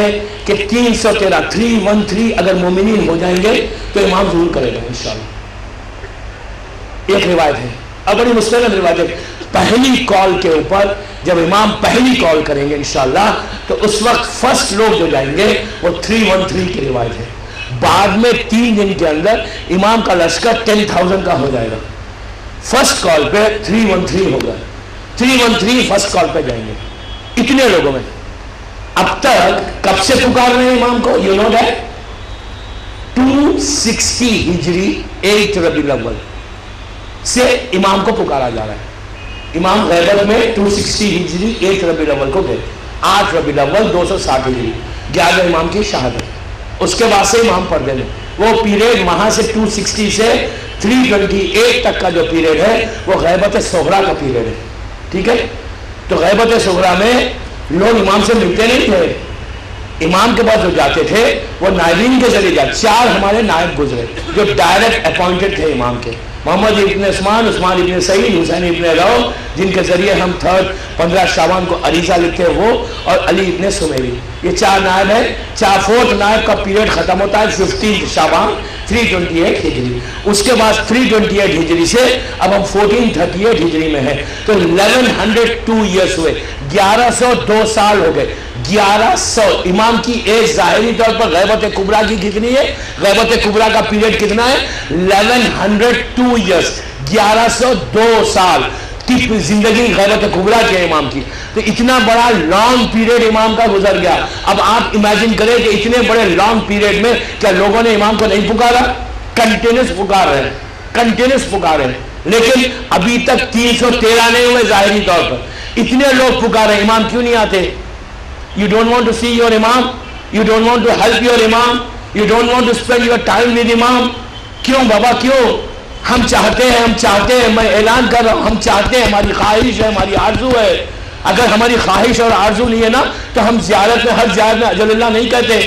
ہے کہ 313 313 اگر مومنین ہو جائیں گے تو امام ظہور کرے گا انشاءاللہ. ایک روایت ہے اور بڑی مستند روایت ہے. پہلی کال کے اوپر جب امام پہلی کال کریں گے انشاءاللہ تو اس وقت فرسٹ لوگ جو جائیں گے وہ 313 کی روایت ہے. بعد میں 3 دن کے اندر امام کا لشکر 10,000 کا ہو جائے گا. فرسٹ کال پہ 313 ہوگا. 313 فرسٹ کال پہ جائیں گے اتنے لوگوں میں. اب تک کب سے پکار رہے ہیں امام کو؟ یو نو دیٹ 260 ہجری 8 ربیع الاول سے امام کو پکارا جا رہا ہے. امام غیبت میں 260 ہجری 8 ربیع الاول کو گئے. 8 ربیع الاول 260 ہجری 11 امام کی شہادت. اس کے بعد سے امام پردے میں. وہ پیریڈ وہاں سے 260 سے 328 تک کا جو پیریڈ ہے وہ غیبت صغریٰ کا پیریڈ ہے. ٹھیک ہے. تو غیبت صغریٰ میں لوگ امام سے ملتے نہیں تھے. امام کے پاس جو جاتے تھے وہ نائبین کے ذریعے جاتے. 4 ہمارے نائب گزرے جو ڈائریکٹ اپوائنٹڈ تھے امام کے. محمد ابن عثمان، عثمان ابن سعید، حسین ابن رو، جن کے ذریعے ہم 15 شعبان کو عریضہ لکھتے ہیں وہ، اور علی ابن سمیری. یہ 4 نائب ہیں. 4 نائب کا پیریڈ ختم ہوتا ہے 15 شعبان 328 ہجری. اس کے بعد 328 ہجری سے اب ہم 1438 ہجری میں ہیں. تو 1102 ایئرس ہوئے. 1102 سال ہو گئے. 1100 امام کی ایج ظاہری طور پر غیبت کبریٰ کی کتنی ہے؟ غیبت کبریٰ کا پیریڈ کتنا ہے؟ 1102 ایئرس. 1102 سال کی زندگی غیبت کبریٰ کی ہے امام کی. تو اتنا بڑا لانگ پیریڈ امام کا گزر گیا. اب آپ امیجن کریں کہ اتنے بڑے لانگ پیریڈ میں کیا لوگوں نے امام کو نہیں پکارا؟ کنٹینیوس پکار رہے ہیں، کنٹینیوس پکار رہے ہیں. لیکن ابھی تک 313 نہیں ہوئے ظاہری طور پر. اتنے لوگ پکار رہے ہیں، امام کیوں نہیں آتے؟ You don't want to see your imam, you don't want to help your imam, you don't want to spend your time with imam. کیوں بابا کیوں؟ ہم چاہتے ہیں، میں اعلان کر رہا ہوں، ہم چاہتے ہیں، ہماری خواہش ہے، ہماری آرزو ہے. اگر ہماری خواہش اور آرزو نہیں ہے نا تو ہم زیارت میں، ہر زیارت میں اجل اللہ نہیں کہتے،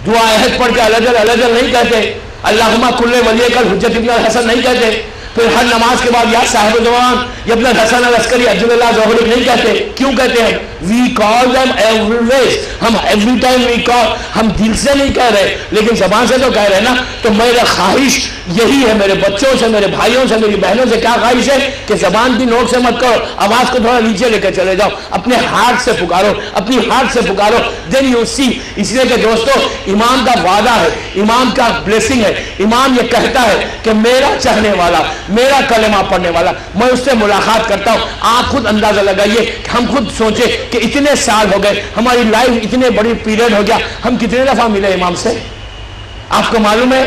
دعا عہد پڑھ کے الجل نہیں کہتے، اللہم کل ولی کل حجت ابن الحسن نہیں کہتے. پھر ہر نماز کے بعد یا صاحب زمان یا ابن الحسن العسکری عجل اللہ ظہور نہیں کہتے. کیوں کہتے ہیں؟ وی کال them always. ہم ایوری ٹائم وی کال، ہم دل سے نہیں کہہ رہے لیکن زبان سے تو کہہ رہے نا. تو میرا خواہش یہی ہے، میرے بچوں سے، میرے بھائیوں سے، میری بہنوں سے کیا خواہش ہے کہ زبان کی نوک سے مت کرو، آواز کو تھوڑا نیچے لے کے چلے جاؤ، اپنے ہارٹ سے پکارو، اپنی ہارٹ سے پکارو. دین یو سی. اس لیے کہ دوستو امام کا وعدہ ہے، امام کا بلیسنگ ہے. امام یہ کہتا ہے کہ میرا چاہنے والا، میرا کلمہ پڑھنے والا، میں اس سے ملاقات کرتا ہوں. آپ خود اندازہ لگائیے، ہم خود سوچیں کہ اتنے سال ہو گئے، ہماری لائف اتنے بڑی پیریڈ ہو گیا، ہم کتنے دفعہ ملے امام سے؟ آپ کو معلوم ہے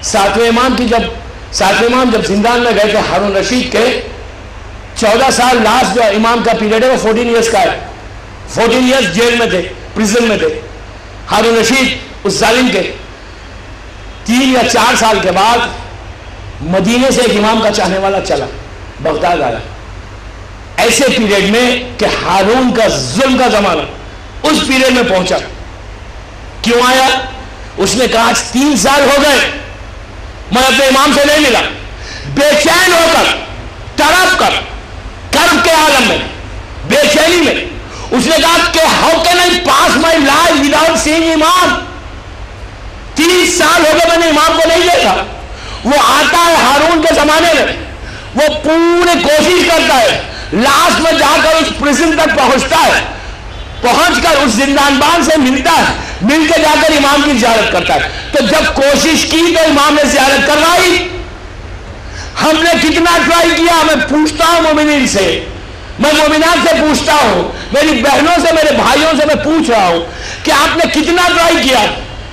7ویں امام جب زندان میں گئے تھے ہارون رشید کے 14 سال لاسٹ جو امام کا پیریڈ ہے وہ 14 ایئرس کا ہے. 14 ایئرس جیل میں تھے، پریزن میں تھے ہارون رشید اس ظالم کے. 3 یا 4 سال کے بعد مدینے سے ایک امام کا چاہنے والا چلا بغداد آیا. ایسے پیریڈ میں کہ ہارون کا ظلم کا زمانہ اس پیریڈ میں پہنچا. کیوں آیا؟ اس نے کہا 3 سال ہو گئے میں اپنے امام سے نہیں ملا. بے چین ہو کر، تڑپ کر، کرب کے عالم میں، بے چینی میں اس نے کہا کہ how can I pass my life without seeing امام. 3 سال ہو گئے میں نے امام کو نہیں دیکھا. وہ آتا ہے ہارون کے زمانے میں، وہ پوری کوشش کرتا ہے، لاسٹ میں جا کر اس پریزن تک پہنچتا ہے، پہنچ کر اس زندان بان سے ملتا ہے، مل کے جا کر امام کی زیارت کرتا ہے. تو جب کوشش کی تو امام نے زیارت کروائی. ہم نے کتنا ٹرائی کیا؟ میں پوچھتا ہوں مومنین سے، میں مومنات سے پوچھتا ہوں، میری بہنوں سے، میرے بھائیوں سے میں پوچھ رہا ہوں کہ آپ نے کتنا ٹرائی کیا،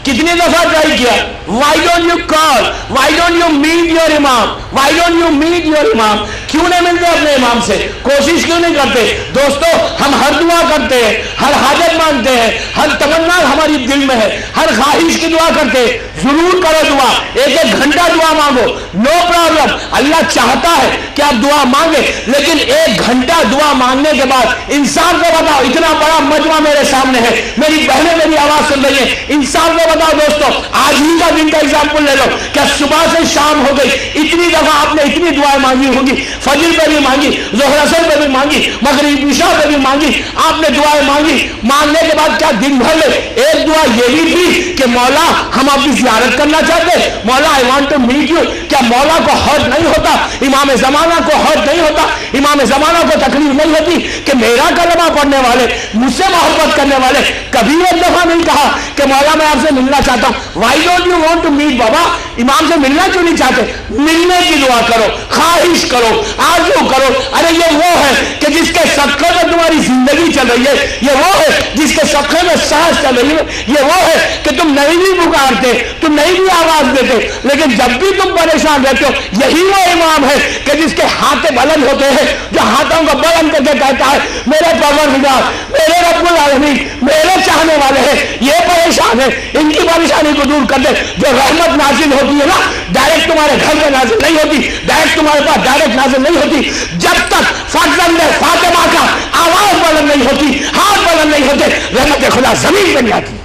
کتنی دفعہ ٹرائی کیا؟ Why don't you call? Why don't you meet your imam? Why don't you meet your imam? کیوں نہیں ملتے اپنے امام سے؟ کوشش کیوں نہیں کرتے؟ دوستو ہم ہر دعا کرتے ہیں، ہر حاجت مانتے ہیں، ہر تمنا ہماری دل میں ہے، ہر خواہش کی دعا کرتے ہیں. ضرور کرو دعا، 1 گھنٹہ دعا مانگو، نو پرابلم. اللہ چاہتا ہے کہ آپ دعا مانگے، لیکن 1 گھنٹہ دعا مانگنے کے بعد انسان کو بتاؤ، اتنا بڑا مجمع میرے سامنے ہے، میری بہنیں میری آواز سن رہی ہیں، انسان کو بتاؤ دوستو، آج ہی کا دن کا ایگزامپل لے لو، کیا صبح سے شام ہو گئی اتنی دفعہ آپ نے اتنی دعائیں مانگی ہوں گی؟ فجر پہ بھی مانگی، ظہر اثر پہ بھی مانگی، مغرب عشاء پہ بھی مانگی، آپ نے دعائیں مانگی. مانگنے کے بعد کیا دن بھر میں ایک دعا یہ بھی تھی کہ مولا ہم آپ کی زیارت کرنا چاہتے، مولا I want to meet you. کیا مولا کو ہرٹ نہیں ہوتا، امام زمانہ کو ہرٹ نہیں ہوتا، امام زمانہ کو تکلیف نہیں ہوتی کہ میرا کلمہ پڑھنے والے، مجھ سے محبت کرنے والے کبھی ایک دفعہ نہیں کہا کہ مولا میں آپ سے ملنا چاہتا ہوں. Why don't you want to meet بابا؟ امام سے ملنا کیوں نہیں چاہتے؟ ملنے کی دعا کرو، خواہش کرو، آرزو کرو. ارے یہ وہ ہے کہ جس کے صدقے میں تمہاری زندگی چل رہی ہے، یہ وہ ہے جس کے صدقے میں سانس چل رہی ہے، یہ وہ ہے کہ تم نہیں بھی پکارتے، تم نہیں بھی آواز دیتے، لیکن جب بھی تم پریشان رہتے ہو، یہی وہ امام ہے کہ جس کے ہاتھ بلند ہوتے ہیں، جو ہاتھوں کو بلند کر کے کہتا ہے میرے پروردگار، میرے رب العالمین، میرے چاہنے والے ہیں، یہ پریشان ہے، ان کی پریشانی کو دور کر دے. جو رحمت نازل ہوتی ہے نا، ڈائریکٹ تمہارے گھر میں نازل نہیں ہوتی، ڈائریکٹ تمہارے پاس ڈائریکٹ نازل نہیں ہوتی. جب تک فرزند فاطمہ کا آواز بلند نہیں ہوتی، ہاتھ بلند نہیں ہوتے، رحمت خدا زمین پہ نہیں آتی.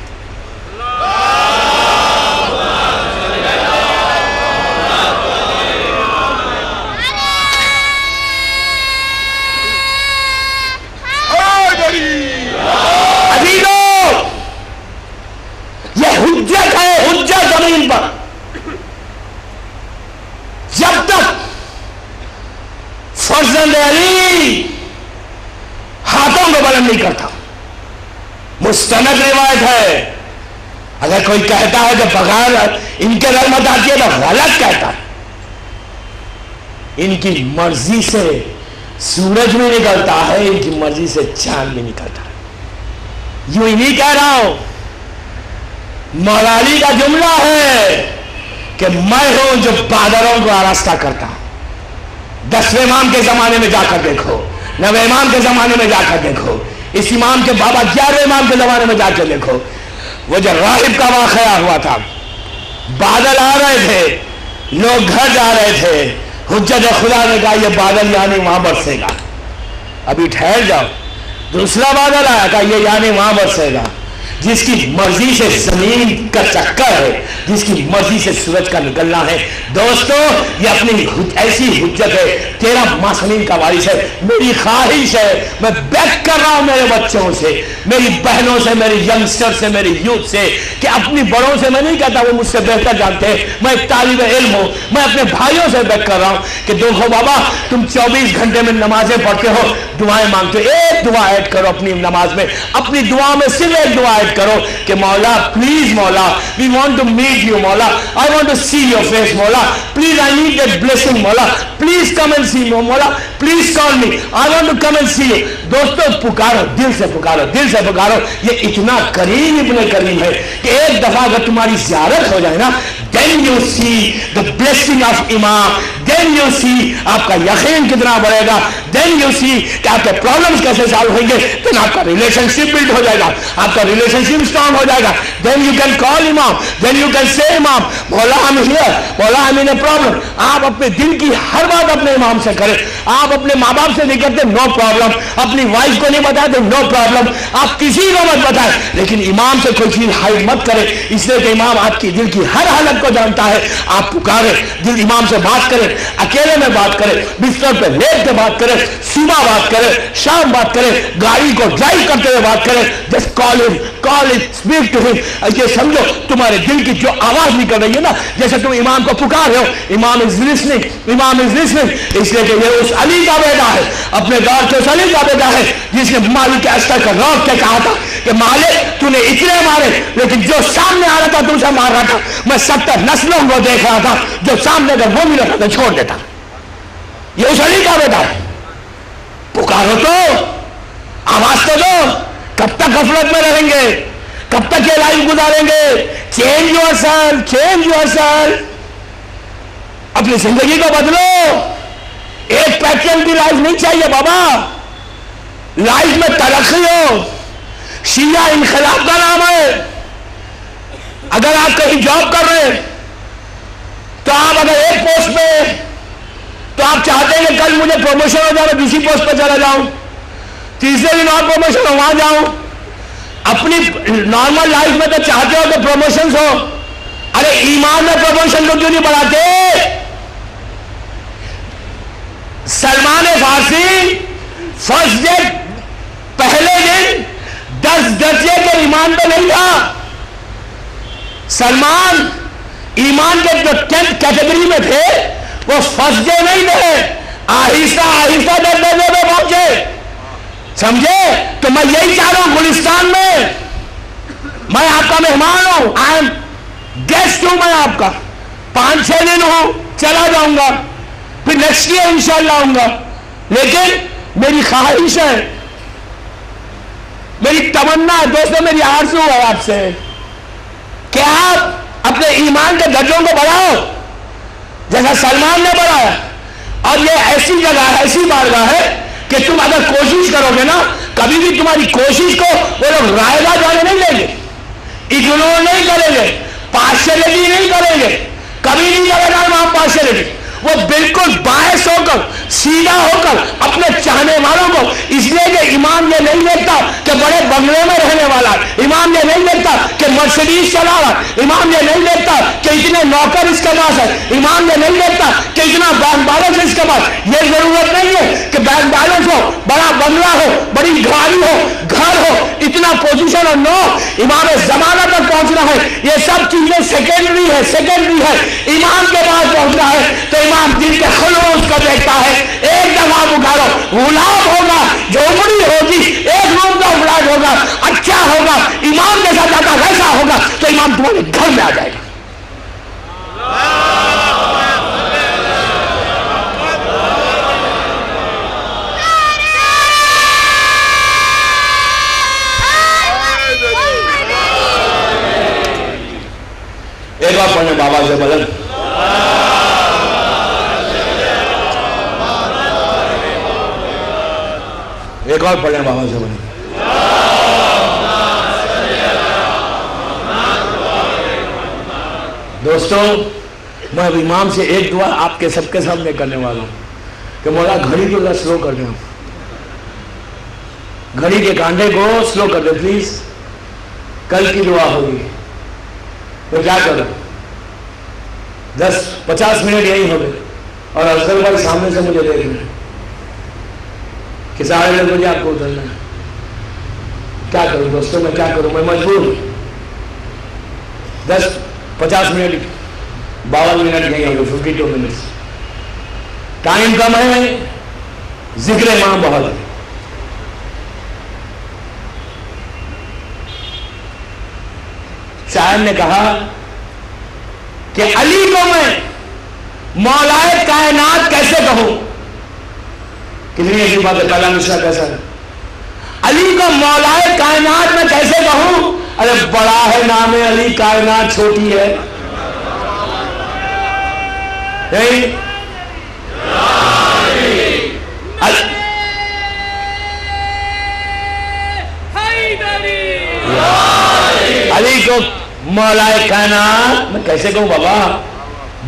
یہ حجت ہے، حجت زمین پر. جب تک فرزند علی ہاتھوں کو بلند نہیں کرتا. مستند روایت ہے، اگر کوئی کہتا ہے کہ بغیر ان کے رحمت آتی ہے تو غلط کہتا ہے. ان کی مرضی سے سورج بھی نکلتا ہے، ان کی مرضی سے چاند بھی نکلتا ہے. یوں ہی نہیں کہہ رہا ہوں، مولا علی کا جملہ ہے کہ میں ہوں جو بادلوں کو آراستہ کرتا ہوں. 10ویں امام کے زمانے میں جا کر دیکھو، 9ویں امام کے زمانے میں جا کر دیکھو، اس امام کے بابا 11ویں امام کے زمانے میں جا کے دیکھو. وہ جو راہب کا واقعہ ہوا تھا، بادل آ رہے تھے، لوگ گھر جا رہے تھے، حجت خدا نے کہا یہ بادل یعنی وہاں برسے گا، ابھی ٹھہر جاؤ. دوسرا بادل آیا، کہا یہ یعنی وہاں برسے گا. جس کی مرضی سے زمین کا چکر ہے، جس کی مرضی سے سورج کا نکلنا ہے. دوستو یہ اپنی ایسی حجت ہے، 13 معصومین کا وارث ہے. میری خواہش ہے، میں بیگ کر رہا ہوں میرے بچوں سے، میری بہنوں سے، میری ینگسٹر سے، میری یوتھ سے، کہ اپنی بڑوں سے میں نہیں کہتا وہ مجھ سے بہتر جانتے ہیں، میں ایک طالب علم ہوں، میں اپنے بھائیوں سے بیگ کر رہا ہوں کہ دیکھو بابا تم 24 گھنٹے میں نمازیں پڑھتے ہو، دعائیں مانگتے ہو، ایک دعا ایڈ کرو اپنی نماز میں، اپنی دعا میں صرف ایک دعا ایڈ کرو کہ مولا پلیز مولا we want to meet you مولا, I want to see your face مولا, please I need that blessing مولا, please come and see me مولا, please call me, I want to come and see you. دوستو پکارو، دل سے پکارو، دل سے پکارو. یہ اتنا کریم ابن کریم ہے کہ ایک دفعہ اگر تمہاری زیارت ہو جائے نا، then you see the blessing of امام, then you see آپ کا یقین کتنا بڑھے گا, then you see کہ آپ کے پرابلمز کیسے سالو ہوئیں گے, then آپ کا ریلیشن شپ بلڈ ہو جائے گا, آپ کا ریلیشن شپ اسٹرانگ ہو جائے گا. then you can call امام, then you can say امام مولا I'm here, مولا I'm in a problem. آپ اپنے دل کی ہر بات اپنے امام سے کریں. آپ اپنے ماں باپ سے نہیں کرتے, نو پرابلم. اپنی وائف کو نہیں بتاتے, نو پرابلم. آپ کسی کو مت بتائیں, لیکن امام سے کوئی چیز ہائڈ مت کرے, اس لیے کہ امام آپ کی دل کی ہر حالت کو جانتا ہے. آپ پکارے, دل امام سے بات کریں, اکیلے میں بات کریں, بستر پہ لیٹ کے بات کریں, صبح بات کریں, شام بات کریں, گاڑی کو ڈرائیو کرتے ہوئے بات کریں. جسٹ کال ہم, کال اٹ, اسپیک ٹو ہم. یہ سمجھو تمہارے دل کی جو آواز نکل رہی ہے نا, جیسے تم امام کو پکار رہے ہو, امام از لسننگ, امام از لسننگ. اس لیے کہ یہ اس علی کا بیٹا ہے, اپنے دور کے اس علی کا بیٹا ہے جس نے مالک اشتر کا روک کے کہا تھا کہ مالک تو نے اتنے مارے, لیکن جو سامنے آ رہا تھا تم سے مار رہا تھا. میں 70 نسلوں کو دیکھ رہا تھا, جو سامنے اگر وہ ملا تھا تو چھوڑ دیتا. یہ اس علی کا بیٹا ہے. پکارو تو, آواز تو دو. کب تک غفلت میں رہیں گے, کب تک یہ لائف گزاریں گے؟ Change your self, change your self. اپنی زندگی کو بدلو. ایک پیٹرن کی لائف نہیں چاہیے بابا. لائف میں ترقی ہو. شیعہ انقلاب کا نام ہے. اگر آپ کہیں جاب کر رہے ہیں تو آپ اگر ایک پوسٹ پہ, تو آپ چاہتے ہیں کہ کل مجھے پروموشن ہو جائے, میں دوسری پوسٹ پہ چلا جاؤں, تیسرے دن اور پروموشن ہو وہاں جاؤں. اپنی نارمل لائف میں تو چاہتے ہو کہ پروموشنز ہو. ارے ایمان میں پروموشن کو کیوں نہیں بڑھاتے؟ سلمان فارسی فرسٹ ڈے پہلے دن 10 درجے کے ایمان پہ نہیں تھا. سلمان ایمان کے جو 10th کیٹیگری میں تھے وہ فرسٹ ڈے نہیں تھے, آہستہ آہستہ 10 درجے پہ پہنچے. سمجھے؟ تو میں یہی چاہ رہا ہوں گلستان میں آپ کا مہمان ہوں, آئی ایم گیسٹ ہوں, میں آپ کا 5-6 دن ہوں, چلا جاؤں گا, پھر نیکسٹ ایئر انشاءاللہ آؤں گا. لیکن میری خواہش ہے, میری تمنا ہے دوستوں, میری آرزو ہے آپ سے کہ آپ اپنے ایمان کے درجوں کو بڑھاؤ جیسا سلمان نے بڑھایا. اور یہ ایسی جگہ ہے, ایسی بارگاہ ہے کہ تم اگر کوشش کرو گے نا, کبھی بھی تمہاری کوشش کو وہ لوگ رائے گاہ جانے نہیں لیں گے, اگنور نہیں کریں گے, پارشلٹی نہیں کریں گے, کبھی نہیں کرے گا امام پارشلٹی. وہ بالکل باعث ہو کر, سیدھا ہو کر اپنے چاہنے والوں کو, اس لیے کہ امام یہ نہیں دیکھتا کہ بڑے بنگلے میں رہنے والا, امام یہ نہیں دیکھتا کہ مرسڈیز چلا رہا, امام یہ نہیں دیکھتا کہ اتنے نوکر اس کے پاس ہے, امام یہ نہیں دیکھتا کہ اتنا بینک بیلنس اس کے پاس. یہ ضرورت نہیں ہے کہ بینک بیلنس ہو, بڑا بنگلہ ہو, بڑی گاڑی ہو, گھر ہو, اتنا پوزیشن ہو. نو, امام زمانہ تک پہنچنا ہے. یہ سب چیزیں سیکنڈری ہے. امام کے پاس پہنچنا ہے تو امام دل کے خلوص کو دیکھتا ہے. ایک دفعہ پکارو, غلام ہوگا, جھوپڑی ہوگی, ایک روم کا فلیٹ ہوگا, اچھا ہوگا, امام کے ساتھ آتا ویسا ہوگا تو امام تمہارے گھر میں آ جائے گا. ایک بار پڑھنے بابا سے بدل. ایک اور پڑھیں بابا سے بڑھیں. دوستوں, میں اب امام سے ایک دعا آپ کے سب کے سامنے کرنے والا ہوں کہ مولا گھڑی کو سلو کر دیں, گھڑی کے کانٹے کو سلو کر دیں پلیز. کل کی دعا ہوگی تو کیا کروں, 10-50 منٹ یہی ہو گئے اور افضل بھائی سامنے سے مجھے دیکھ رہے ہیں کہ سارے لوگ مجھے آپ کو اترنا ہے. کیا کروں دوستوں, میں کیا کروں, میں مجبور ہوں. 10-50 منٹ 52 منٹ نہیں ہوگی, 52 منٹ. ٹائم کم ہے, ذکر امام بہت ہے. شاعر نے کہا کہ علی کو میں مولائے کائنات کیسے کہوں. کتنی ایسی بات ہے, کلام مشرا کیسا ہے, علی کو مولائے کائنات میں کیسے کہوں. ارے بڑا ہے نام علی, کائنات چھوٹی ہے. نہیں, علی کو مولائے کائنات میں کیسے کہوں بابا,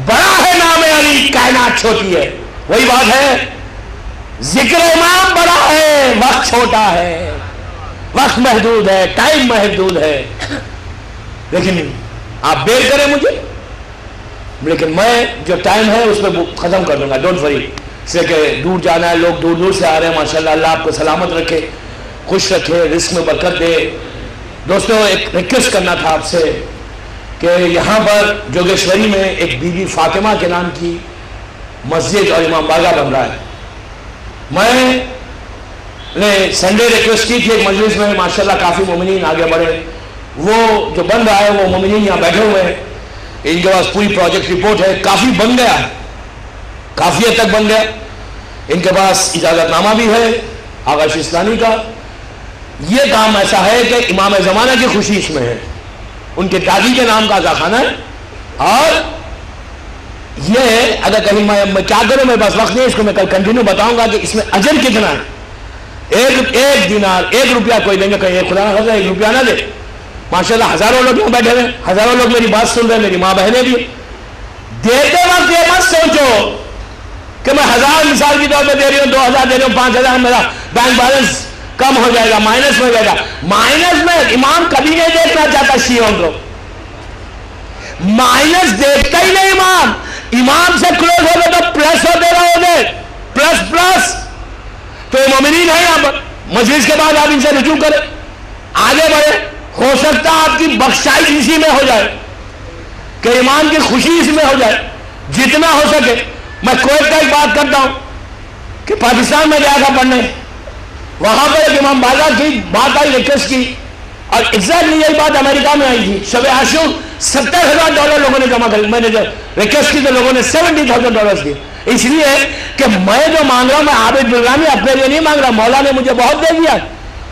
بڑا ہے نام علی, کائنات چھوٹی ہے. وہی بات ہے, ذکر امام بڑا ہے, وقت چھوٹا ہے, وقت محدود ہے, ٹائم محدود ہے. لیکن آپ بیر کریں مجھے, لیکن میں جو ٹائم ہے اس میں ختم کر دوں گا, ڈونٹ وری. اس لیے کہ دور جانا ہے, لوگ دور دور سے آ رہے ہیں, ماشاءاللہ اللہ آپ کو سلامت رکھے, خوش رکھے, رزق میں برکت دے. دوستوں, ایک ریکویسٹ کرنا تھا آپ سے کہ یہاں پر جوگیشوری میں ایک بی بی فاطمہ کے نام کی مسجد اور امام باغہ بن رہا ہے. میں نے سنڈے ریکویسٹ کی تھی ایک مجلس میں, ماشاءاللہ کافی مومنین آگے بڑھے. وہ جو بن رہا ہے وہ مومنین یہاں بیٹھے ہوئے ہیں, ان کے پاس پوری پروجیکٹ رپورٹ ہے, کافی بن گیا ہے, کافی حد تک بن گیا. ان کے پاس اجازت نامہ بھی ہے آغا شیستانی کا. یہ کام ایسا ہے کہ امام زمانہ کی خوشی اس میں ہے, ان کے دادی کے نام کا عزاخانہ ہے. اور یہ اگر کہیں میں کیا کروں, میرے پاس وقت نہیں, اس کو میں کل کنٹینیو بتاؤں گا کہ اس میں اجر کتنا ہے. ایک دینار, 1 روپیہ کوئی دیں گے, کہیں خدا نہ خدا 1 روپیہ نہ دے. ماشاءاللہ ہزاروں لوگ یہاں بیٹھے ہوئے, ہزاروں لوگ میری بات سن رہے ہیں, میری ماں بہنیں بھی. دیتے وقت یہ مت سوچو کہ میں 1000 مثال کی طور پہ دے رہی ہوں, 2000 دے رہی ہوں, 5000 میرا بینک بیلنس کم ہو جائے گا, مائنس میں ہو جائے گا. مائنس میں امام کبھی نہیں دیکھنا چاہتا شیعوں کو, مائنس دیکھتا ہی نہیں امام. امام سے کلوز ہو گئے تو پلس ہوتے رہو گے, پلس پلس. تو یہ مومنین ہے یہاں پر. مجلس کے بعد آپ ان سے رجوع کریں, آگے بڑھے. ہو سکتا ہے آپ کی بخشائش اسی میں ہو جائے, کہ ایمان کی خوشی اس میں ہو جائے. جتنا ہو سکے. میں کویت کا ایک بات کرتا ہوں کہ پاکستان میں گیا تھا پڑھنے, وہاں پر ایک امام بازار کی بات آئی, ریکویسٹ کی, اور ایگزیکٹلی یہی بات امریکہ میں آئی تھی. شب عاشور $70,000 لوگوں نے جمع کر, میں نے ریکویسٹ کی تو لوگوں نے $70,000 دیے. اس لیے کہ میں جو مانگ رہا ہوں, میں عابد بلرامی اپنے لیے نہیں مانگ رہا, مولا نے مجھے بہت دے دیا,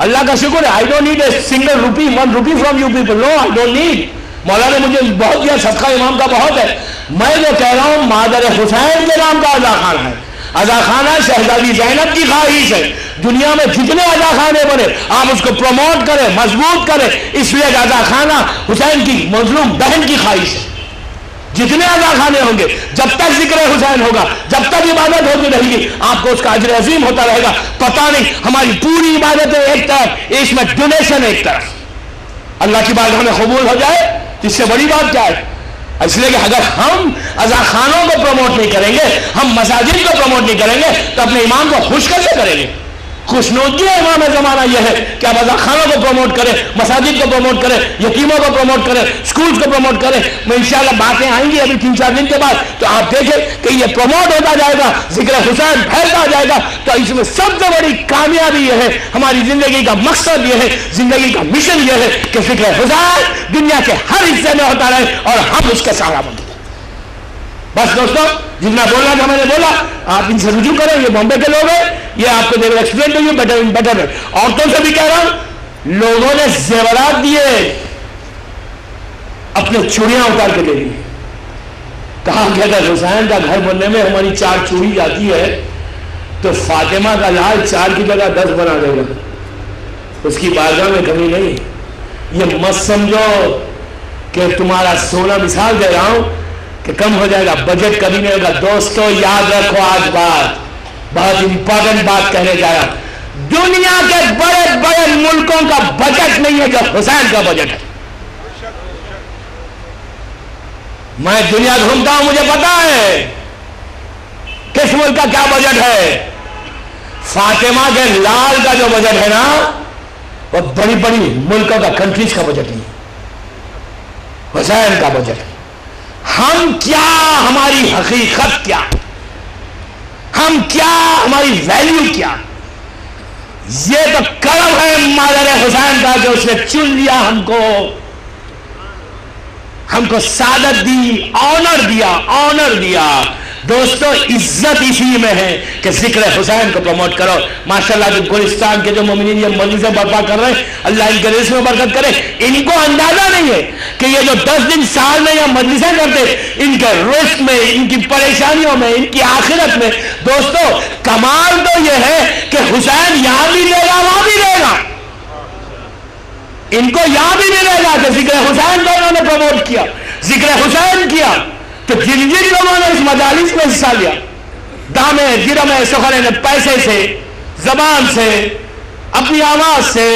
اللہ کا شکر ہے. I don't need a single rupee, 1 rupee from you people, no I don't need. مولا نے مجھے بہت دیا, صدقہ امام کا بہت ہے. میں جو کہہ رہا ہوں مادر حسین کے نام کا ادا خانہ ہے. ادا خانہ شہزادی زینب کی خواہش ہے. دنیا میں جتنے ادا خانے بنے آپ اس کو پروموٹ کریں, مضبوط کریں, اس لیے کہ ادا خانہ حسین کی مظلوم بہن کی خواہش ہے. جتنے ادا خانے ہوں گے, جب تک ذکر حسین ہوگا, جب تک عبادت ہوتی رہے گی, آپ کو اس کا اجر عظیم ہوتا رہے گا. پتہ نہیں ہماری پوری عبادتیں ایک طرف, اس میں ڈونیشن ایک طرف, اللہ کی بارگاہ میں قبول ہو جائے, اس سے بڑی بات کیا ہے. اس لیے کہ اگر ہم اذا خانوں کو پروموٹ نہیں کریں گے, ہم مساجد کو پروموٹ نہیں کریں گے, تو اپنے امام کو خوش کیسے کریں گے. خوشنودی امام زمانہ یہ ہے کہ آپ اذا خانوں کو پروموٹ کریں, مساجد کو پروموٹ کریں, یتیموں کو پروموٹ کریں, سکولز کو پروموٹ کریں. میں انشاءاللہ باتیں آئیں گی ابھی 3-4 دن کے بعد, تو آپ دیکھیں کہ یہ پروموٹ ہوتا جائے گا, ذکر حسین پھیلتا جائے گا. تو اس میں سب سے بڑی کامیابی یہ ہے, ہماری زندگی کا مقصد یہ ہے, زندگی کا مشن یہ ہے کہ ذکر حسین دنیا کے ہر حصے میں ہوتا رہے اور ہم اس کے سہارا بنتے. بس دوستو, جتنا بولنا تھا میں نے بولا, آپ ان سے رجوع کریں. یہ بامبے کے لوگ ہیں, یہ آپ کو دیکھ explain to you better better. عورتوں سے بھی کہہ رہا ہوں, لوگوں نے زیورات دیے, اپنے چوڑیاں اتار کے دے دی. کہا کہ اگر حسین کا گھر بننے میں ہماری 4 چوڑی جاتی ہے تو فاطمہ کا لال 4 کی جگہ 10 بنا دے گا. اس کی بارگاہ میں کمی نہیں. یہ مت سمجھو کہ تمہارا سونا مثال دے رہا ہوں کہ کم ہو جائے گا, بجٹ کبھی نہیں ہوگا. دوستو یاد رکھو, آج بہت امپورٹنٹ بات کہنے جا رہا ہوں. دنیا کے بڑے بڑے ملکوں کا بجٹ نہیں ہے جو حسین کا بجٹ ہے. میں دنیا گھومتا ہوں, مجھے پتا ہے کس ملک کا کیا بجٹ ہے. فاطمہ کے لال کا جو بجٹ ہے نا, وہ بڑی بڑی ملکوں کا, کنٹریز کا بجٹ نہیں, حسین کا بجٹ. ہم کیا, ہماری حقیقت کیا, ہم کیا, ہماری ویلیو کیا. یہ تو کرم ہے مادر حسین کا جو اس نے چن لیا ہم کو سعادت دی, آنر دیا. دوستو عزت اسی میں ہے کہ ذکر حسین کو پروموٹ کرو. ماشاءاللہ جو گلستان کے جو مومنین یہ مجلسیں برپا کر رہے ہیں, اللہ ان کے رزق میں برکت کرے. ان کو اندازہ نہیں ہے کہ یہ جو 10 دن سال میں یہ مجلسیں کرتے, ان کے رزق میں, ان کی پریشانیوں میں, ان کی آخرت میں. دوستو کمال تو یہ ہے کہ حسین یہاں بھی دے گا, وہاں بھی دے گا. ان کو یہاں بھی ملے گا کہ ذکر حسین کو انہوں نے پروموٹ کیا, ذکر حسین کیا. تو جن لوگوں نے اس مجالس میں حصہ لیا, دامے درمے سخرے نے, پیسے سے, زبان سے, اپنی آواز سے,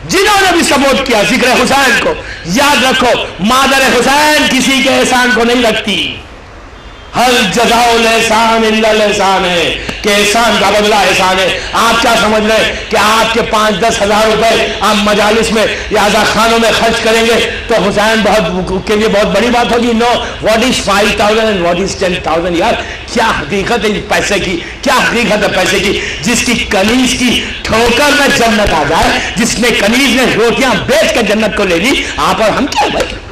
جنہوں نے بھی سپورٹ کیا ذکر حسین کو, یاد رکھو مادر حسین کسی کے احسان کو نہیں رکھتی. ہر جزاء الاحسان الا الاحسان ہے کہ احسان کا بدلہ احسان ہے. آپ کیا سمجھ رہے ہیں کہ آپ کے 5-10 ہزار روپے آپ مجالس میں یا اذا خانوں میں خرچ کریں گے تو حسین بہت کے لیے بہت بڑی بات ہوگی؟ No. What is 5,000 and what is 10,000؟ یار کیا حقیقت ہے پریسے کی, کیا حقیقت ہے پیسے کی. جس کی کنیز کی ٹھوکر میں جنت آ جائے, جس نے کنیز نے روٹیاں بیچ کے جنت کو لے لی, آپ اور ہم کیا بھائی؟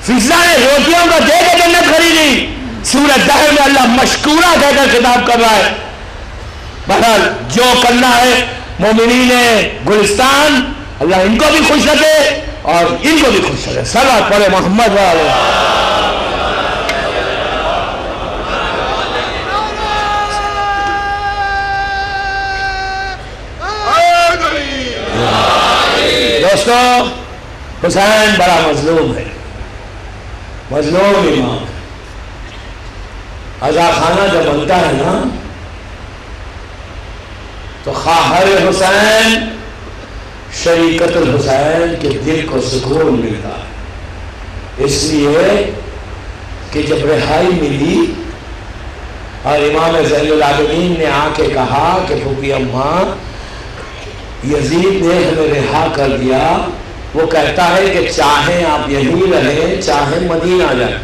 فضا نے روٹیوں کو دے کے جنت خریدی. سورہ دہر میں اللہ مشکورہ کہہ کر خطاب کر رہا ہے. بہرحال جو کرنا ہے مومنین گلستان, اللہ ان کو بھی خوش رکھے اور ان کو بھی خوش رکھے. صلوات پڑھے محمد والے. دوستو حسین بڑا مظلوم ہے, مظلوم امام. عزا خانہ جب بنتا ہے نا تو خواہر حسین شریکت الحسین کے دل کو سکون ملتا ہے. اس لیے کہ جب رہائی ملی اور امام زین العابدین نے آ کے کہا کہ پھوپھی اماں یزید نے ہمیں رہا کر دیا، وہ کہتا ہے کہ چاہیں آپ یہیں رہیں چاہیں مدینہ جائیں۔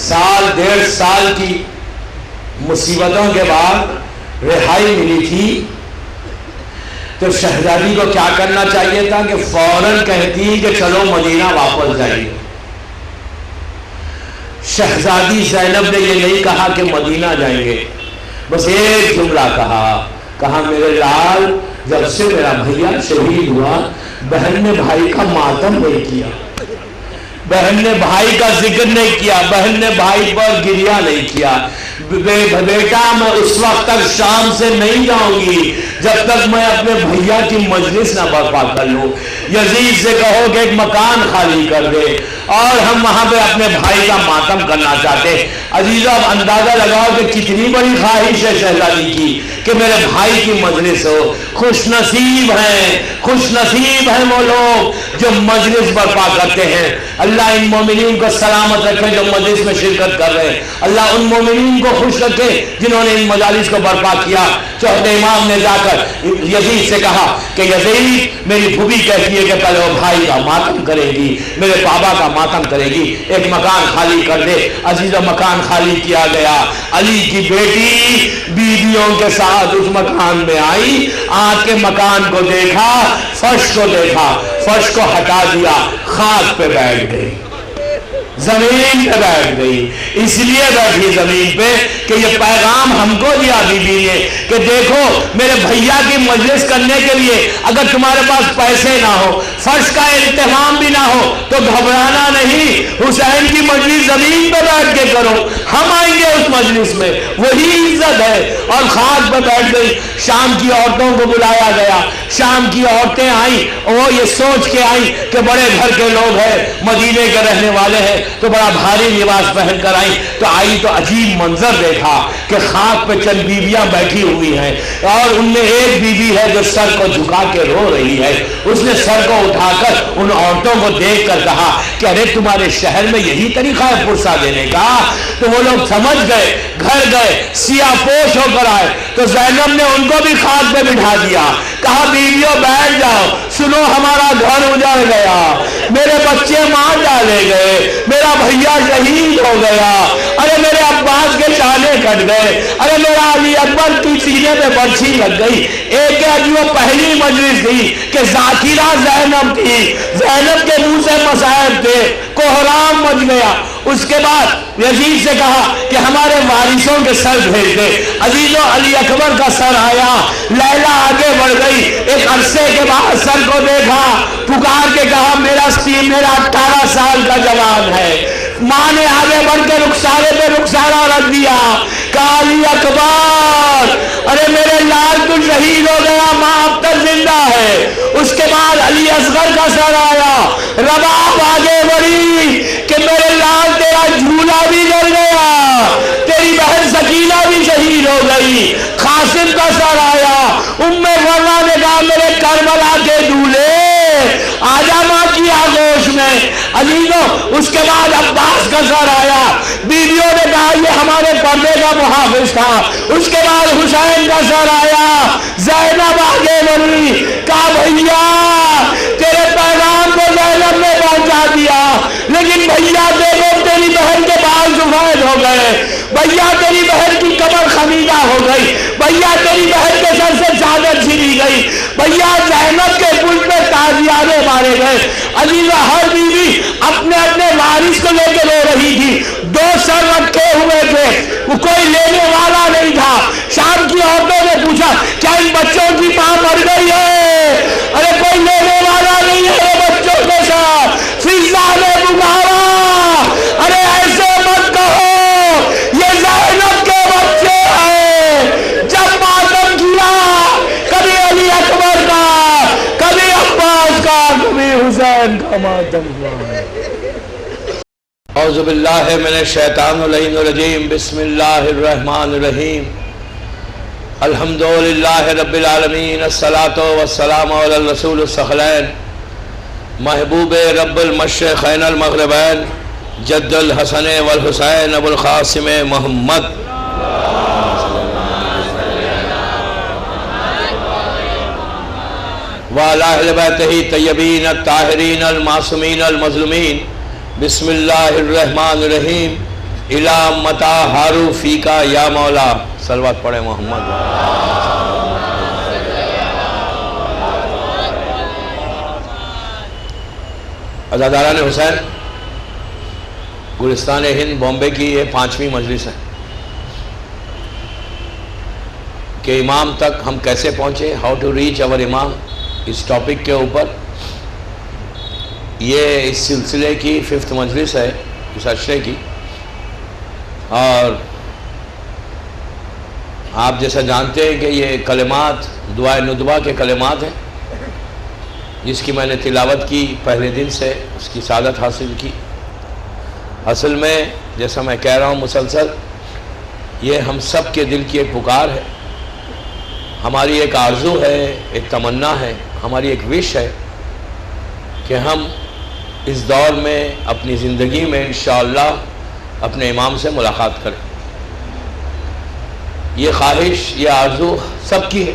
سال 1.5 سال کی مصیبتوں کے بعد رہائی ملی تھی، تو شہزادی کو کیا کرنا چاہیے تھا کہ فوراً کہتی کہ چلو مدینہ واپس جائیے۔ شہزادی زینب نے یہ نہیں کہا کہ مدینہ جائیں گے، بس ایک جملہ کہا میرے لال جب سے میرا بھیا شہید ہوا بہن نے بھائی کا ماتم نہیں کیا، بہن نے بھائی کا ذکر نہیں کیا، بہن نے بھائی پر گریہ نہیں کیا۔ بیٹا میں اس وقت تک شام سے نہیں جاؤں گی جب تک میں اپنے بھیا کی مجلس نہ برپا کر لوں۔ یزید سے کہو کہ ایک مکان خالی کر دے اور ہم وہاں پہ اپنے بھائی کا ماتم کرنا چاہتے ہیں۔ عزیزو اب اندازہ لگاؤ کہ کتنی بڑی خواہش ہے شہزادی کی کہ میرے بھائی کی مجلس ہو۔ خوش نصیب ہیں وہ لوگ جو مجلس برپا کرتے ہیں۔ اللہ ان مومنین کو سلامت رکھے جو مجلس میں شرکت کر رہے ہیں، اللہ ان مومنین کو خوش رکھے جنہوں نے ان مجالس کو برپا کیا۔ چوتھے امام نے جا کر یزید سے کہا کہ یزید میری پھوپھی کہتی ہے کہ پہلے وہ بھائی کا ماتم کرے گی، میرے بابا کا ماتم کرے گی، ایک مکان خالی کر دے۔ عزیزہ مکان خالی کیا گیا۔ علی کی بیٹی بیویوں کے ساتھ اس مکان میں آئی، آ کے مکان کو دیکھا، فرش کو دیکھا، فرش کو ہٹا دیا، خاک پہ بیٹھ گئی، زمین پہ بیٹھ گئی۔ اس لیے بیٹھی زمین پہ کہ یہ پیغام ہم کو دیا بی بی نے کہ دیکھو میرے بھیا کی مجلس کرنے کے لیے اگر تمہارے پاس پیسے نہ ہو، فرش کا انتظام بھی نہ ہو تو گھبرانا نہیں، حسین کی مجلس زمین پہ بیٹھ کے کرو، ہم آئیں گے اس مجلس میں، وہی عزت ہے۔ اور خاک پہ بیٹھ گئی۔ شام کی عورتوں کو بلایا گیا، شام کی عورتیں آئیں، وہ یہ سوچ کے آئیں کہ بڑے گھر کے لوگ ہیں، مدینے کے رہنے والے ہیں، تو بڑا بھاری لباس پہن کر آئیں۔ تو آئی تو عجیب منظر دیکھا کہ خاک پہ چند بیویاں بیٹھی ہوئی ہیں، اور ان میں ایک بیوی ہے جو سر کو جھکا کے رو رہی ہے۔ اس نے سر کو اٹھا کر ان عورتوں کو دیکھ کر کہا کہ ارے تمہارے شہر میں یہی طریقہ ہے پرسہ دینے کا؟ تو وہ لوگ سمجھ گئے، گھر گئے، سیاہ پوش ہو کر آئے۔ تو زینب نے ان کو بھی خاک پہ بٹھا دیا، کہا بیویوں بیٹھ جاؤ، سنو ہمارا گھر اجڑ گیا، میرے بچے مار ڈالے گئے، میرا بھیا شہید ہو گیا، ارے میرے عباس کے چانے کٹ گئے، ارے میرا علی اکبر کی سینے پہ برچھی لگ گئی۔ ایک وہ پہلی مجلس تھی کہ ذاکرہ زینب تھی، زینب کے منہ سے مصائب تھے، کوہرام مچ گیا۔ اس کے بعد یزید سے کہا کہ ہمارے وارثوں کے سر بھیج دے۔ عزیزو علی اکبر کا سر آیا، لیلا آگے بڑھ گئی، ایک عرصے کے بعد سر کو دیکھا، پکار کے کہا میرا 18 سال کا جوان ہے۔ ماں نے آگے بڑھ کے رخسارے پہ رخسارہ رکھ دیا، کہا علی اکبر ارے میرے لال تو شہید ہو گیا، ماں اب تک زندہ ہے۔ اس کے بعد علی اصغر کا سر آیا، رباب آگے بڑھی کہ میرے لال تیرا جھولا بھی جل گیا، تیری بہن سکینہ بھی شہید ہو گئی۔ قاسم کا سر آیا، ام فرما نے کہا میرے کربلا کے دولے آجا ماں کی آغوش میں۔ عزیزو اس کے بعد عباس کا سر آیا، بیویوں نے کہا یہ ہمارے پردے کا محافظ تھا۔ اس کے بعد حسین کا سر آیا، زینب آگے بڑھی، کہا بھیا تیرے پیغام کو زینب نے پہنچا دیا، لیکن بھیا دیکھو تیری بہن کے بال سفید ہو گئے، بھیا تیری بہن کی کمر خمیدہ ہو گئی، بھیا تیری بہن کے سر سے چادر چھینی گئی، بھیا زینب کے پل پہ تازیانے مارے گئے۔ عزیزہ ہر بیوی اپنے اپنے وارث کو لے کے رو رہی تھی، 2 سر رکھے ہوئے تھے، وہ کوئی لینے والا نہیں تھا۔ شام کی عورتوں نے پوچھا کیا ان بچوں کی ماں مر گئی ہے؟ ارے کوئی لینے والا نہیں ہے بچوں کے ساتھ۔ فضا نے پکارا ارے ایسے مت کہو، یہ زینب کے بچے ہیں۔ جب ماتم کیا، کبھی علی اکبر کا، کبھی عباس کا، کبھی حسین کا ماتم ہوا۔ اعوذ باللہ من الشیطان الرجیم، بسم اللہ الرحمن الرحیم، الحمدللہ رب العالمین، الصلاۃ والسلام علی الرسول الثقلین، محبوب رب المشرقین المغربین، جد الحسن والحسین ابو القاسم محمد وعلی اہل بیتہ طیبین الطاہرین المعصومین المظلومین بسم اللہ الرحمن الرحیم الی متی حاروا فیکا یا مولا. صلوات پڑھیں محمد. عزاداران حسین، گلستان ہند بامبے کی یہ 5ویں مجلس ہے کہ امام تک ہم کیسے پہنچے، ہاؤ ٹو ریچ اور امام. اس ٹاپک کے اوپر یہ اس سلسلے کی 5th مجلس ہے اس اشرے کی. اور آپ جیسا جانتے ہیں کہ یہ کلمات دعائے ندوہ کے کلمات ہیں جس کی میں نے تلاوت کی پہلے دن سے، اس کی سعادت حاصل کی. اصل میں جیسا میں کہہ رہا ہوں مسلسل، یہ ہم سب کے دل کی ایک پکار ہے، ہماری ایک آرزو ہے، ایک تمنا ہے، ہماری ایک وش ہے کہ ہم اس دور میں اپنی زندگی میں انشاءاللہ اپنے امام سے ملاقات کریں. یہ خواہش، یہ آرزو سب کی ہے.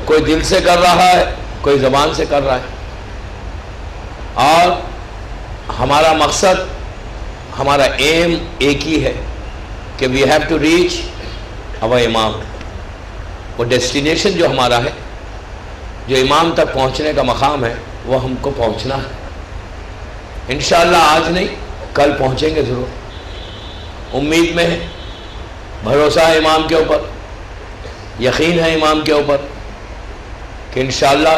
کوئی دل سے کر رہا ہے، کوئی زبان سے کر رہا ہے. اور ہمارا مقصد، ہمارا ایم ایک ہی ہے کہ وی ہیو ٹو ریچ اور امام. وہ ڈیسٹینیشن جو ہمارا ہے، جو امام تک پہنچنے کا مقام ہے، وہ ہم کو پہنچنا ہے. انشاءاللہ آج نہیں، کل پہنچیں گے ضرور. امید میں ہے، بھروسہ ہے امام کے اوپر، یقین ہے امام کے اوپر کہ انشاءاللہ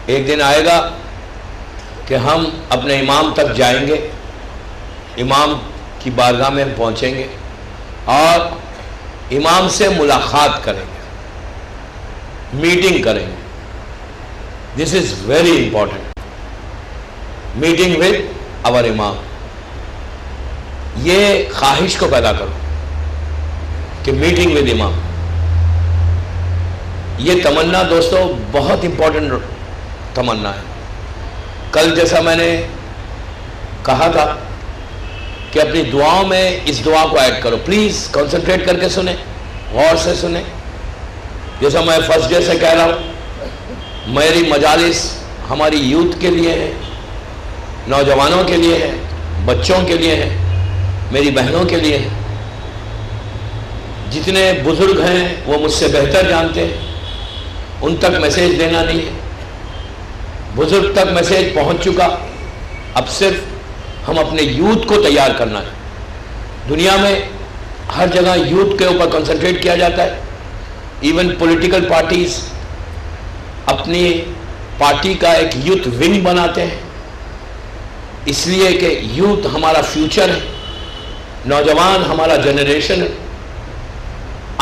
ایک دن آئے گا کہ ہم اپنے امام تک جائیں گے، امام کی بارگاہ میں ہم پہنچیں گے اور امام سے ملاقات کریں گے، میٹنگ کریں گے. This is very important, meeting with our امام. یہ خواہش کو پیدا کرو کہ میٹنگ ود امام. یہ تمنا دوستو بہت امپورٹنٹ تمنا ہے. کل جیسا میں نے کہا تھا کہ اپنی دعاؤں میں اس دعا کو ایڈ کرو. پلیز کنسنٹریٹ کر کے سنیں، غور سے سنیں. جیسا میں فرسٹ ڈے سے کہہ رہا ہوں، میری مجالس ہماری یوتھ کے لیے ہے، نوجوانوں کے لیے ہے، بچوں کے لیے ہے، میری بہنوں کے لیے ہے. جتنے بزرگ ہیں وہ مجھ سے بہتر جانتے ہیں، ان تک میسیج دینا نہیں ہے. بزرگ تک میسیج پہنچ چکا، اب صرف ہم اپنے یوتھ کو تیار کرنا ہے. دنیا میں ہر جگہ یوتھ کے اوپر کنسنٹریٹ کیا جاتا ہے. ایون پولیٹیکل پارٹیز اپنی پارٹی کا ایک یوتھ ونگ بناتے ہیں، اس لیے کہ یوتھ ہمارا فیوچر ہے، نوجوان ہمارا جنریشن ہے.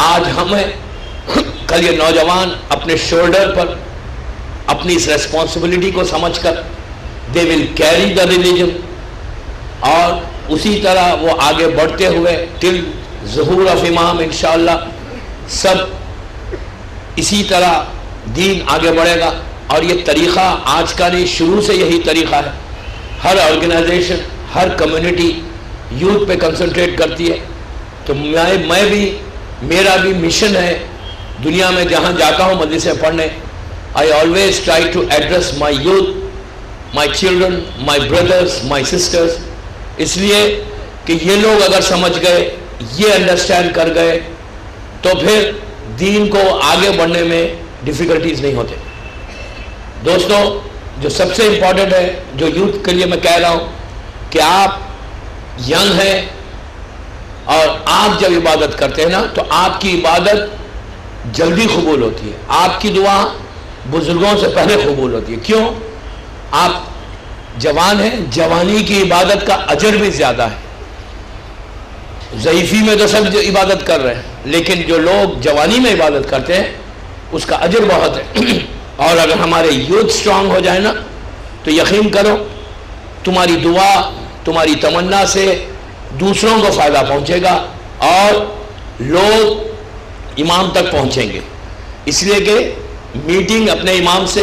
آج ہمیں کل یہ نوجوان اپنے شولڈر پر اپنی اس ریسپانسبلٹی کو سمجھ کر دے ول کیری دا ریلیجن، اور اسی طرح وہ آگے بڑھتے ہوئے ٹل ظہور آف امام انشاءاللہ سب اسی طرح دین آگے بڑھے گا. اور یہ طریقہ آج کا نہیں، شروع سے یہی طریقہ ہے. ہر آرگنائزیشن، ہر کمیونٹی یوتھ پہ کنسنٹریٹ کرتی ہے. تو میں بھی، میرا بھی مشن ہے دنیا میں جہاں جاتا ہوں مدرسے پڑھنے. I always try to address my youth, my children, my brothers, my sisters. اس لیے کہ یہ لوگ اگر سمجھ گئے، یہ انڈرسٹینڈ کر گئے تو پھر دین کو آگے بڑھنے میں ڈیفیکلٹیز نہیں ہوتے. دوستو، جو سب سے امپورٹنٹ ہے، جو یوتھ کے لیے میں کہہ رہا ہوں کہ آپ ینگ ہیں اور آپ جب عبادت کرتے ہیں نا تو آپ کی عبادت جلدی قبول ہوتی ہے. آپ کی دعا بزرگوں سے پہلے قبول ہوتی ہے. کیوں؟ آپ جوان ہیں، جوانی کی عبادت کا اجر بھی زیادہ ہے. ضعیفی میں تو سب عبادت کر رہے ہیں، لیکن جو لوگ جوانی میں عبادت کرتے ہیں اس کا اجر بہت ہے. اور اگر ہمارے یوتھ سٹرانگ ہو جائے نا تو یقین کرو تمہاری دعا، تمہاری تمنا سے دوسروں کو فائدہ پہنچے گا اور لوگ امام تک پہنچیں گے. اس لیے کہ میٹنگ اپنے امام سے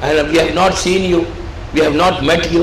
and we have not seen you, we have not met you,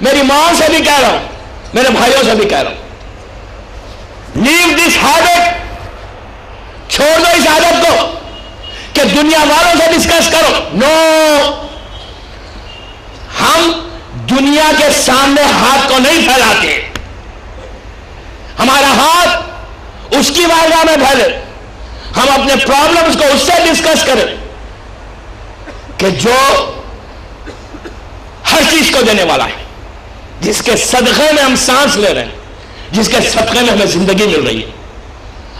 میری ماں سے بھی کہہ رہا ہوں, میرے بھائیوں سے بھی کہہ رہا ہوں, لیو دس ہیبٹ, چھوڑ دو اس عادت کو کہ دنیا والوں سے ڈسکس کرو. نو, ہم دنیا کے سامنے ہاتھ کو نہیں پھیلاتے, ہمارا ہاتھ اس کی بارگاہ میں پھیلے, ہم اپنے پرابلمز کو اس سے ڈسکس کریں کہ جو ہر چیز کو دینے والا ہے, جس کے صدقے میں ہم سانس لے رہے ہیں, جس کے صدقے میں ہمیں زندگی مل رہی ہے.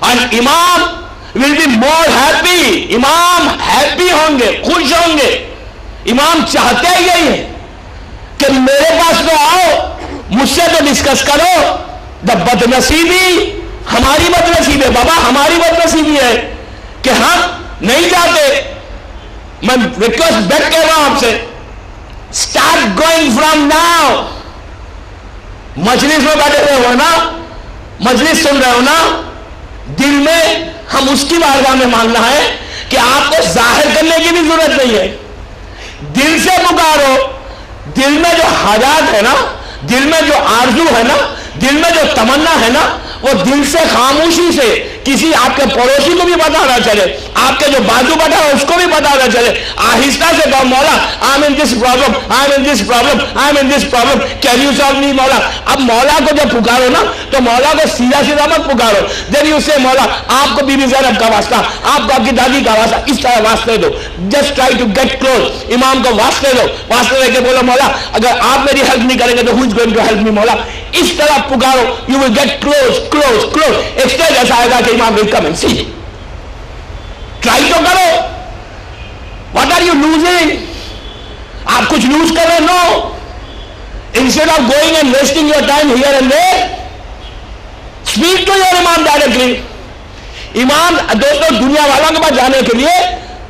اور امام ول بی مور ہیپی, امام ہیپی ہوں گے, خوش ہوں گے. امام چاہتے ہی یہی ہے کہ میرے پاس تو آؤ, مجھ سے تو ڈسکس کرو. دا بد نصیبی ہماری بد نصیبی ہے بابا, ہماری بد نصیبی ہے کہ ہم نہیں جاتے. میں ریکویسٹ بیک کر رہا ہوں آپ سے, اسٹارٹ گوئنگ فرام ناؤ. مجلس میں بیٹھے ہوئے ہو نا, مجلس سن رہے ہو نا, دل میں ہم اس کی بارگاہ میں مانگنا ہے کہ آپ کو ظاہر کرنے کی بھی ضرورت نہیں ہے, دل سے پکارو. دل میں جو حاجات ہے نا, دل میں جو آرزو ہے نا, دل میں جو تمنا ہے نا, وہ دل سے خاموشی سے کسی آپ کے پڑوسی کو بھی پتا نہ چلے, آپ کے جو بازو بیٹھا ہے اس کو بھی پتا نہ چلے, آہستہ سے کہو مولا I am in this problem, I am in this problem, I am in this problem, can you solve me مولا. اب مولا کو جب پکارو نا تو مولا کو سیدھا سیدھا مت پکارو. دین یو سے مولا آپ کو بی بی زینب کا واسطہ, آپ کو آپ کی دادی کا واسطہ, اس طرح واسطے دو. Just try to get close, امام کو واسطے دو, واسطے دے کے بولو مولا اگر آپ میری ہیلپ نہیں کریں گے تو who is going to help me مولا. اس طرح پکارو, you will get close close close. ایک اسٹیج ایسا آئے گا کہ امام ول کم اینڈ سی. ٹرائی تو کرو. What are you losing? آپ کچھ لوز کر رہے؟ No. Instead of going and wasting your time here and there, speak to your امام ڈائریکٹلی. امام دوستوں دنیا والوں کے پاس جانے کے لیے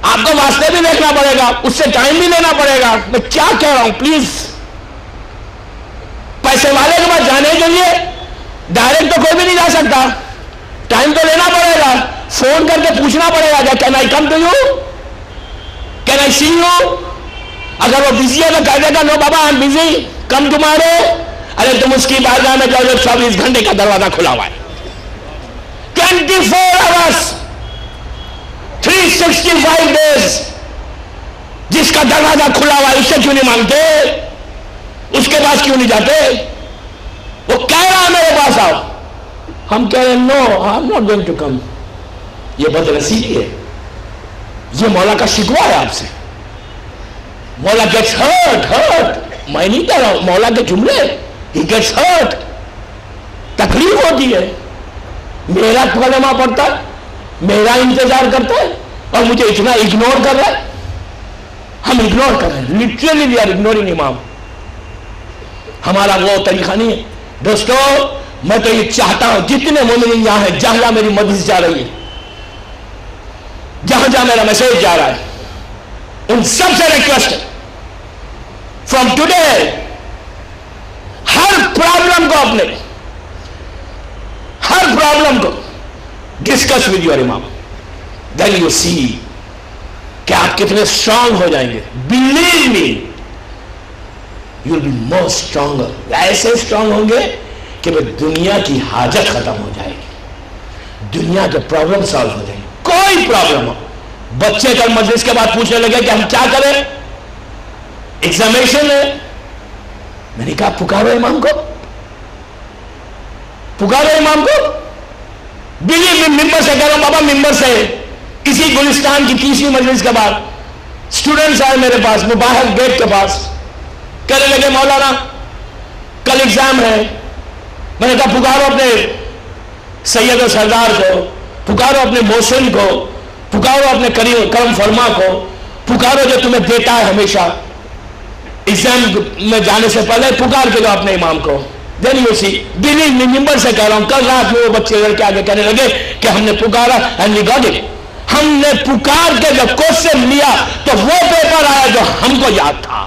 آپ کو واسطے بھی دیکھنا پڑے گا, اس سے ٹائم بھی لینا پڑے گا. میں کیا کہہ رہا ہوں پلیز, پیسے والے کے پاس جانے کے لیے ڈائریکٹ تو کوئی بھی نہیں جا سکتا, ٹائم تو لینا پڑے گا, فون کر کے پوچھنا پڑے گا can I come to you, can I see you. اگر وہ بزی ہے تو کہہ دے گا نو بابا I am busy, come tomorrow. ارے تم اس کی بارگاہ میں جاؤ جو 24 گھنٹے کا دروازہ کھلا ہوا ہے, 24 hours 365 days, جس کا دروازہ کھلا ہوا ہے اس سے کیوں نہیں مانگتے, اس کے پاس کیوں نہیں جاتے؟ وہ کہہ رہا ہے میرے پاس آؤ, ہم کہہ رہے ہیں no I am not going to come. یہ بد نصیبی ہے, یہ مولا کا شکوہ ہے آپ سے. مولا گیٹس ہرٹ, میں نہیں کہہ رہا ہوں, مولا کے جملے, ہی گیٹس ہرٹ, تکلیف ہوتی ہے. میرا کلمہ پڑھتا ہے, میرا انتظار کرتا ہے اور مجھے اتنا اگنور کر رہا ہے. ہم اگنور کر رہے ہیں, لٹرلی وی آر اگنورنگ امام. ہمارا وہ طریقہ نہیں ہے. دوستو میں تو یہ چاہتا ہوں جتنے مومنین یہاں ہیں, جہاں جہاں میری مجلس جا رہی ہے, جہاں جہاں میرا میسج جا رہا ہے, ان سب سے ریکویسٹ ہے فرام ٹوڈے, ہر پرابلم کو اپنے ہر پرابلم کو ڈسکس ود یور امام. دین یو سی کہ آپ کتنے اسٹرانگ ہو جائیں گے. Believe me you will be more stronger. ایسے اسٹرانگ ہوں گے کہ دنیا کی حاجت ختم ہو جائے گی, دنیا کے پرابلم سالو ہو جائیں گے. کوئی پرابلم ہو, بچے کل مجلس کے بعد پوچھنے لگے کہ ہم کیا کریں, ایگزامیشن ہے. میں نے کہا پکارو امام کو, پکارو امام کو. بلیو می, ممبر سے کہہ رہا ہوں بابا, ممبر سے اسی گلستان کی 30ویں مجلس کے بعد اسٹوڈنٹس آئے میرے پاس, وہ باہر گیٹ کے پاس کہنے لگے مولانا کل ایگزام ہے. میں نے کہا پکارو اپنے سید و سردار کو, پکارو اپنے محسن کو, پکارو اپنے کرم فرما کو, پکارو جو تمہیں دیتا ہے ہمیشہ. ایگزام میں جانے سے پہلے پکار کے دو اپنے امام کو. Then you C, believe me, ممبر سے کہہ رہا ہوں, کل رات میں وہ بچے لڑکے آگے کہنے لگے کہ ہم نے پکارا اینڈ وی گاٹ اٹ. ہم نے پکار کے جب کوشچن لیا تو وہ پیپر آیا جو ہم کو یاد تھا.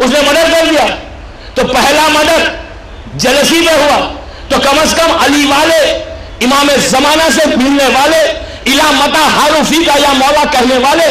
اس نے مرڈر کر دیا. تو پہلا مرڈر جلسی میں ہوا, تو کم از کم علی والے, امام زمانہ سے ملنے والے, الا متا حارفی کا یا مولا کہنے والے,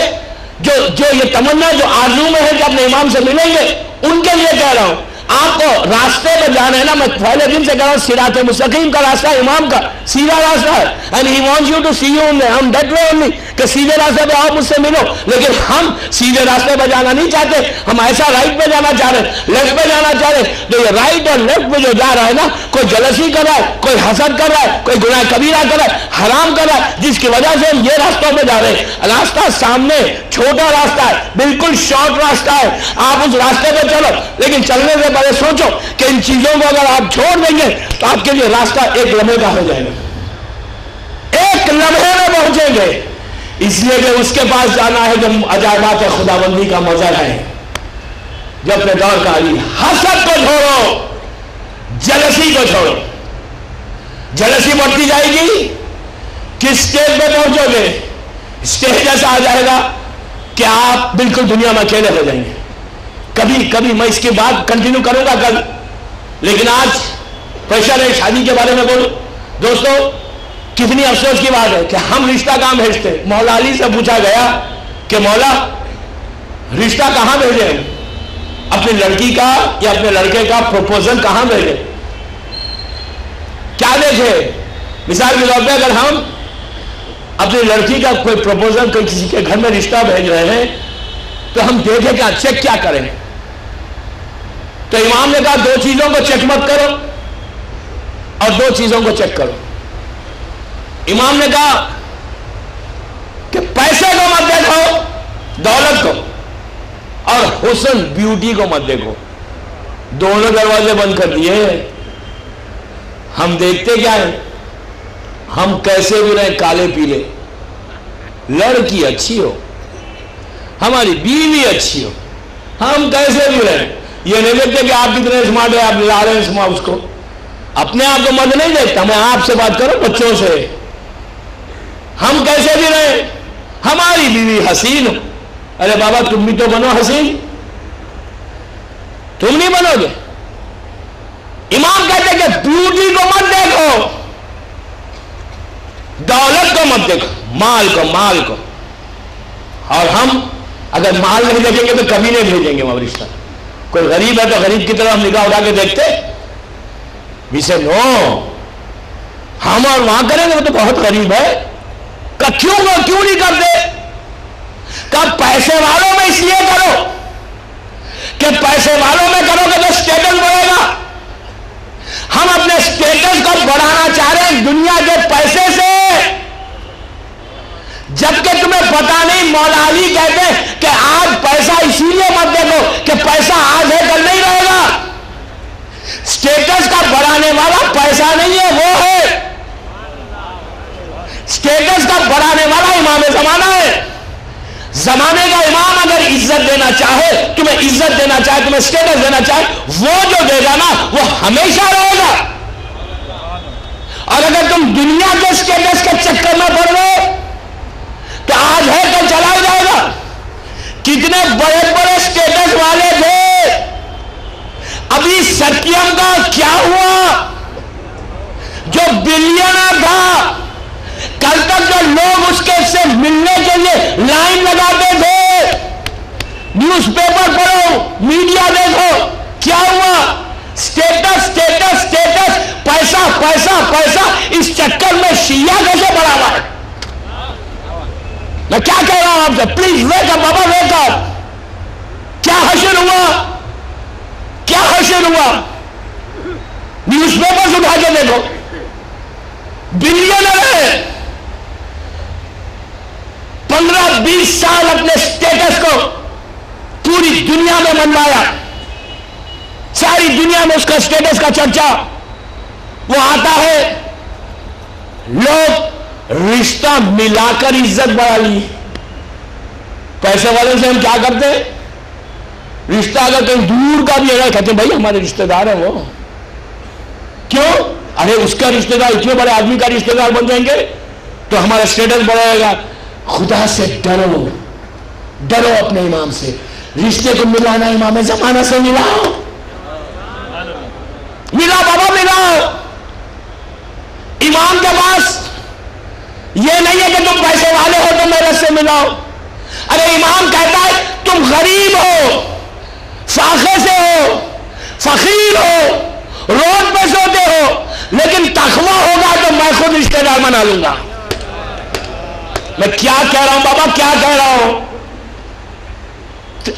جو یہ تمنا جو آرزو میں ہے کہ اپنے امام سے ملیں گے, ان کے لیے کہہ رہا ہوں. آپ کو راستے پہ جانا ہے نا, میں پہلے دن سے کہہ رہا ہوں, صراط مستقیم کا راستہ امام کا سیدھا راستہ ہے. And he wants you to see you in that way only, کہ سیدھے راستے پہ آؤ مجھ سے ملو. لیکن ہم سیدھے راستے پہ جانا نہیں چاہتے, ہم ایسا رائٹ پہ جانا چاہ رہے ہیں, لیفٹ پہ جانا چاہ رہے ہیں. تو یہ رائٹ اور لیفٹ پہ جو جا رہا ہے نا, کوئی جلسی کر رہا ہے, کوئی حسد کر رہا ہے, کوئی گناہ کبیرہ کر رہا ہے, حرام کر رہا ہے, جس کی وجہ سے ہم یہ راستوں پہ جا رہے ہیں. راستہ سامنے چھوٹا راستہ ہے, بالکل شارٹ راستہ ہے, آپ اس راستے پہ چلو. لیکن چلنے سے پہلے سوچو کہ ان چیزوں کو اگر آپ چھوڑ دیں گے تو آپ کے لیے راستہ ایک لمحے کا ہو جائے گا, ایک لمحے میں پہنچیں گے. اس لیے کہ اس کے پاس جانا ہے جو عجائبات خداوندی کا مظہر ہے. جو اپنے دور کا علی, حسد کو چھوڑو, جلسی کو چھوڑو. جلسی بڑھتی جائے گی, کس اسٹیج پہ پہنچو گے؟ اسٹیج ایسا آ جائے گا کہ آپ بالکل دنیا میں اکیلے ہو جائیں گے. کبھی میں اس کی بات کنٹینیو کروں گا کل, لیکن آج پریشر ہے شادی کے بارے میں بولوں. دوستو, کتنی افسوس کی بات ہے کہ ہم رشتہ کہاں بھیجتے. مولا علی سے پوچھا گیا کہ مولا رشتہ کہاں بھیجیں, اپنی لڑکی کا یا اپنے لڑکے کا پروپوزل کہاں بھیجیں, کیا دیکھے. مثال کے طور پہ اگر ہم اپنی لڑکی کا کوئی پروپوزل کوئی کسی کے گھر میں رشتہ بھیج رہے ہیں تو ہم دیکھیں کہ چیک کیا کریں. تو امام نے کہا دو چیزوں کو چیک مت کرو اور دو چیزوں کو چیک کرو. امام نے کہا کہ پیسے کو مت دیکھو, دولت کو, اور حسن بیوٹی کو مت دیکھو. دونوں دروازے بند کر دیے. ہم دیکھتے کیا ہے, ہم کیسے بھی رہے کالے پیلے, لڑکی اچھی ہو, ہماری بیوی اچھی ہو, ہم کیسے بھی رہے. یہ نہیں دیکھتے کہ آپ کتنے اسمارٹ ہیں, آپ لا رہے ہیں اسمارٹ کو. اپنے آپ کو مت نہیں دیکھتا, میں آپ سے بات کروں بچوں سے. ہم کیسے بھی رہے, ہماری بیوی حسین ہو. ارے بابا تم بھی تو بنو حسین, تم نہیں بنو گے. امام کہتے کہ بیوٹی کو مت دیکھو, دولت کو مت دیکھو, مال کو. اور ہم اگر مال نہیں دیکھیں گے تو کبھی نہیں بھیجیں گے وہ رشتہ. کوئی غریب ہے تو غریب کی طرح ہم نگاہ اٹھا کے دیکھتے, ویسے نو, ہم اور وہاں کریں گے وہ تو بہت غریب ہے. کیوں نہیں کرتے؟ کہ پیسے والوں میں اس لیے کرو کہ پیسے والوں میں کرو گے تو اسٹیٹس بڑھے گا. ہم اپنے اسٹیٹس کو بڑھانا چاہ رہے ہیں دنیا کے پیسے سے, جبکہ تمہیں پتا نہیں. مولا علی کہتے ہیں کہ آج پیسہ اسی لیے مت دیکھو کہ پیسہ آج ہے کل نہیں رہے گا. اسٹیٹس کا بڑھانے والا پیسہ نہیں ہے, وہ ہے اسٹیٹس کا بڑھانے والا امام زمانہ ہے. زمانے کا امام اگر عزت دینا چاہے, تمہیں عزت دینا چاہے, تمہیں اسٹیٹس دینا چاہے, وہ جو دے گا نا وہ ہمیشہ رہے گا. اور اگر تم دنیا کے اسٹیٹس کے چکر میں پڑ رہے تو آج ہے کل چلا ہی جائے گا. کتنے بڑے بڑے اسٹیٹس والے تھے, ابھی ستیم کا کیا ہوا جو بلینر تھا, کل تک جو لوگ اس کے سے ملنے کے لیے لائن لگاتے تھے. نیوز پیپر پڑھو, میڈیا دیکھو, کیا ہوا؟ اسٹیٹس اسٹیٹس اسٹیٹس, پیسہ پیسہ پیسہ. اس چکر میں شیعہ کیسے بڑھا ہوا ہے. میں کیا کہہ رہا ہوں آپ سے, پلیز ویک اپ بابا, ویک اپ. کیا حشر ہوا, کیا حشر ہوا؟ نیوز پیپر اٹھا کے دیکھو, بلینر ہے, 15-20 سال اپنے اسٹیٹس کو پوری دنیا میں منوایا, ساری دنیا میں اس کا اسٹیٹس کا چرچا. وہ آتا ہے, لوگ رشتہ ملا کر عزت بڑھا لی. پیسے والے سے ہم کیا کرتے ہیں, رشتہ اگر کہیں دور کا بھی ہے کہتے ہیں بھائی ہمارے رشتہ دار ہیں وہ. کیوں؟ ارے اس کا رشتہ دار اتنے بڑے آدمی کا رشتہ دار بن جائیں گے تو ہمارا اسٹیٹس بڑھے گا. خدا سے ڈرو, ڈرو اپنے امام سے. رشتے کو ملانا امام زمانہ سے ملاؤ، ملاؤ بابا ملاؤ. امام کے پاس یہ نہیں ہے کہ تم پیسے والے ہو تو میرے سے ملاؤ. ارے امام کہتا ہے تم غریب ہو، فاقے سے ہو، فقیر ہو، روڈ پہ سوتے ہو، لیکن تقویٰ ہوگا تو میں خود رشتہ دار بنا لوں گا. میں کیا کہہ رہا ہوں بابا، کیا کہہ رہا ہوں؟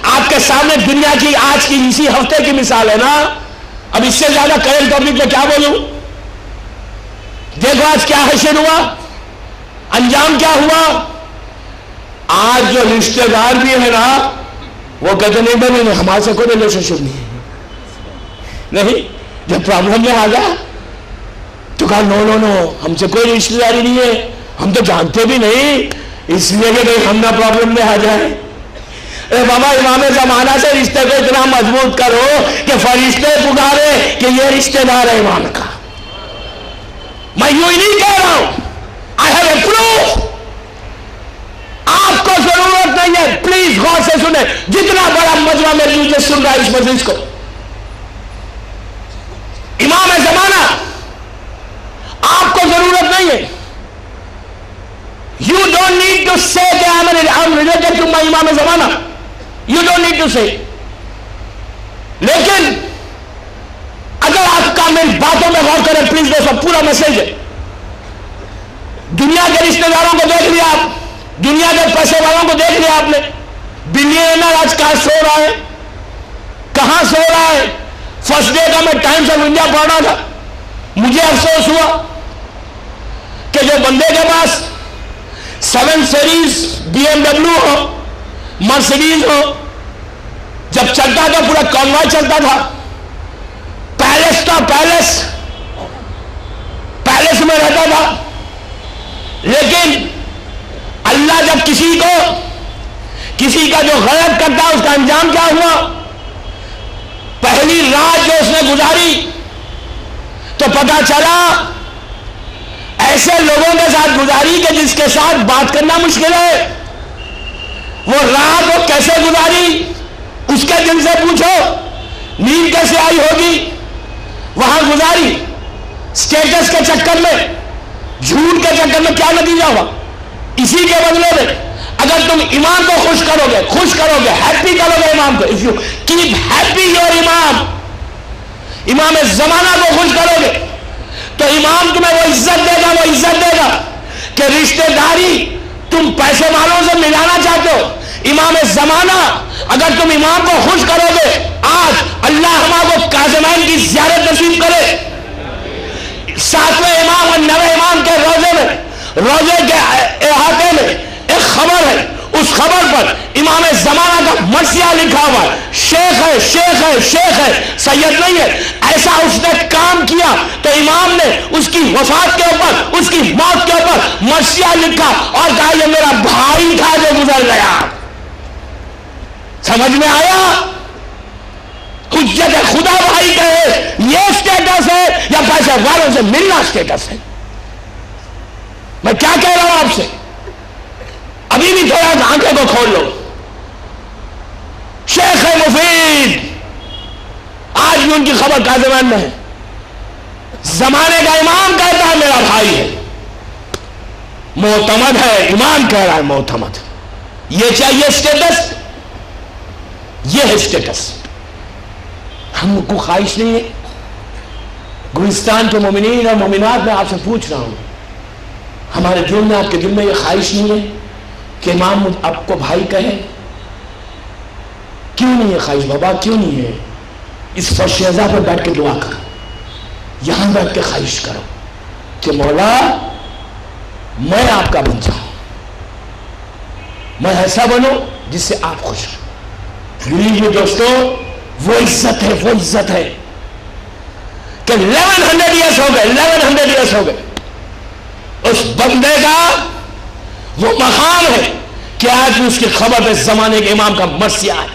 آپ کے سامنے دنیا کی آج کی اسی ہفتے کی مثال ہے نا. اب اس سے زیادہ کرنٹ ٹاپک پہ کیا بولوں؟ دیکھو آج کیا حشر ہوا، انجام کیا ہوا. آج جو رشتہ دار بھی ہے نا وہ کہتے نہیں بھائی ہمارے سے کوئی ریلیشن شپ نہیں. جب پرابلم میں آ گیا تو کہا نو نو نو ہم سے کوئی رشتہ داری نہیں ہے، ہم تو جانتے بھی نہیں، اس لیے کہ ہم نہ پرابلم میں آ جائیں. اے بابا امام زمانہ سے رشتے کو اتنا مضبوط کرو کہ فرشتے پکارے کہ یہ رشتہ دار ہے امام کا. میں یوں ہی نہیں کہہ رہا ہوں، آئی ہیو اے پروف. آپ کو ضرورت نہیں ہے، پلیز غور سے سنیں، جتنا بڑا مجمع میری مجھے سن رہا ہے اس مجلس کو. امام زمانہ آپ کو ضرورت نہیں ہے. You don't need to say that I'm related to my امام زمانہ. You don't need to say. لیکن اگر آپ کا میری باتوں میں غور کریں پلیز دوستو، پورا میسج ہے. دنیا کے رشتہ داروں کو دیکھ لیا آپ، دنیا کے پیسے والوں کو دیکھ لیا آپ نے. بلینئر آج کہاں سو رہا ہے، کہاں سو رہا ہے. فرسٹ ڈے کا میں ٹائمز آف انڈیا پڑھ رہا تھا، مجھے افسوس ہوا کہ جو بندے کے پاس 7 سیریز BMW ہو، مرسیڈیز ہو، جب چلتا تھا پورا کانوائے چلتا تھا، پیلس تھا، پیلس میں رہتا تھا. لیکن اللہ جب کسی کا جو غلط کرتا اس کا انجام کیا ہوا؟ پہلی رات جو اس نے گزاری تو پتا چلا ایسے لوگوں کے ساتھ گزاری کہ جس کے ساتھ بات کرنا مشکل ہے. وہ رات وہ کیسے گزاری اس کے دل سے پوچھو، نیند کیسے آئی ہوگی. وہاں گزاری سٹیٹس کے چکر میں، جھوٹ کے چکر میں. کیا نتیجہ ہوا؟ اسی کے بدلے میں اگر تم امام کو خوش کرو گے، ہیپی کرو گے امام کو، if you keep happy your امام زمانہ کو خوش کرو گے تو امام تمہیں وہ عزت دے گا کہ رشتہ داری تم پیسے والوں سے ملانا چاہتے ہو. امام زمانہ اگر تم امام کو خوش کرو گے، آج اللہ ہمارے کاظمین کی زیارت نصیب کرے. 7ویں امام اور 9ویں امام کے روزے کے احاطے میں ایک خبر ہے، اس خبر پر امام زمانہ کا مرثیہ لکھا ہوا ہے. شیخ ہے، سید نہیں ہے. ایسا اس نے کام کیا تو امام نے اس کی وفات کے اوپر، اس کی موت کے اوپر مرثیہ لکھا اور کہا یہ میرا بھائی تھا جو گزر گیا. سمجھ میں آیا؟ حجت خدا بھائی کہے یہ سٹیٹس ہے یا پیسے والوں سے ملنا سٹیٹس ہے؟ میں کیا کہہ رہا ہوں آپ سے؟ ابھی بھی تھوڑا آنکھیں کو کھول لو. شیخ مفید آج بھی ان کی خبر کاظمین میں ہے. زمانے کا امام کہتا ہے میرا بھائی ہے، معتمد ہے. امام کہہ رہا ہے معتمد. یہ چاہیے سٹیٹس، یہ ہے سٹیٹس. ہم کو خواہش نہیں ہے. گلستان کے مومنین اور مومنات میں آپ سے پوچھ رہا ہوں، ہمارے دل میں، آپ کے دل میں یہ خواہش نہیں ہے کہ امام آپ کو بھائی کہے؟ کیوں نہیں ہے خواہش بابا، کیوں نہیں ہے؟ اس فرش ازا پر بیٹھ کے دعا کرو، یہاں بیٹھ کے خواہش کرو کہ مولا میں آپ کا بن جاؤں، میں ایسا بنوں جس سے آپ خوش ہو. لیجیے دوستو، وہ عزت ہے کہ 1100 ایئرس ہو گئے اس بندے کا وہ مقام ہے کہ آج بھی اس کی خبر پہ زمانے کے امام کا مرثیہ ہے.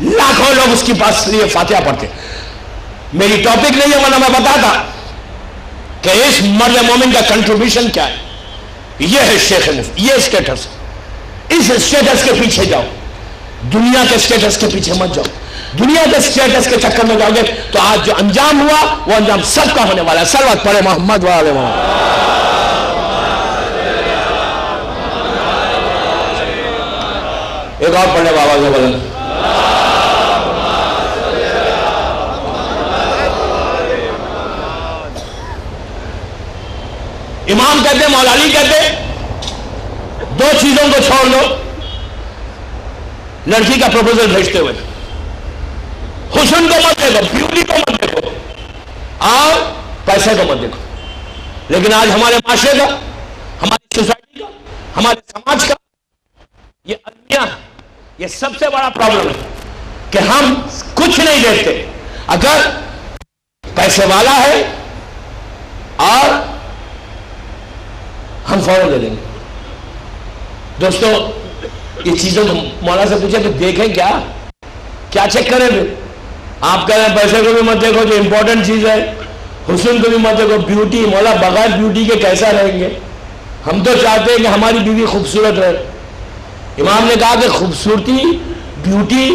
لاکھوں لوگ اس کی پاس لیے فاتحہ پڑھتے. میری ٹاپک نہیں ہے ورنہ میں بتاتا کہ اس مرد مومن کا کنٹریبیوشن کیا ہے. یہ ہے شیخ مفتی، یہ اسٹیٹس. اس اسٹیٹس کے پیچھے جاؤ. دنیا کے اسٹیٹس کے پیچھے مت جاؤ. دنیا کے اسٹیٹس کے چکر میں جاؤ گے تو آج جو انجام ہوا وہ انجام سب کا ہونے والا ہے. صلوات پڑھے محمد والے محمد. ایک اور پڑھنے بابا سے بولیں. امام کہتے مولا علی کہتے دو چیزوں کو چھوڑ دو لڑکی کا پروپوزل بھیجتے ہوئے. حسن کو مت دیکھو, بیوٹی کو مت دیکھو, اور پیسے کو مت دیکھو. لیکن آج ہمارے معاشرے کا, ہماری سوسائٹی کا, ہمارے سماج کا یہ المیہ, یہ سب سے بڑا پرابلم ہے کہ ہم کچھ نہیں دیکھتے. اگر پیسے والا ہے اور ہم فوراً دے دیں گے. دوستو یہ چیزوں کو مولا سے پوچھے کہ دیکھیں کیا چیک کریں پھر. آپ کہہ رہے ہیں پیسے کو بھی مت دیکھو جو امپورٹنٹ چیز ہے, حسن کو بھی مت دیکھو, بیوٹی. مولا بغیر بیوٹی کے کیسا رہیں گے؟ ہم تو چاہتے ہیں کہ ہماری بیوی خوبصورت رہے. امام نے کہا کہ خوبصورتی بیوٹی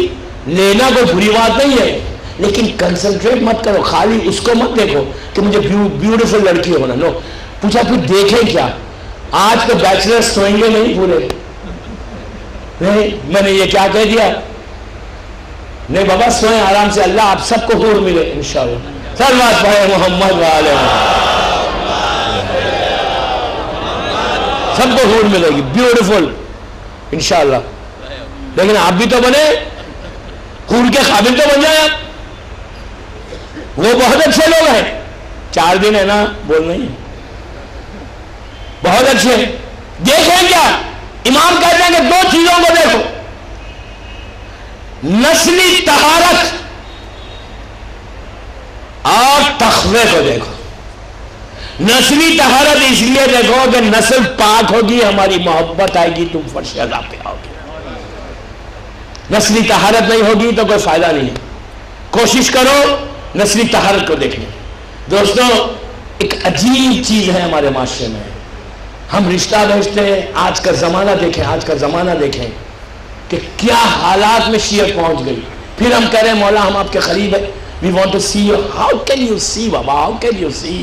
لینا کوئی بری بات نہیں ہے, لیکن کنسنٹریٹ مت کرو, خالی اس کو مت دیکھو کہ مجھے بیوٹیفل لڑکی ہونا. نو, پوچھا پھر دیکھیں کیا. آج تو بیچلر سوئیں گے نہیں پورے. نہیں, میں نے یہ کیا کہہ دیا؟ نہیں بابا سوئیں آرام سے, اللہ آپ سب کو حور ملے انشاءاللہ. صلوات پڑھے محمد والے سب کو حور ملے گی بیوٹیفل انشاءاللہ. لیکن آپ بھی تو بنے, حور کے قابل تو بن جائیں آپ. وہ بہت اچھے لوگ ہیں, 4 دن ہے نا بول نہیں, بہت اچھے. دیکھیں کیا؟ امام کہتے ہیں کہ 2 چیزوں کو دیکھو, نسلی طہارت اور تقوی کو دیکھو. نسلی طہارت اس لیے دیکھو کہ نسل پاک ہوگی, ہماری محبت آئے گی, تم فرش عزا پہ آؤ گے. نسلی طہارت نہیں ہوگی تو کوئی فائدہ نہیں ہے. کوشش کرو نسلی طہارت کو دیکھنے. دوستو ایک عجیب چیز ہے ہمارے معاشرے میں, ہم رشتہ بھیجتے ہیں. آج کا زمانہ دیکھیں, آج کا زمانہ دیکھیں کہ کیا حالات میں شیعت پہنچ گئی. پھر ہم کہہ رہے ہیں مولا ہم آپ کے قریب ہیں, we want to see you. How can you see بابا, how can you see.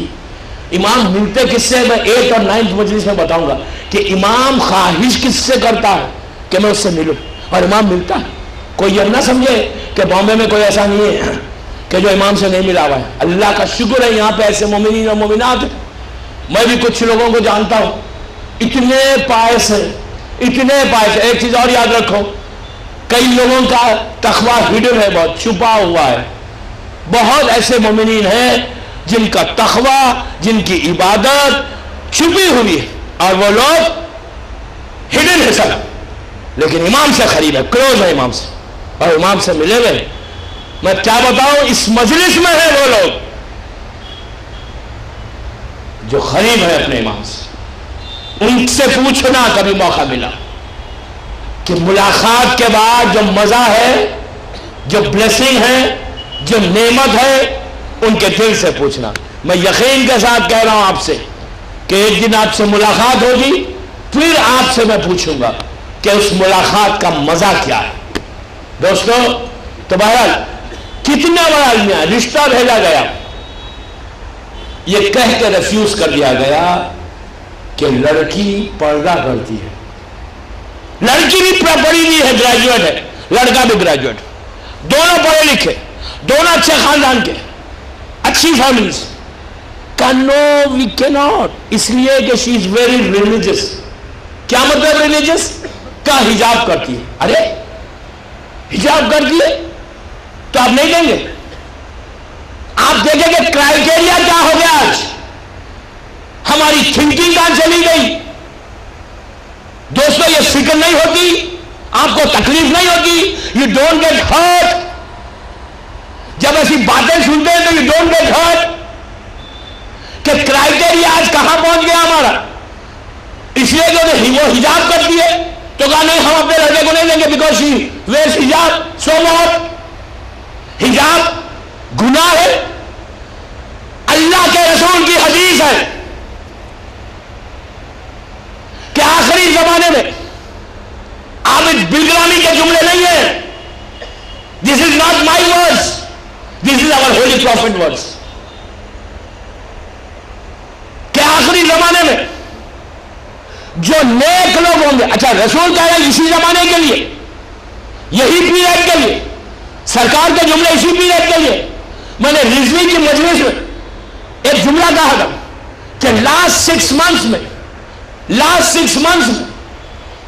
امام ملتے کس سے, میں 8th اور 9th مجلس میں بتاؤں گا کہ امام خواہش کس سے کرتا ہے کہ میں اس سے ملوں, اور امام ملتا ہے. کوئی یہ نہ سمجھے کہ بامبے میں کوئی ایسا نہیں ہے کہ جو امام سے نہیں ملا ہوا ہے. اللہ کا شکر ہے یہاں پہ ایسے مومنین اور مومنات ہیں. میں بھی کچھ لوگوں کو جانتا ہوں, اتنے پائس ہیں, اتنے پائس ہیں. ایک چیز اور یاد رکھو, کئی لوگوں کا تقوی ہڈن ہے, بہت چھپا ہوا ہے. بہت ایسے مومنین ہیں جن کا تقوی, جن کی عبادت چھپی ہوئی ہے, اور وہ لوگ ہڈن ہے سب, لیکن امام سے قریب ہے, کلوز ہے امام سے, اور امام سے ملے ہوئے. میں کیا بتاؤں, اس مجلس میں ہے وہ لوگ جو قریب ہے اپنے امام سے. ان سے پوچھنا کبھی موقع ملا کہ ملاقات کے بعد جو مزہ ہے, جو بلیسنگ ہے, جو نعمت ہے, ان کے دل سے پوچھنا. میں یقین کے ساتھ کہہ رہا ہوں آپ سے کہ ایک دن آپ سے ملاقات ہوگی, پھر آپ سے میں پوچھوں گا کہ اس ملاقات کا مزہ کیا ہے. دوستو تو بہرحال کتنا بڑا المیہ, رشتہ بھیجا گیا, یہ کہہ کے ریفیوز کر دیا گیا کہ لڑکی پردہ کرتی ہے. لڑکی بھی پڑھی ہوئی ہے, گریجویٹ ہے, لڑکا بھی گریجویٹ, دونوں پڑھے لکھے, دونوں اچھے خاندان کے, اچھی فیملیز. نو وی کی ناٹ, اس لیے کہ شی از ویری ریلیجس. کیا مطلب ریلیجس کا؟ حجاب کرتی ہے. ارے حجاب کرتی ہے تو آپ نہیں دیں گے. آپ دیکھیں کہ کرائٹیریا کیا ہو گیا آج, ہماری تھنکنگ کہاں چلی گئی. دوستو یہ فکر نہیں ہوتی, آپ کو تکلیف نہیں ہوتی, یو ڈونٹ گیٹ ہرٹ. جب ایسی باتیں سنتے ہیں تو یو ڈونٹ گیٹ ہرٹ کہ کرائٹیریا آج کہاں پہنچ گیا ہمارا. اس لیے کہ وہ حجاب کرتی ہے تو کہا نہیں ہم اپنے لڑکے کو نہیں لیں گے بیکاز شی ویئرز حجاب. سو واٹ, حجاب گناہ ہے. اللہ کے رسول کی حدیث ہے کہ آخری زمانے میں عابد بلگرامی کے جملے نہیں ہیں, our holy prophet words کہ آخری زمانے میں جو نیک لوگ ہوں گے. اچھا رسول کہہ رہے ہیں اسی زمانے کے لیے, یہی پیریڈ کے لیے, سرکار کے جملے اسی پیریڈ کے لیے. میں نے رضوی کی مجلس میں ایک جملہ کہا تھا کہ لاسٹ 6 months میں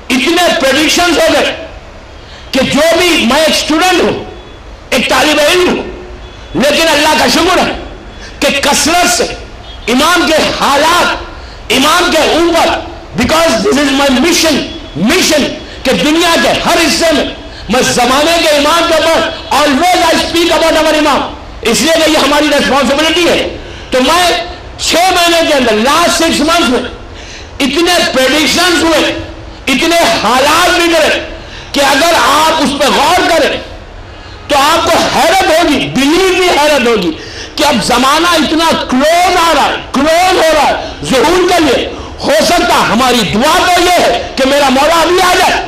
اتنے پریڈکشنز ہو گئے کہ جو بھی, میں ایک اسٹوڈنٹ ہوں, ایک طالب علم ہوں, لیکن اللہ کا شکر ہے کہ کثرت سے امام کے حالات, امام کے اوپر, because this is my mission کہ دنیا کے ہر حصے میں زمانے کے امام کے اوپر always I speak about over امام, اس لیے کہ یہ ہماری ریسپانسبلٹی ہے. تو میں 6 مہینے کے اندر لاسٹ 6 months میں اتنے پریڈکشنز ہوئے, اتنے حالات بگڑے کہ اگر آپ اس پہ غور کریں تو آپ کو حیرت ہوگی, بلیو بھی حیرت ہوگی کہ اب زمانہ اتنا کلوز آ رہا ہے, کلوز ہو رہا ہے ظہور کے لیے. ہو سکتا ہماری دعا تو یہ ہے کہ میرا مولا ابھی آ جائے.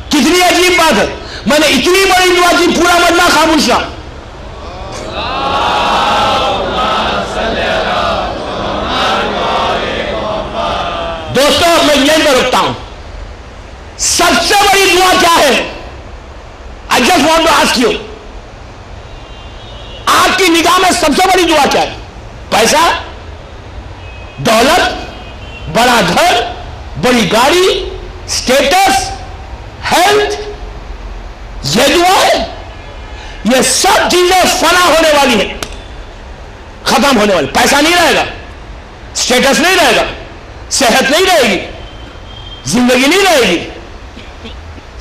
کتنی عجیب بات ہے, میں نے اتنی بڑی دعا کی, پورا مجمع خاموش رہا. دوستو میں یہیں پہ رکتا ہوں. سب سے بڑی دعا کیا ہے؟ I just want to ask you, آپ کی نگاہ میں سب سے بڑی دعا کیا ہے؟ پیسہ, دولت, بڑا گھر, بڑی گاڑی, اسٹیٹس, ہیلتھ, یہ دعا ہے؟ یہ سب چیزیں فنا ہونے والی ہیں, ختم ہونے والی. پیسہ نہیں رہے گا, اسٹیٹس نہیں رہے گا, صحت نہیں رہے گی, زندگی نہیں رہے گی.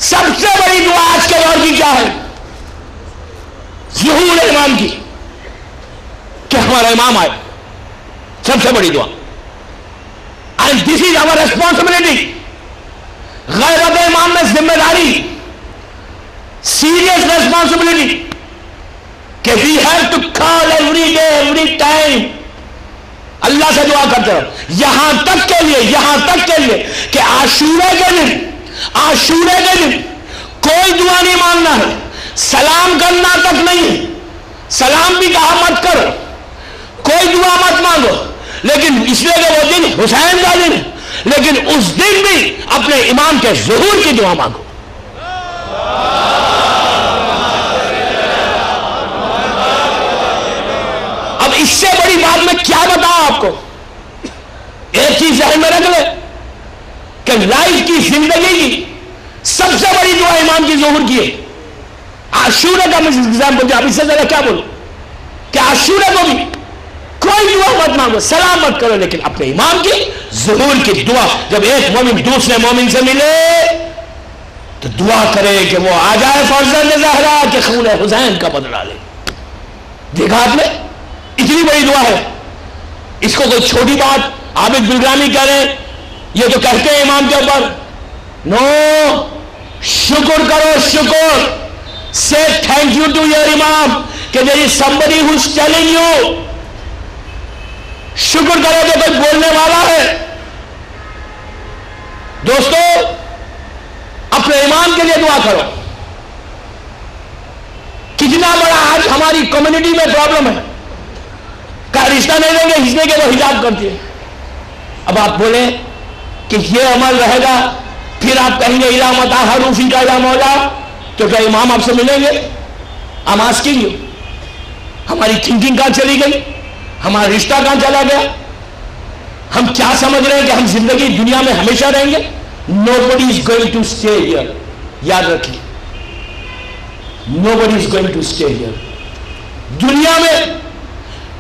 سب سے بڑی دعا آج کے دور کی کیا ہے؟ ظہور امام کی, کہ ہمارا امام آئے. سب سے بڑی دعا. And this is our responsibility. غیبت امام میں ذمہ داری, سیریس ریسپانسبلٹی, کہ we have to call every day every time. اللہ سے دعا کرتے رہو, یہاں تک کے لیے کہ عاشورے کے دن کوئی دعا نہیں مانگنا ہے, سلام کرنا تک نہیں, سلام بھی کہا مت کرو, کوئی دعا مت مانگو, لیکن اس لیے کہ وہ دن حسین کا دن ہے, لیکن اس دن بھی اپنے امام کے ظہور کی دعا مانگو. اب اس سے بڑی بات میں کیا بتاؤں آپ کو؟ ایک چیز ذہن میں رکھ لے کہ لائف کی, زندگی کی سب سے بڑی دعا امام کی ظہور کی ہے. عاشورہ کا میں ایگزامپل, اب اس سے ذرا کیا بولوں کہ عاشورہ کو بھی کوئی دعا مت مانگو, سلام مت کرو, لیکن اپنے امام کی ظہور کی دعا. جب ایک مومن دوسرے مومن سے ملے تو دعا کرے کہ وہ آ جائے فرزند زہرا کہ خون حسین کا بدلہ لے. دیکھا آپ نے, اتنی بڑی دعا ہے. اس کو کوئی چھوٹی بات عابد بلگرانی کہہ رہے ہیں, یہ تو کہتے ہیں امام کے اوپر. نو, شکر کرو, شکر. say thank you to your imam کہ there is somebody who is telling you. شکر کرو کہ کوئی بولنے والا ہے. دوستو اپنے امام کے لیے دعا کرو. کتنا بڑا آج ہماری کمیونٹی میں پرابلم ہے, کا رشتہ نہیں دیں گے اس لیے کہ وہ حجاب کرتی ہے. اب آپ بولیں کہ یہ عمل رہے گا, پھر آپ کہیں گے الا متا حروفی کا یا مولا, تو کیا امام آپ سے ملیں گے؟ ہم آسکنگ یو, ہماری تھنکنگ کہاں چلی گئی, ہمارا رشتہ کہاں چلا گیا؟ ہم کیا سمجھ رہے ہیں کہ ہم زندگی دنیا میں ہمیشہ رہیں گے؟ nobody is going to stay here. یاد رکھیے, nobody is going to stay here. دنیا میں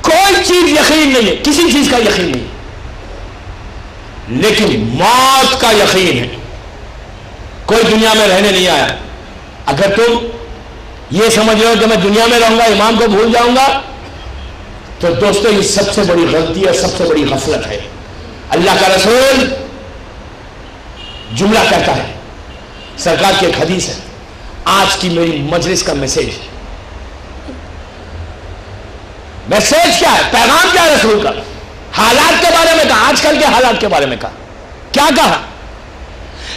کوئی چیز یقین نہیں ہے, کسی چیز کا یقین نہیں, لیکن موت کا یقین ہے. کوئی دنیا میں رہنے نہیں آیا. اگر تم یہ سمجھ رہے ہو کہ میں دنیا میں رہوں گا, امام کو بھول جاؤں گا, تو دوستو یہ سب سے بڑی غلطی ہے, سب سے بڑی غفلت ہے. اللہ کا رسول جملہ کہتا ہے, سرکار کی ایک حدیث ہے, آج کی میری مجلس کا میسج. میسج کیا ہے, پیغام کیا ہے رسول کا؟ حالات کے بارے میں کہا, آج کل کے حالات کے بارے میں کہا. کیا کہا؟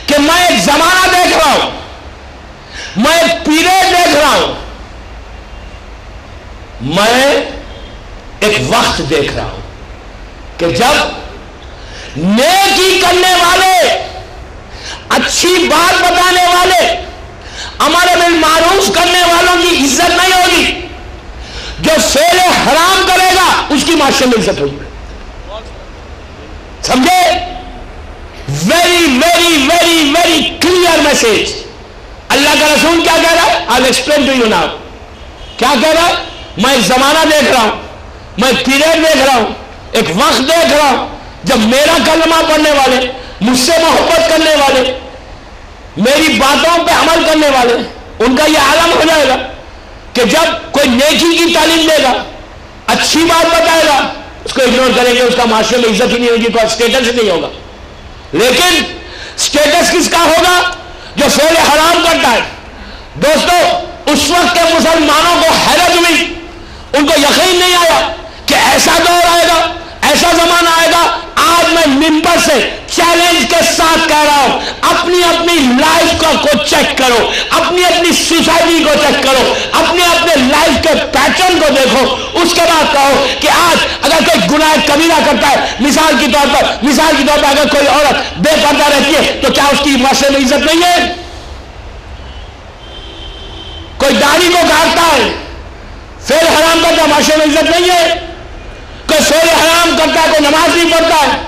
کہ میں ایک زمانہ دیکھ رہا ہوں, میں ایک پیریڈ دیکھ رہا ہوں میں ایک وقت دیکھ رہا ہوں کہ جب نیکی کرنے والے، اچھی بات بتانے والے، امر بالمعروف کرنے والوں کی عزت نہیں ہوگی، جو فعل حرام کرے گا اس کی معاشرے میں عزت ہوگی. سمجھے؟ Very very very very clear message. اللہ کا رسول کیا کہہ رہا ہے؟ I'll explain to you now. کیا کہہ رہا ہے؟ میں ایک زمانہ دیکھ رہا ہوں، میں ایک پیریڈ دیکھ رہا ہوں، ایک وقت دیکھ رہا ہوں جب میرا کلمہ پڑھنے والے، مجھ سے محبت کرنے والے، میری باتوں پہ عمل کرنے والے، ان کا یہ عالم ہو جائے گا کہ جب کوئی نیکی کی تعلیم دے گا، اچھی بات بتائے گا، اس کو اگنور کریں گے، اس کا معاشرے میں عزت ہی نہیں ہوگی، کوئی اسٹیٹس ہی نہیں ہوگا. لیکن اسٹیٹس کس کا ہوگا؟ جو فعل حرام کرتا ہے. دوستو، اس وقت کے مسلمانوں کو حیرت ہوئی، ان کو یقین نہیں آیا کہ ایسا دور آئے گا، ایسا زمانہ آئے گا. آج میں ممبر سے چیلنج کے ساتھ کہہ رہا ہوں، اپنی اپنی لائف کو چیک کرو، اپنی اپنی سوسائٹی کو چیک کرو، اپنے اپنے لائف کے پیٹرن کو دیکھو، اس کے بعد کہو کہ آج اگر کوئی گناہ کبیرہ کرتا ہے، مثال کے طور پر اگر کوئی عورت بے پردہ رہتی ہے تو کیا اس کی معاشرے میں عزت نہیں ہے؟ کوئی داڑھی کو کاٹتا ہے، فعل حرام کرتا ہے، معاشرے میں عزت نہیں ہے؟ کوئی فعل حرام کرتا ہے، کوئی نماز نہیں پڑھتا ہے،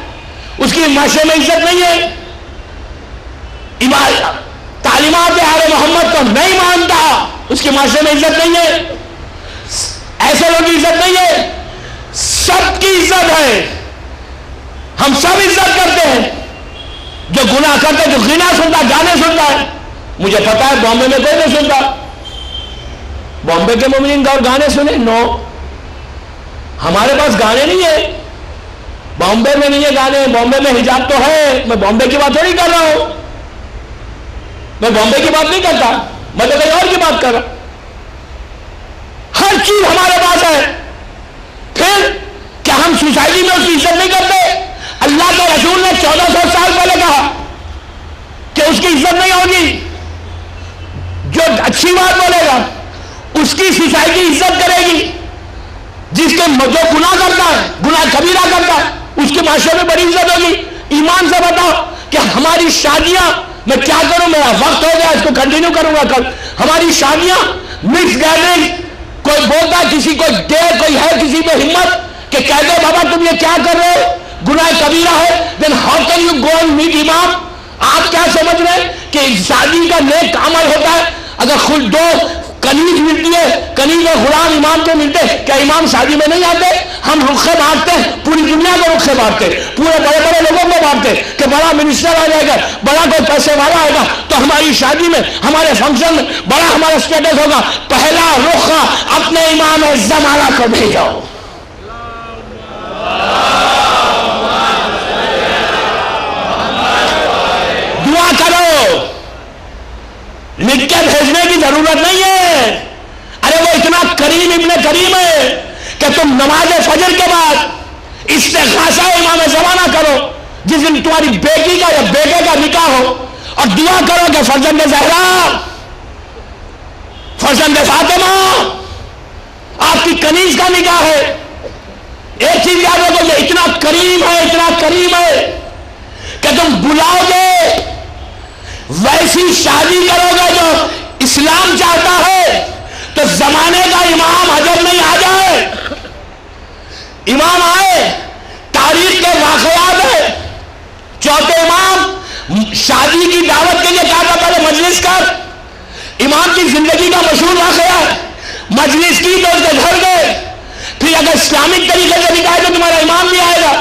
اس کی معاشرے میں عزت نہیں ہے؟ تعلیمات آل محمد کو نہیں مانتا، اس کی معاشرے میں عزت نہیں ہے؟ ایسے لوگوں کی عزت نہیں ہے؟ سب کی عزت ہے، ہم سب عزت کرتے ہیں. جو گناہ کرتے، جو غنا سنتا، گانے سنتا ہے، مجھے پتا ہے بامبے میں کوئی نہیں سنتا. بامبے کے مومنین اور گانے سنے؟ نو، ہمارے پاس گانے نہیں ہے. بامبے میں نہیں ہے گانے، بامبے میں حجاب تو ہے. میں بامبے کی بات تھوڑی کر رہا ہوں، میں بامبے کی بات نہیں کرتا، میں تو کہیں اور کی بات کر رہا. ہر چیز ہمارے پاس ہے. پھر کیا ہم سوسائٹی میں اس کی عزت نہیں کرتے؟ اللہ کے رسول نے 1400 سال پہلے کہا کہ اس کی عزت نہیں ہوگی. جو اچھی بات بولے گا اس کی سوسائٹی عزت کرے گی. جو گناہ کرتا ہے، گناہ کبیرہ کرتا ہے، اس کے معاشرے میں بڑی عزت ہوگی. ایمان سے بتاؤ کہ ہماری شادیاں، میں کیا کروں، میرا وقت ہو گیا، اس کو کنٹینیو کروں گا کل. ہماری شادیاں مکس گیدرنگ، کوئی بولتا ہے، کسی کو دے، کوئی ہے کسی میں ہمت کہ کہہ دے بابا تم یہ کیا کر رہے ہو، گناہ کبیرہ ہے. Then how can you go and meet امام؟ آپ کیا سمجھ رہے ہیں کہ شادی کا نیک عمل ہوتا ہے اگر خود دو کنیز ملتی ہے، کنیز اور غلام امام کو ملتے، کیا امام شادی میں نہیں آتے؟ ہم رخے بانٹتے ہیں، پوری دنیا کو رخے بانٹتے، پورے بڑے بڑے لوگوں کو بانٹتے کہ بڑا منسٹر آ جائے گا، بڑا کوئی پیسے والا آئے گا تو ہماری شادی میں، ہمارے فنکشن میں بڑا ہمارا اسٹیٹس ہوگا. پہلا رخا اپنے امام زمانہ کو بھیجو. دعا کرو، لکھ کے بھیجنے کی ضرورت نہیں ہے. ارے وہ اتنا کریم ابن کریم ہے کہ تم نماز فجر کے بعد استغاثہ امام زمانہ کرو جس دن تمہاری بیٹی کا یا بیٹے کا نکاح ہو، اور دعا کرو کہ فرزند زہرا، فرزند فاطمہ، آپ کی کنیز کا نکاح ہے. ایک چیز یاد رکھو، یہ اتنا کریم ہے، اتنا کریم ہے کہ تم بلاؤ گے، ویسی شادی کرو گے جو اسلام چاہتا ہے، تو زمانے کا امام حجر نہیں آ جائے. امام آئے، تاریخ کے واقعات ہے. چوتھے امام شادی کی دعوت کے لیے کہا تھا پہلے مجلس کر. امام کی زندگی کا مشہور واقعہ ہے، مجلس کی تو اس کے گھر گئے. پھر اگر اسلامک طریقے سے نکاح تو تمہارا امام بھی آئے گا.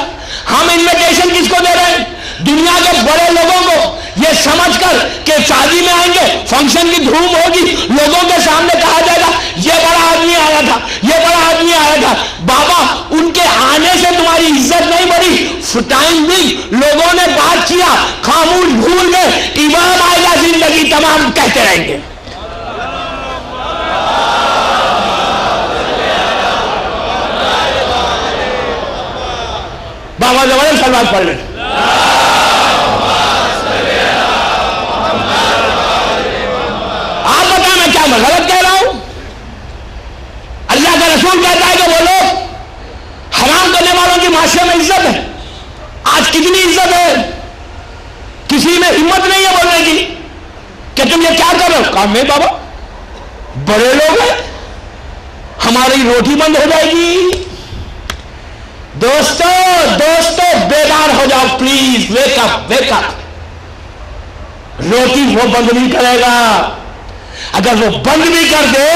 ہم انویٹیشن کس کو دے رہے ہیں؟ دنیا کے بڑے لوگوں کو، یہ سمجھ کر کہ شادی میں آئیں گے، فنکشن کی دھوم ہوگی، لوگوں کے سامنے کہا جائے گا یہ بڑا آدمی آیا تھا، یہ بڑا آدمی آیا تھا. بابا ان کے آنے سے تمہاری عزت نہیں بڑھی. ٹائم بھی لوگوں نے بات کیا، خاموش بھول گئے. امام آئے گا، زندگی تمام کہتے رہیں گے. بابا زبردست سلوات پڑھ لیں. آپ بتائیں میں کیا غلط کہہ رہا ہوں؟ اللہ کا رسول کہہ معاشرے میں عزت ہے. آج کتنی عزت ہے, کسی میں ہمت نہیں ہے بولنے کی کہ تم یہ کیا کر رہے ہو. کہا نہیں بابا, بڑے لوگ ہیں, ہماری روٹی بند ہو جائے گی. دوستو بیدار ہو جاؤ please, wake up wake up. روٹی وہ بند نہیں کرے گا. اگر وہ بند بھی کر دے,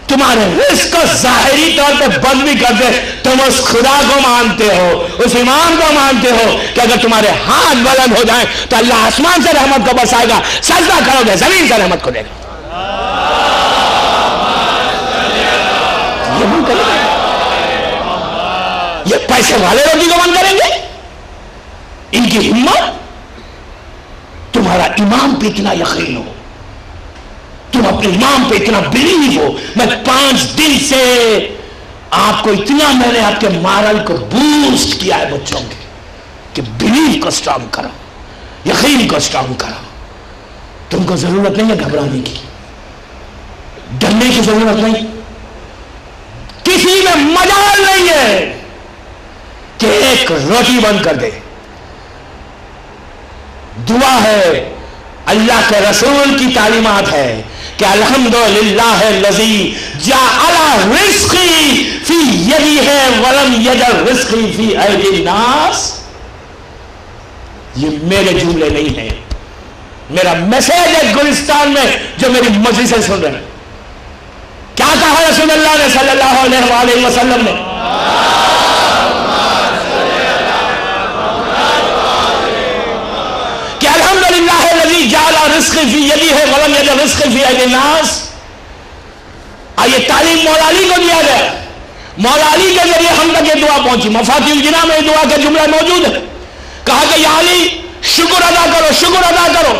تمہارے رزق کو ظاہری طور پہ بند بھی کر دے, تم اس خدا کو مانتے ہو, اس امام کو مانتے ہو کہ اگر تمہارے ہاتھ بلند ہو جائیں تو اللہ آسمان سے رحمت کو برسائے گا, سجدہ کرو گے زمین سے رحمت کو دے گا. یہ بند کریں گے, یہ پیسے والے روٹی کو بند کریں گے. ان کی ہمت, تمہارا امام پہ اتنا یقین ہو, تم اپنے امام پہ اتنا بلیو ہو. میں 5 دن سے آپ کو اتنا, میں نے آپ کے مارل کو بوسٹ کیا ہے بچوں کے, کہ بلیو کو اسٹرانگ کرو, یقین کو اسٹرانگ کرو. تم کو ضرورت نہیں ہے گھبرانے کی, ڈرنے کی ضرورت نہیں, کسی میں مجال نہیں ہے کہ ایک روٹی بند کر دے. دعا ہے, اللہ کے رسول کی تعلیمات ہے کہ الحمدللہ الذی جعل رزقی فی یدہ ولم یجعل رزقی فی ایدی الناس. یہ میرے جملے نہیں ہیں, میرا میسج ہے گلستان میں جو میری مجلس سے سن رہے ہیں. کیا کہا رسول اللہ نے صلی اللہ علیہ وآلہ وسلم نے؟ کہ الحمدللہ الذی جعل رزقی فی یدہ ولم یجعل رزقی فی ایدی الناس. یہ تعلیم مولا علی کو دیا گیا, مولا علی کے ذریعے ہم تک یہ دعا پہنچی. مفاتیح الجناح میں یہ دعا کا جملہ موجود ہے. کہا کہ یا علی شکر ادا کرو, شکر ادا کرو.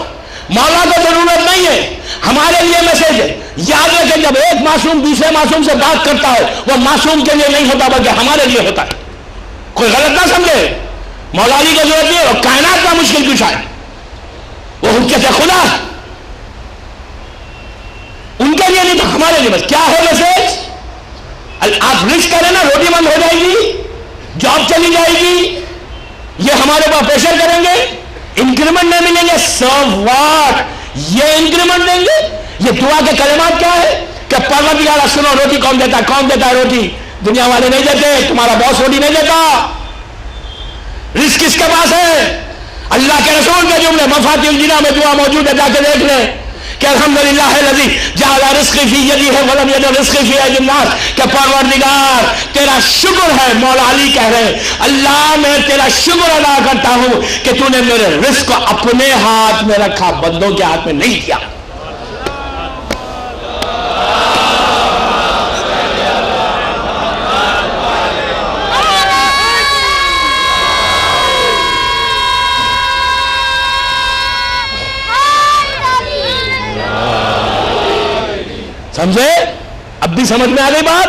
مولا کو ضرورت نہیں ہے, ہمارے لیے میسج ہے. یاد رکھیں, جب ایک معصوم دوسرے معصوم سے بات کرتا ہے وہ معصوم کے لیے نہیں ہوتا بلکہ ہمارے لیے ہوتا ہے. کوئی غلط نہ سمجھے, مولا علی کو ضرورت نہیں ہے, وہ کائنات کا مشکل کشا ہے, وہ حجت خدا, ان کے لیے نہیں, ہمارے لیے. بس کیا ہے میسج؟ آپ رسک کریں نا, روٹی بند ہو جائے گی, جاب چلی جائے گی, یہ ہمارے پاس پریشر کریں گے, انکریمنٹ نہیں ملیں گے. سو واٹ, یہ انکریمنٹ دیں گے. یہ دعا کے کلمات کیا ہے کہ پروردگار سنو, روٹی کون دیتا ہے؟ کون دیتا ہے روٹی؟ دنیا والے نہیں دیتے, تمہارا باس روٹی نہیں دیتا. رزق کس کے پاس ہے؟ اللہ کے رسول کے جملے مفاتیح الجناح میں دعا موجود ہے, جا کے دیکھ لیں کہ الحمدللہ الذی جعل رزقی فی یدہ ولم یجعل رزقی فی ایدی الناس. کہ پروردگار تیرا شکر ہے, مولا علی کہہ رہے ہیں اللہ میں تیرا شکر ادا کرتا ہوں کہ تو نے میرے رزق کو اپنے ہاتھ میں رکھا, بندوں کے ہاتھ میں نہیں کیا. سمجھے؟ اب بھی سمجھ میں آ گئی بات؟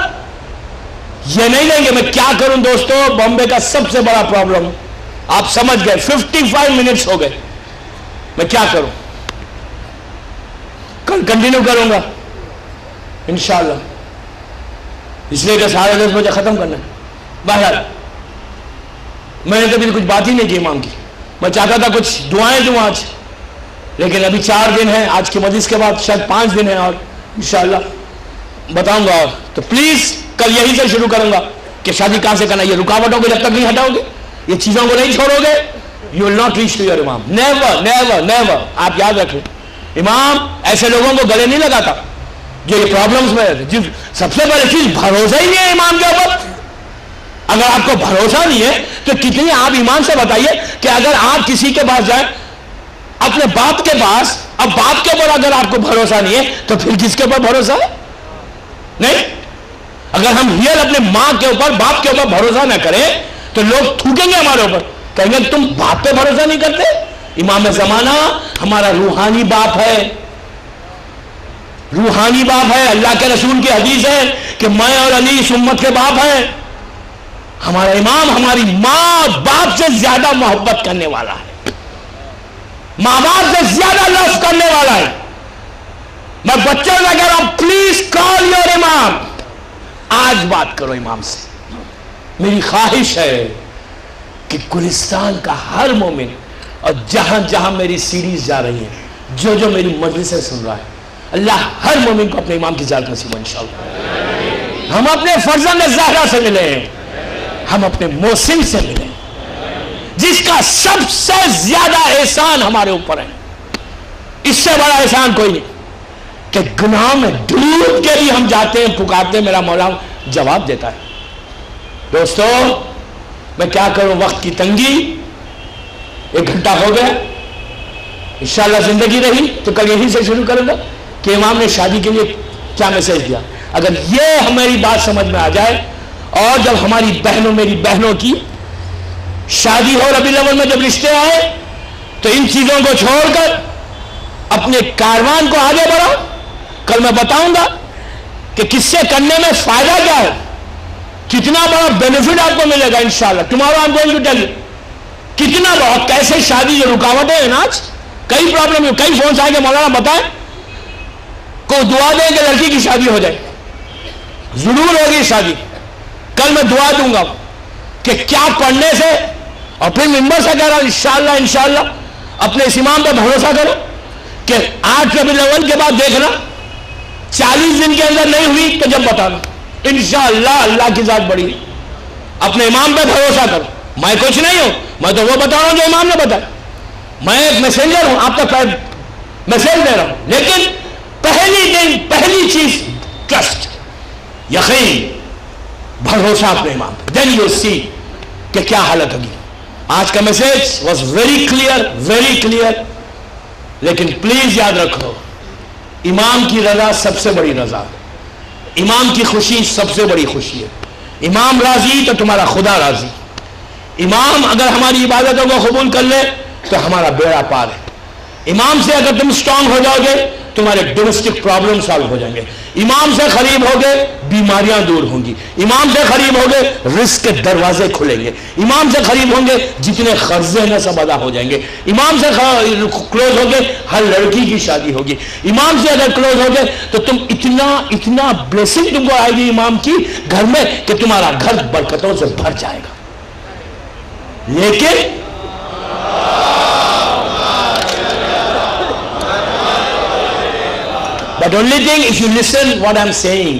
یہ نہیں لیں گے. میں کیا کروں دوستو, بامبے کا سب سے بڑا پرابلم آپ سمجھ گئے. 55 منٹس ہو گئے, میں کیا کروں؟ کل کنٹینیو کروں گا انشاءاللہ, اس لیے کہ 10:30 بجے ختم کرنا ہے. بہرحال میں نے کبھی کچھ بات ہی نہیں کی امام کی. میں چاہتا تھا کچھ دعائیں دوں آج, لیکن ابھی 4 دن ہیں, آج کی مجلس کے بعد شاید 5 دن ہیں اور انشاءاللہ بتاؤں گا. اور تو پلیز کل یہی سے شروع کروں گا کہ شادی کہاں سے کرنا. یہ رکاوٹوں کو جب تک نہیں ہٹاؤ گے, یہ چیزوں کو نہیں چھوڑو گے, you will not reach to your امام. Never never never. آپ یاد رکھیں, امام ایسے لوگوں کو گلے نہیں لگاتا جو یہ پرابلمس میں رہتے. سب سے بڑی چیز بھروسہ ہی نہیں ہے امام کے اوپر. اگر آپ کو بھروسہ نہیں ہے تو کتنی, آپ ایمان سے بتائیے کہ اگر آپ کسی کے پاس جائیں, اپنے باپ کے پاس, اب باپ کے اوپر اگر آپ کو بھروسہ نہیں ہے تو پھر کس کے اوپر بھروسہ ہے؟ نہیں. اگر ہم ریئل اپنے ماں کے اوپر, باپ کے اوپر بھروسہ نہ کریں تو لوگ تھوکیں گے ہمارے اوپر, کہیں گے تم باپ پہ بھروسہ نہیں کرتے. امام زمانہ ہمارا روحانی باپ ہے, روحانی باپ ہے. اللہ کے رسول کی حدیث ہے کہ میں اور علی اس امت کے باپ ہیں. ہمارا امام ہماری ماں باپ سے زیادہ محبت کرنے والا ہے, ماں باپ سے زیادہ لو کرنے والا ہے. میں بچوں سے کہہ رہا ہوں پلیز کال یور امام, آج بات کرو امام سے. میری خواہش ہے کہ گلستان کا ہر مومن اور جہاں جہاں میری سیریز جا رہی ہیں، جو جو میری مجلسیں سن رہا ہے، اللہ ہر مومن کو اپنے امام کی زیارت نصیب ہو انشاءاللہ۔ ہم اپنے فرزند زہرا سے ملیں، ہم اپنے محسن سے ملیں جس کا سب سے زیادہ احسان ہمارے اوپر ہے، اس سے بڑا احسان کوئی نہیں کہ گناہ میں ڈوب کے بھی ہم جاتے ہیں، پکارتے ہیں، میرا مولا جواب دیتا ہے۔ دوستو میں کیا کروں، وقت کی تنگی، 1 گھنٹہ ہو گیا، انشاءاللہ زندگی رہی تو کل یہیں سے شروع کروں گا کہ امام نے شادی کے لیے کیا میسج دیا۔ اگر یہ ہماری بات سمجھ میں آ جائے، اور جب ہماری بہنوں، میری بہنوں کی شادی ہو ربیع الاول میں، جب رشتے آئے تو ان چیزوں کو چھوڑ کر اپنے کاروان کو آگے بڑھاؤ۔ کل میں بتاؤں گا کہ کس سے کرنے میں فائدہ کیا ہے، کتنا بڑا بینیفٹ آپ کو ملے گا انشاءاللہ۔ Tomorrow I am going to tell you کتنا بڑا، کیسے شادی جو رکاوٹیں ہیں نا، آج کئی پرابلم ہے، کئی فونس آئے کہ مولانا بتائیں، کوئی دعا دے کہ لڑکی کی شادی ہو جائے، ضرور ہوگی شادی۔ کل میں دعا دوں گا کہ کیا پڑھنے سے، اور پھر ممبر سے کہہ رہا ہوں انشاءاللہ انشاءاللہ اپنے اس امام پہ بھروسہ کرو کہ 8 ربیع الاول کے بعد دیکھنا، 40 دن کے اندر نہیں ہوئی تو جب بتانا انشاءاللہ، اللہ کی ذات بڑی، اپنے امام پہ بھروسہ کرو۔ میں کچھ نہیں ہوں، میں تو وہ بتا رہا ہوں جو امام نے بتایا، میں ایک میسنجر ہوں، آپ تک میسج دے رہا ہوں، لیکن پہلی چیز ٹرسٹ، یقین، بھروسہ اپنے امام پہ، دین یو سی کہ کیا حالت ہوگی۔ آج کا میسج واز ویری کلیئر، لیکن پلیز یاد رکھو، امام کی رضا سب سے بڑی رضا ہے، امام کی خوشی سب سے بڑی خوشی ہے۔ امام راضی تو تمہارا خدا راضی، امام اگر ہماری عبادتوں کو قبول کر لے تو ہمارا بیڑا پار ہے۔ امام سے اگر تم سٹرونگ ہو جاؤ گے تمہارے ڈومیسٹک پرابلم سالو ہو جائیں گے، امام سے قریب ہوگے بیماریاں دور ہوں گی، امام سے قریب ہوگے رزق کے دروازے کھلیں گے، امام سے قریب ہوں گے جتنے قرضے ہیں سب ادا ہو جائیں گے، امام سے کلوز ہوگے ہر لڑکی کی شادی ہوگی، امام سے اگر کلوز ہوگے تو تم اتنا بلیسنگ تم کو آئے گی امام کی گھر میں کہ تمہارا گھر برکتوں سے بھر جائے گا۔ لیکن But only thing, if you listen what I'm saying,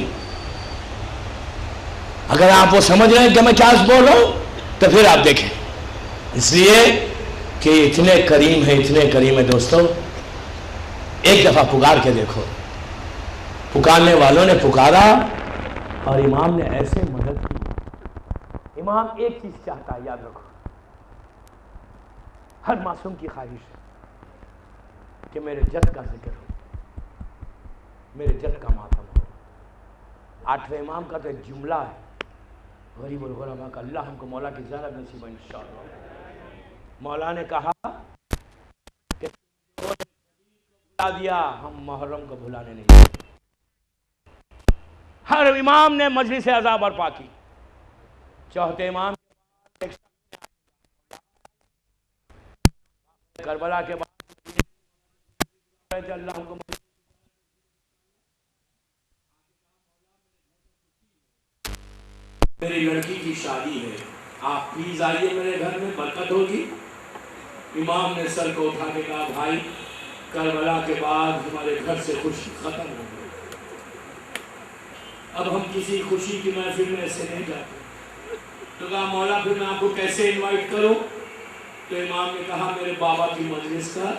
اگر آپ وہ سمجھ رہے ہیں کہ میں کیا بول رہا ہوں تو پھر آپ دیکھیں، اس لیے کہ اتنے کریم ہے دوستو، ایک دفعہ پکار کے دیکھو، پکارنے والوں نے پکارا اور امام نے ایسے مدد کی۔ امام ایک چیز چاہتا ہے، یاد رکھو، ہر معصوم کی خواہش ہے کہ میرے جد کا ذکر ہو، میرے جد کا ماتم ہو۔ 8ویں امام کا تو ایک جملہ ہے غریب الغرباء کا، اللہ ہم کو مولا کی زیارت نصیب ہے انشاءاللہ۔ مولا نے کہا کہ بھلا دیا، ہم محرم کو بھلانے نہیں۔ ہر امام نے مجلس عزا برپا کی، چوتھے امام کربلا کے بعد اللہ کو میری لڑکی کی شادی ہے، آپ پلیز آئیے میرے گھر میں، برکت ہوگی۔ امام نے سر کو اٹھا کے کہا بھائی کربلا کے بعد ہمارے گھر سے خوشی ختم ہو گئی، اب ہم کسی خوشی کی محفل میں ایسے نہیں جاتے۔ تو کہا مولا پھر میں آپ کو کیسے انوائٹ کروں؟ تو امام نے کہا میرے بابا کی مجلس کا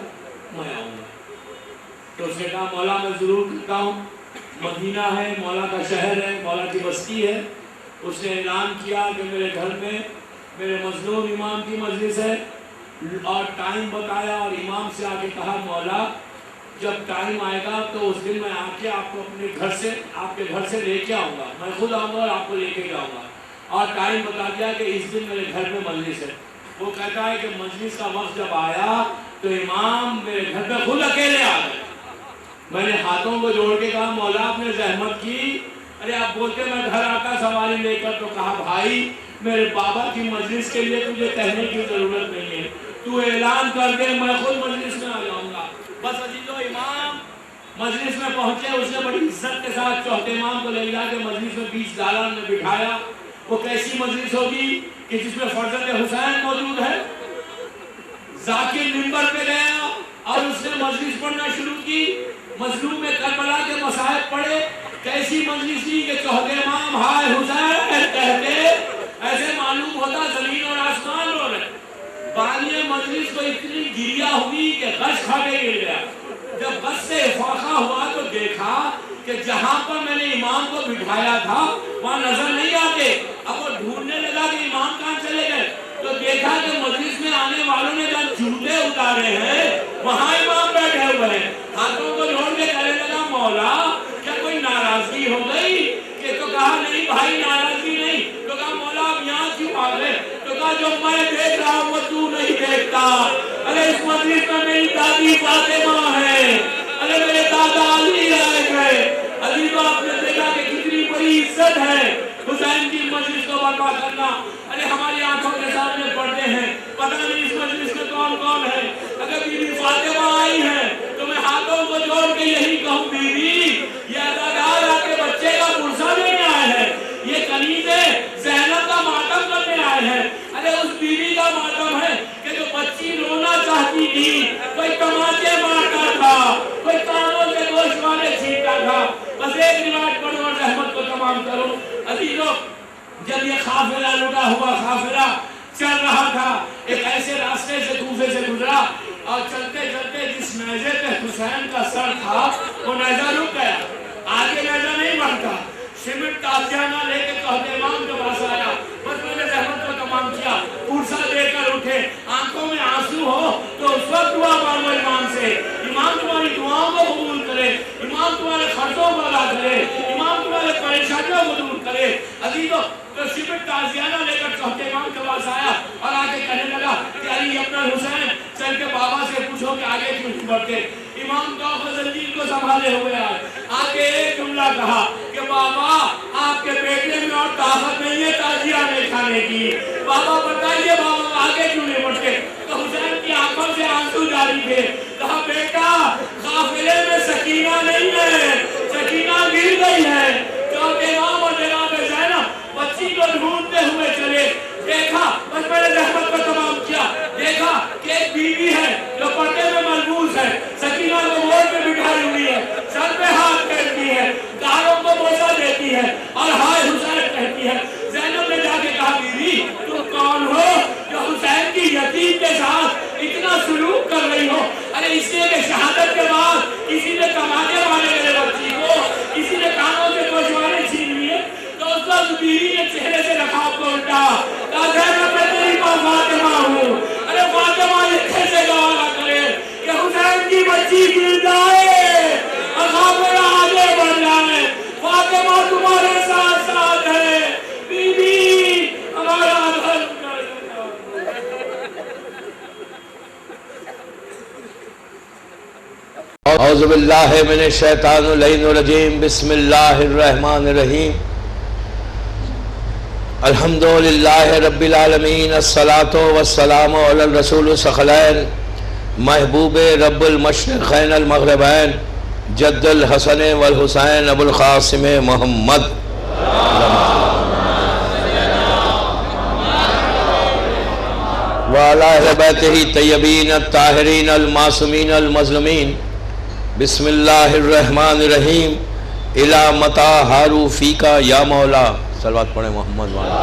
میں آؤں گا۔ تو اس نے کہا مولا میں ضرور کرتا ہوں، مدینہ ہے، مولا کا شہر ہے، مولا کی بستی ہے۔ اس نے اعلان کیا کہ میرے گھر میں میرے مظلوم امام کی مجلس ہے، اور ٹائم بتایا، اور امام سے آ کے کہا مولا جب ٹائم آئے گا تو اس دن میں آ کے آپ کو اپنے گھر سے، آپ کے گھر سے لے کے آؤں گا، میں خود آؤں گا اور آپ کو لے کے جاؤں گا۔ اور ٹائم بتا دیا کہ اس دن میرے گھر میں مجلس ہے۔ وہ کہتا ہے کہ مجلس کا وقت جب آیا تو امام میرے گھر میں خود اکیلے آ گئے۔ میں نے ہاتھوں کو جوڑ کے کہا مولا آپ نے زحمت کی، ارے آپ بولتے میں گھر آتا سواری لے کر، تو کہا بھائی میرے بابا کی مجلس کے لیے تجھے کہنے کی ضرورت نہیں ہے، تو اعلان کر دے میں خود مجلس میں آ جاؤں گا۔ بس عزیزو امام مجلس میں پہنچے، اس نے بڑی عزت کے ساتھ چوتھے امام کو لے جا کے مجلس میں 20 دالان میں بٹھایا، وہ کیسی مجلس ہوگی کہ جس میں فرزند حسین موجود ہے؟ ذاکر منبر پہ گیا اور اس نے مجلس پڑھنا شروع کی، مظلوم کربلا کے مصائب پڑھے. کیسی مجلس تھی کہ چوتھے امام ہائے حسین کہتے ایسے معلوم ہوتا زمین اور آسمان رو رہے. بانی مجلس کو اتنی گریا ہوئی کہ غش کھا کے گر گیا. جب غش سے افاقہ ہوا تو دیکھا کہ جہاں پر میں نے امام کو بٹھایا تھا وہاں نظر نہیں آتے. اب وہ ڈھونڈنے لگا کہ امام کہاں چلے گئے تو دیکھا کہ مجلس میں آنے والوں نے جب جوتے اتارے ہیں وہاں امام بیٹھے ہوئے ہیں. ہاتھوں کو جوڑ کے کہنے لگا مولا کیا کوئی ناراضگی ہو گئی؟ کہ تو کہا نہیں بھائی ناراضگی نہیں. تو کہا مولا آپ یہاں کیوں آ گئے؟ تو کہا جو میں دیکھ رہا ہوں وہ تو نہیں دیکھتا. ارے اس مجلس میں میری دادی فاطمہ ہے، ارے میرے دادا علی آئے گئے. علی کو آپ نے دیکھا کہ کتنی بڑی عزت ہے حسین کی مجلس کو برپا کرنا. ارے ہماری آنکھوں کے سامنے پڑھتے ہیں، پتہ نہیں اس مجلس میں کون کون ہے. اگر بی بی فاطمہ آئی ہے تو میں ہاتھوں کو جوڑ کے یہی کہوں بی یہ اداکار آپ کے بچے کا پرسہ لینے آئے ہیں، یہ کنیزے زینب کا ماتم کرنے آئے ہیں. ارے اس بیوی کا ماتم ہے کہ جو بچی رونا چاہتی تھی، کوئی تماچے مارتا تھا، کوئی کانوں سے گوشوارے چھینتا تھا. بس ایک روایت پڑھو اور رحمت کو تمام کرو. عزیزو جب یہ قافلہ لٹا ہوا قافلہ چل رہا تھا ایک ایسے راستے سے کوفے سے گزرا اور چلتے چلتے جس نیزے پہ حسین کا سر تھا وہ نیزہ رک گیا. آگے نیزہ نہیں بڑھتا. سمٹ تازیانہ لے کے چوتھے امام کے پاس آیا. بس میں نے رحمت کو تمام کیا. پرسہ دے کر اٹھے، آنکھوں میں آنسو ہو تو اس وقت دعا مانگو امام سے. امام تمہاری دعاؤں کو قبول کرے، امام تمہارے خرچوں کو ادا کرے، امام تمہارے پریشانیوں کو دور کرے. عزیزو تو سمٹ تازیانہ لے کر چوتھے امام کے پاس آیا اور آگے کہنے لگا کہ علی ابن حسین چل کے بابا سے پوچھو کہ آگے کیوں نہیں بڑھتے. امام کا فضلدین کو سنبھالے ہوئے آگے ایک جملہ کہا کہ بابا آپ کے بیٹے میں اور طاقت نہیں ہے تازیانے کھانے کی. بابا بتائیے بابا آگے کیوں نہیں بڑھتے؟ تو حسین کی آنکھوں سے آنسو جاری تھے. کہا بیٹا قافلے میں سکینہ نہیں ہے، سکینہ گر گئی ہے. چوتھے امام اور جناب زینب بچی کو ڈھونڈتے ہوئے چلے. دیکھا بس میں نے رحمت کو تمام کیا. دیکھا کہ ایک بیوی ہے جو پردے میں ملبوس ہے، سکینہ کو موڑ پہ بٹھائی ہوئی ہے، سر پہ ہاتھ پھیرتی ہے، گالوں کو بوسہ دیتی ہے اور ہائے حسین کہتی ہے. زینب نے جا کے کہا بیوی تم کون ہو جو حسین کی یتیم کے ساتھ اتنا سلوک کر رہی ہو؟ ارے اس لیے کہ شہادت کے بعد کسی نے تماچے مارے میرے بچی کو، کسی نے کانوں سے گوشوارے چھین لیے. تو اس وقت بیوی نے چہرے سے رکھا کو الٹا کہا زینب میں تیری ماں فاطمہ ہوں. ارے فاطمہ یہ کیسے گوارا کرے کہ حسین کی بچی گر جائے اور قافلہ آگے بڑھ جائے. فاطمہ تمہارے ساتھ ساتھ ہے، بی بی ہمارا گھر. اعوذ باللہ من الشیطان اللعین الرجیم. بسم اللہ الرحمن الرحیم. الحمدللہ رب العالمین. الصلاة والسلام علی الرسول الثقلین محبوب رب المشرقین المغربین جد الحسن والحسین ابو القاسم محمد. وعلی اہل بیتہ الطیبین الطاہرین المعصومین المظلومین. بسم اللہ الرحمن الرحیم. الی متی حاروا فیک یا مولا. صلوات پڑھیں محمد والا.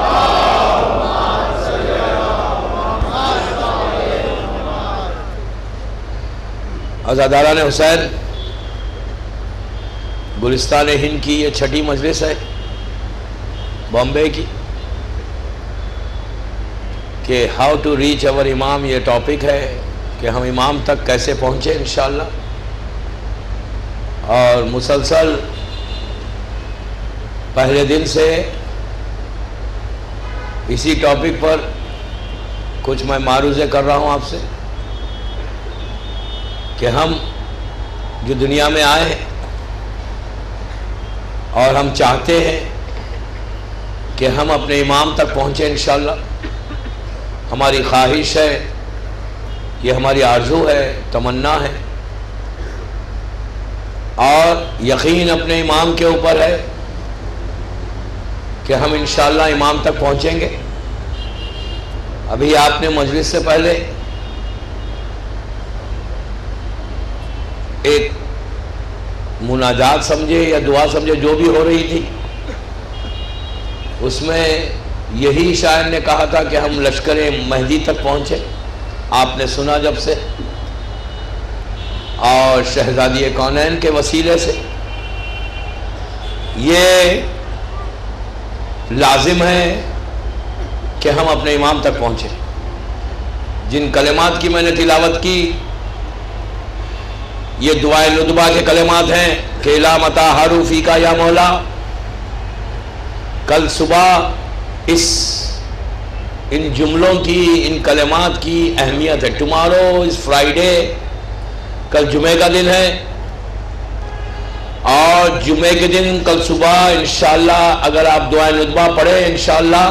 عزاداران حسین، گلستان ہند کی یہ چھٹی مجلس ہے بامبے کی کہ ہاؤ ٹو ریچ اور امام. یہ ٹاپک ہے کہ ہم امام تک کیسے پہنچے انشاءاللہ. اور مسلسل پہلے دن سے اسی ٹاپک پر کچھ میں معروضے کر رہا ہوں آپ سے کہ ہم جو دنیا میں آئے اور ہم چاہتے ہیں کہ ہم اپنے امام تک پہنچیں انشاءاللہ. ہماری خواہش ہے، یہ ہماری آرزو ہے، تمنا ہے اور یقین اپنے امام کے اوپر ہے کہ ہم انشاءاللہ امام تک پہنچیں گے. ابھی آپ نے مجلس سے پہلے ایک مناجات سمجھے یا دعا سمجھے جو بھی ہو رہی تھی، اس میں یہی شاعر نے کہا تھا کہ ہم لشکر مہدی تک پہنچے. آپ نے سنا جب سے، اور شہزادی کونین کے وسیلے سے یہ لازم ہے کہ ہم اپنے امام تک پہنچے. جن کلمات کی میں نے تلاوت کی یہ دعائے ندبہ کے کلمات ہیں کہ الا متا حروفی کا یا مولا. کل صبح ان جملوں کی، ان کلمات کی اہمیت ہے. ٹمارو از فرائیڈے، کل جمعے کا دن ہے، اور جمعے کے دن کل صبح انشاءاللہ اگر آپ دعائے ندبہ پڑھیں انشاءاللہ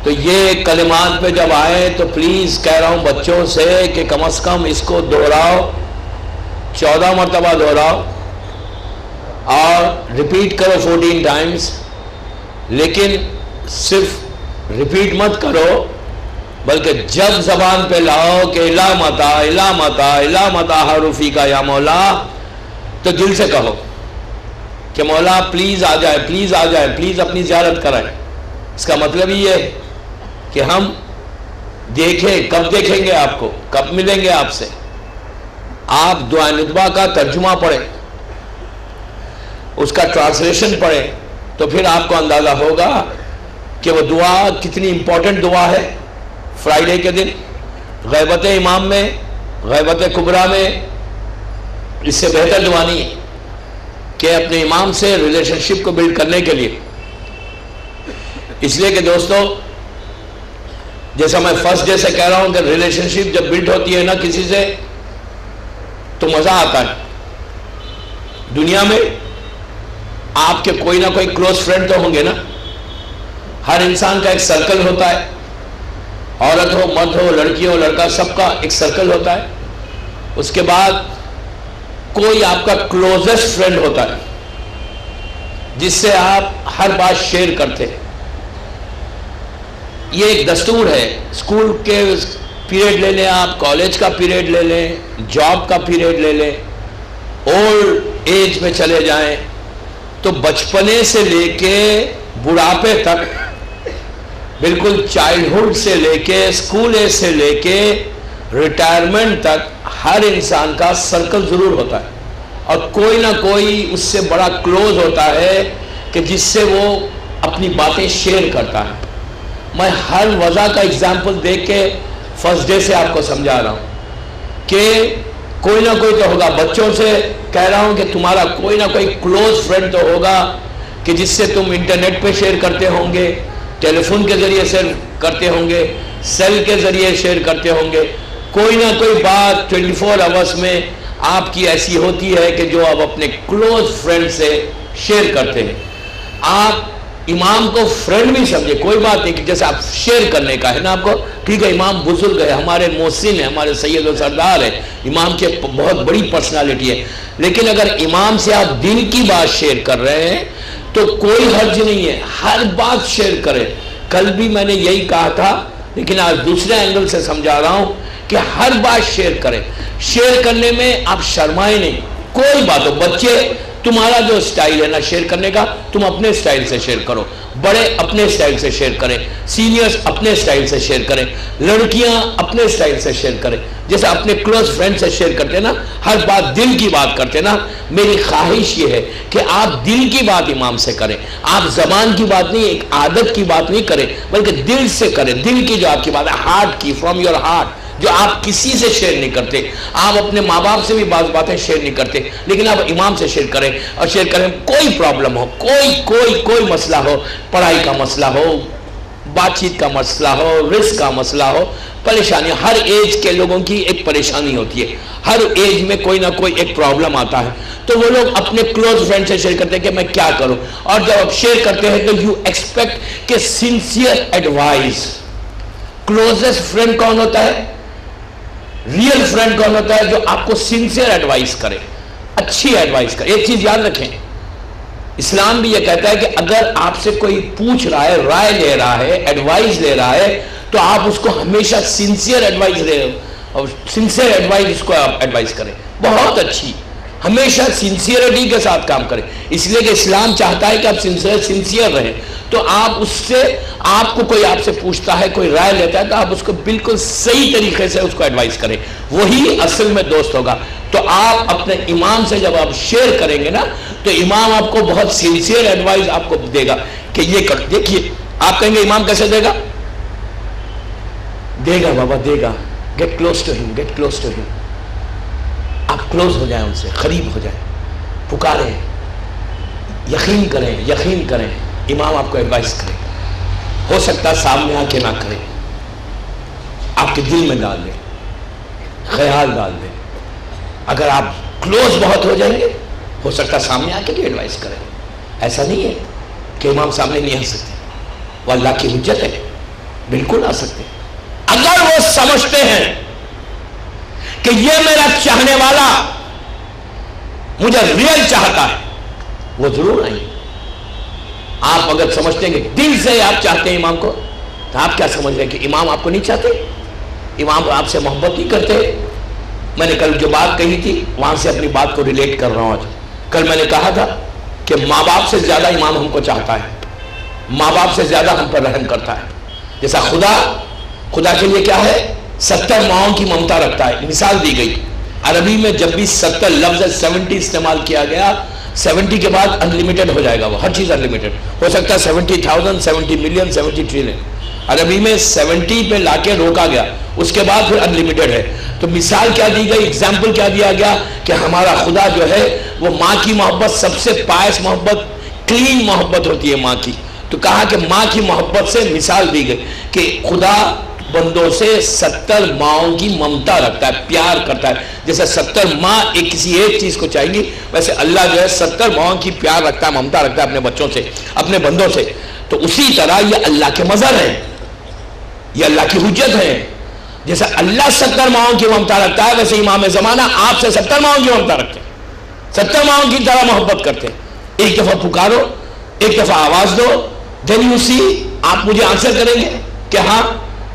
تو یہ کلمات پہ جب آئے تو پلیز کہہ رہا ہوں بچوں سے کہ کم از کم اس کو دہراؤ، 14 مرتبہ دہراؤ اور ریپیٹ کرو 14 ٹائمز. لیکن صرف ریپیٹ مت کرو بلکہ جب زبان پہ لاؤ کہ الا متا حروفی کا یا مولا، تو دل سے کہو کہ مولا پلیز آ جائے، پلیز آ جائے، پلیز اپنی زیارت کرائیں. اس کا مطلب یہ ہے کہ ہم دیکھیں، کب دیکھیں گے آپ کو، کب ملیں گے آپ سے. آپ دعائے ندبہ کا ترجمہ پڑھیں، اس کا ٹرانسلیشن پڑھیں، تو پھر آپ کو اندازہ ہوگا کہ وہ دعا کتنی امپورٹنٹ دعا ہے. فرائیڈے کے دن غیبت امام میں، غیبت کبریٰ میں اس سے بہتر دعا نہیں ہے کہ اپنے امام سے ریلیشن شپ کو بلڈ کرنے کے لیے. اس لیے کہ دوستو، جیسا میں فرسٹ ڈے سے کہہ رہا ہوں کہ ریلیشن شپ جب بلڈ ہوتی ہے نا کسی سے تو مزہ آتا ہے. دنیا میں آپ کے کوئی نہ کوئی کلوز فرینڈ تو ہوں گے نا. ہر انسان کا ایک سرکل ہوتا ہے، عورت ہو مرد ہو لڑکی ہو لڑکا، سب کا ایک سرکل ہوتا ہے. اس کے بعد کوئی آپ کا کلوزسٹ فرینڈ ہوتا ہے جس سے آپ ہر بات شیئر کرتے ہیں. یہ ایک دستور ہے. اسکول کے پیریڈ لے لیں آپ، کالج کا پیریڈ لے لیں، جاب کا پیریڈ لے لیں، اولڈ ایج میں چلے جائیں تو بچپنے سے لے کے بڑھاپے تک، بالکل چائلڈہڈ سے لے کے، اسکول ایج سے لے کے ریٹائرمنٹ تک ہر انسان کا سرکل ضرور ہوتا ہے، اور کوئی نہ کوئی اس سے بڑا کلوز ہوتا ہے کہ جس سے وہ اپنی باتیں شیئر کرتا ہے. میں ہر وجہ کا اگزامپل دیکھ کے فرسٹ ڈے سے آپ کو سمجھا رہا ہوں کہ کوئی نہ کوئی تو ہوگا. بچوں سے کہہ رہا ہوں کہ تمہارا کوئی نہ کوئی کلوز فرینڈ تو ہوگا کہ جس سے تم انٹرنیٹ پہ شیئر کرتے ہوں گے، ٹیلی فون کے ذریعے شیئر کرتے ہوں گے، سیل کے ذریعے شیئر کرتے ہوں گے. کوئی نہ کوئی بات 24 آورس میں آپ کی ایسی ہوتی ہے کہ جو آپ اپنے کلوز فرینڈ سے شیئر کرتے ہیں. آپ امام کو فرینڈ بھی سمجھے، کوئی بات نہیں کہ جیسے آپ شیئر کرنے کا ہے نا آپ کو، ٹھیک ہے امام بزرگ ہے، ہمارے محسن ہے، ہمارے سید و سردار ہے، امام کے بہت بڑی پرسنالٹی ہے. لیکن اگر امام سے آپ دل کی بات شیئر کر رہے ہیں تو کوئی حرج نہیں ہے، ہر بات شیئر کریں. کل بھی میں نے یہی کہا تھا لیکن آج دوسرے اینگل سے سمجھا رہا ہوں کہ ہر بات شیئر کریں. شیئر کرنے میں آپ شرمائیں نہیں، کوئی بات ہو. بچے تمہارا جو سٹائل ہے نا شیئر کرنے کا، تم اپنے سٹائل سے شیئر کرو. بڑے اپنے سٹائل سے شیئر کریں، سینئرز اپنے سٹائل سے شیئر کریں، لڑکیاں اپنے سٹائل سے شیئر کریں. جیسے اپنے کلوز فرینڈ سے شیئر کرتے نا، ہر بات دل کی بات کرتے نا. میری خواہش یہ ہے کہ آپ دل کی بات امام سے کریں. آپ زبان کی بات نہیں، ایک عادت کی بات نہیں کریں بلکہ دل سے کریں. دل کی جو آپ کی بات ہے، ہارٹ کی، فرام یور ہارٹ، جو آپ کسی سے شیئر نہیں کرتے. آپ اپنے ماں باپ سے بھی بعض باتیں شیئر نہیں کرتے لیکن آپ امام سے شیئر کریں. اور شیئر کریں کوئی پرابلم ہو، کوئی مسئلہ ہو، پڑھائی کا مسئلہ ہو، بات چیت کا مسئلہ ہو، رزق کا مسئلہ ہو، پریشانی. ہر ایج کے لوگوں کی ایک پریشانی ہوتی ہے، ہر ایج میں کوئی نہ کوئی ایک پرابلم آتا ہے. تو وہ لوگ اپنے کلوز فرینڈ سے شیئر کرتے ہیں کہ میں کیا کروں. اور جب آپ شیئر کرتے ہیں تو یو ایکسپیکٹ کہ سنسیئر ایڈوائز. کلوزسٹ فرینڈ کون ہوتا ہے؟ ریئل فرینڈ کون ہوتا ہے؟ جو آپ کو سنسیئر ایڈوائز کرے، اچھی ایڈوائز کرے. ایک چیز یاد رکھیں، اسلام بھی یہ کہتا ہے کہ اگر آپ سے کوئی پوچھ رہا ہے، رائے لے رہا ہے، ایڈوائز لے رہا ہے، تو آپ اس کو ہمیشہ سنسیئر ایڈوائز دیں اور سنسیئر ایڈوائز اس کو آپ ایڈوائز کریں، بہت اچھی، ہمیشہ سنسیئرٹی کے ساتھ کام کریں، اس لیے کہ اسلام چاہتا ہے کہ آپ سنسیئر رہیں۔ تو آپ اس سے، آپ کو کوئی آپ سے پوچھتا ہے، کوئی رائے لیتا ہے، تو آپ اس کو بالکل صحیح طریقے سے اس کو ایڈوائز کریں، وہی اصل میں دوست ہوگا۔ تو آپ اپنے امام سے جب آپ شیئر کریں گے نا، تو امام آپ کو بہت سنسیئر ایڈوائز آپ کو دے گا کہ یہ کر۔ دیکھیے آپ کہیں گے امام کیسے دے گا؟ دے گا بابا، دے گا، گیٹ کلوز ٹو ہم، گیٹ کلوز ٹو ہم، آپ کلوز ہو جائیں ان سے، قریب ہو جائیں، پکاریں، یقین کریں، یقین کریں، امام آپ کو ایڈوائز کرے، ہو سکتا ہے سامنے آ کے نہ کرے، آپ کے دل میں ڈال دیں، خیال ڈال دیں۔ اگر آپ کلوز بہت ہو جائیں گے، ہو سکتا ہے سامنے آ کے بھی ایڈوائز کریں۔ ایسا نہیں ہے کہ امام سامنے نہیں آ سکتے، وہ اللہ کی حجت ہے، بالکل آ سکتے، اگر وہ سمجھتے ہیں کہ یہ میرا چاہنے والا مجھے ریئل چاہتا ہے، وہ ضرور آئیں گے۔ آپ اگر سمجھتے ہیں کہ دل سے آپ چاہتے ہیں امام کو، تو آپ کیا سمجھ رہے ہیں کہ امام آپ کو نہیں چاہتے؟ امام آپ سے محبت نہیں کرتے؟ میں نے کل جو بات کہی تھی وہاں سے اپنی بات کو ریلیٹ کر رہا ہوں آج۔ کل میں نے کہا تھا کہ ماں باپ سے زیادہ امام ہم کو چاہتا ہے، ماں باپ سے زیادہ ہم پر رحم کرتا ہے۔ جیسا خدا کے لیے کیا ہے، 70 ماؤں کی ممتا رکھتا ہے۔ مثال دی گئی عربی میں، جب بھی 70 لفظ 70 استعمال کیا گیا، 70 کے بعد انلیمیٹڈ ہو جائے گا، وہ ہر چیز انلیمیٹڈ ہو سکتا ہے، 70,000، 70 ملین، 70 ٹریلین۔ عربی میں 70 پہ لا کے روکا گیا، اس کے بعد پھر انلیمیٹڈ ہے۔ تو مثال کیا دی گئی، ایگزامپل کیا دیا گیا کہ ہمارا خدا جو ہے وہ ماں کی محبت سب سے پائس محبت، کلین محبت ہوتی ہے ماں کی۔ تو کہا کہ ماں کی محبت سے مثال دی گئی کہ خدا بندوں سے 70 ماؤں کی ممتا رکھتا ہے، پیار کرتا ہے۔ جیسے 70 ماں کسی ایک چیز کو چاہیں گی، ویسے اللہ جو ہے 70 ماؤں کی پیار رکھتا ہے، ممتا رکھتا ہے اپنے بچوں سے، اپنے بندوں سے۔ تو اسی طرح یہ اللہ کے مظہر ہیں، یہ اللہ کی حجت ہے۔ جیسے اللہ 70 ماؤں کی ممتا رکھتا ہے، ویسے امام زمانہ آپ سے 70 ماؤں کی ممتا رکھتے ہیں، 70 ماؤں کی طرح محبت کرتے ہیں۔ ایک دفعہ پکارو، ایک دفعہ آواز دو، then you see، آپ مجھے آنسر کریں گے کہ ہاں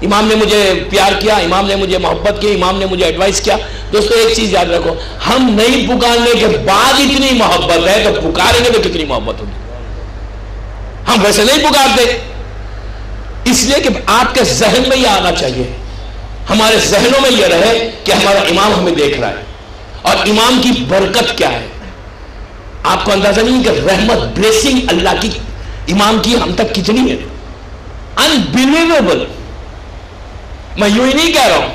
امام نے مجھے پیار کیا، امام نے مجھے محبت کی، امام نے مجھے ایڈوائز کیا۔ دوستو ایک چیز یاد رکھو، ہم نہیں پکارنے کے بعد اتنی محبت ہے تو پکاریں گے تو کتنی محبت ہوگی۔ ہم ویسے نہیں پکارتے، اس لیے کہ آپ کے ذہن میں یہ آنا چاہیے، ہمارے ذہنوں میں یہ رہے کہ ہمارا امام ہمیں دیکھ رہا ہے، اور امام کی برکت کیا ہے۔ آپ کو اندازہ نہیں کہ رحمت، بلیسنگ اللہ کی امام کی ہم تک کتنی ہے، انبلیویبل۔ میں یوں ہی نہیں کہہ رہا ہوں،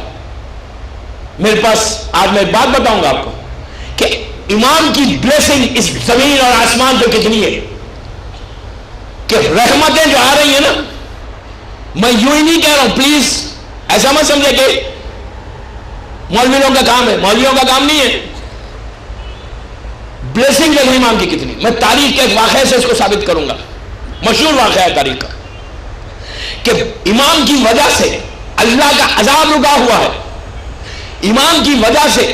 میرے پاس آج میں ایک بات بتاؤں گا آپ کو کہ امام کی بلیسنگ اس زمین اور آسمان پہ کتنی ہے، کہ رحمتیں جو آ رہی ہیں نا، میں یوں ہی نہیں کہہ رہا ہوں، پلیز ایسا مت سمجھے کہ مولویوں کا کام ہے، مولویوں کا کام نہیں ہے۔ بلیسنگ دیکھیں امام کی کتنی، میں تاریخ کے ایک واقعے سے اس کو ثابت کروں گا، مشہور واقعہ ہے تاریخ کا، کہ امام کی وجہ سے اللہ کا عذاب رکا ہوا ہے، امام کی وجہ سے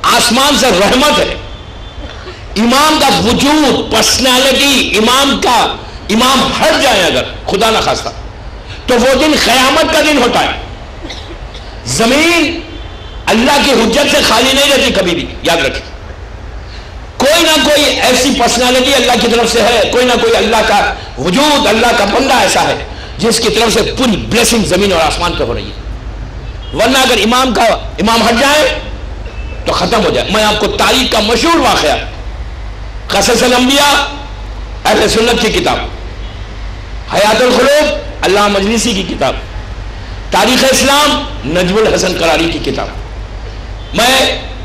آسمان سے رحمت ہے، امام کا وجود، پرسنالٹی، امام ہٹ جائے اگر خدا نہ خواستہ، تو وہ دن قیامت کا دن ہوتا ہے۔ زمین اللہ کی حجت سے خالی نہیں رہتی کبھی بھی، یاد رکھیں۔ کوئی نہ کوئی ایسی پرسنالٹی اللہ کی طرف سے ہے، کوئی نہ کوئی اللہ کا وجود، اللہ کا بندہ ایسا ہے جس کی طرف سے پوری بلیسنگ زمین اور آسمان پہ ہو رہی ہے۔ ورنہ اگر امام ہٹ جائے تو ختم ہو جائے۔ میں آپ کو تاریخ کا مشہور واقعہ، قصص الانبیاء، اہل سنت کی کتاب، حیات القلوب علامہ مجلسی کی کتاب، تاریخ اسلام نجم الحسن قراری کی کتاب، میں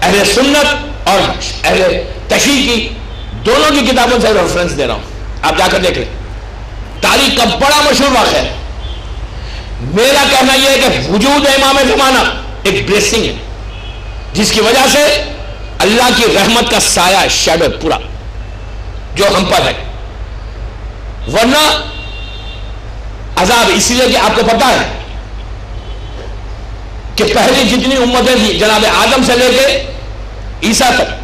اہل سنت اور اہل تشیع کی دونوں کی کتابوں سے ریفرنس دے رہا ہوں، آپ جا کر دیکھ لیں۔ تاریخ کا بڑا مشہور واقعہ ہے۔ میرا کہنا یہ ہے کہ وجود امام زمانہ ایک بلیسنگ ہے، جس کی وجہ سے اللہ کی رحمت کا سایہ، شیڈو پورا جو ہم پر ہے۔ ورنہ عذاب، اس لیے کہ آپ کو پتا ہے کہ پہلی جتنی امتیں تھیں جناب آدم سے لے کے عیسیٰ تک،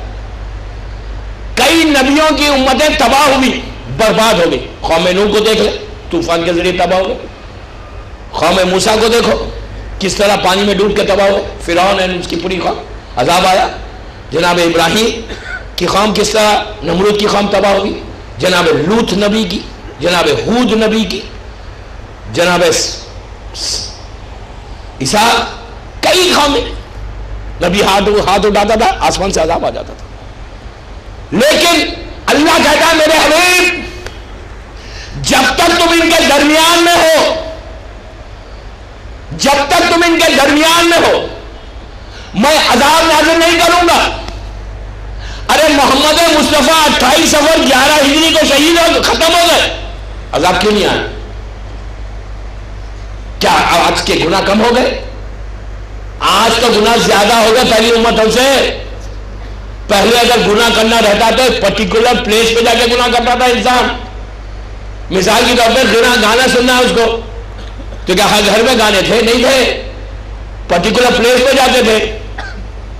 کئی نبیوں کی امتیں تباہ ہوئی، برباد ہو گئی. قوم نوح کو دیکھ لے, طوفان کے ذریعے تباہ ہو گئے. قوم موسیٰ کو دیکھو کس طرح پانی میں ڈوب کے تباہ ہو. فرعون اور اس کی پوری قوم, عذاب آیا. جناب ابراہیم کی قوم کس طرح, نمرود کی قوم تباہ ہوگی. جناب لوط نبی کی, جناب ہود نبی کی, جناب عیسیٰ, کئی قومیں. نبی ہاتھ اٹھاتا تھا, آسمان سے عذاب آ جاتا تھا. لیکن اللہ کہتا ہے میرے حبیب جب تک تم ان کے درمیان میں ہو, جب تک تم ان کے درمیان میں ہو میں عذاب نازل نہیں کروں گا. ارے محمد مصطفیٰ 28 صفر 11 ہجری کو شہید ہو, ختم ہو گئے, عذاب کیوں نہیں آیا؟ کیا آج کے گناہ کم ہو گئے؟ آج تو گناہ زیادہ ہو گئے پہلی امتوں سے. پہلے اگر گناہ کرنا رہتا تو پرٹیکولر پلیس پہ جا کے گناہ کرتا تھا انسان. مثال کی طور پر گانا سننا ہے اس کو, تو کیا ہر گھر میں گانے تھے؟ نہیں تھے. پرٹیکولر پلیس پہ جاتے تھے,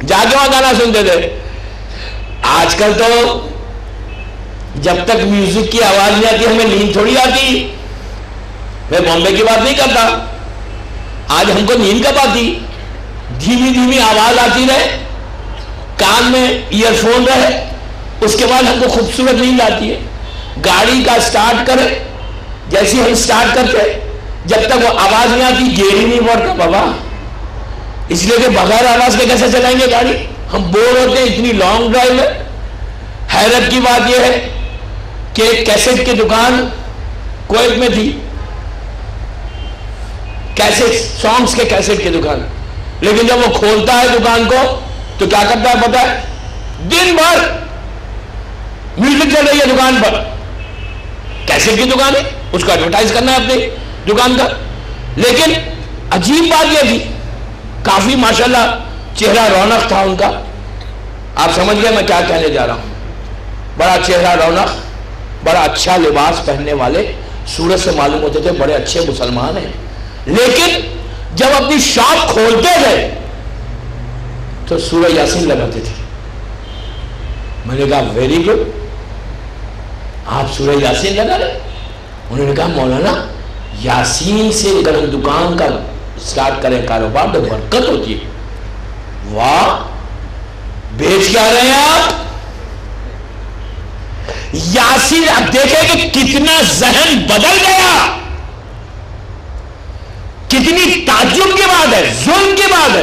جا کے وہاں گانا سنتے تھے. آج کل تو جب تک میوزک کی آواز نہیں آتی ہمیں نیند تھوڑی آتی. میں بامبے کی بات نہیں کرتا, آج ہم کو نیند کب آتی؟ دھیمی دھیمی آواز آتی رہے, کان میں ایئر فون رہے, اس کے بعد ہم کو خوبصورت نیند آتی ہے. گاڑی کا سٹارٹ کرے, جیسی ہم سٹارٹ کرتے جب تک وہ آواز نہیں آتی گیئر ہی نہیں بڑھتا بابا. اس لیے کہ بغیر آواز کے کیسے چلائیں گے گاڑی؟ ہم بور ہوتے ہیں, اتنی لانگ ڈرائیو ہے. حیرت کی بات یہ ہے کہ ایک کیسٹ کی دکان کویت میں تھی, کیسٹ سانگز کے کیسٹ کی دکان, لیکن جب وہ کھولتا ہے دکان کو تو کیا کرتا ہے پتا ہے؟ دن بھر میوزک چل رہی ہے دکان پر. کیسٹ کی دکان ہے, اس کو ایڈورٹائز کرنا ہے اپنی دکان کا. لیکن عجیب بات یہ تھی, کافی ماشاءاللہ چہرہ رونق تھا ان کا. آپ سمجھ گئے میں کیا کہنے جا رہا ہوں. بڑا چہرہ رونق, بڑا اچھا لباس پہننے والے, صورت سے معلوم ہوتے تھے بڑے اچھے مسلمان ہیں. لیکن جب اپنی شاپ کھولتے گئے تو سورہ یاسین لگاتے تھے. میں نے کہا ویری گڈ, آپ سورہ یاسین لگا رہے؟ انہوں نے کہا مولانا یاسین سے اگر ہم دکان کا سٹارٹ کریں کاروبار تو برکت ہوتی ہے. واہ, بیچ کیا رہے ہیں آپ؟ یاسین. آپ دیکھیں کہ کتنا ذہن بدل گیا, کتنی تعجب کی بات ہے, ظلم کی بات ہے.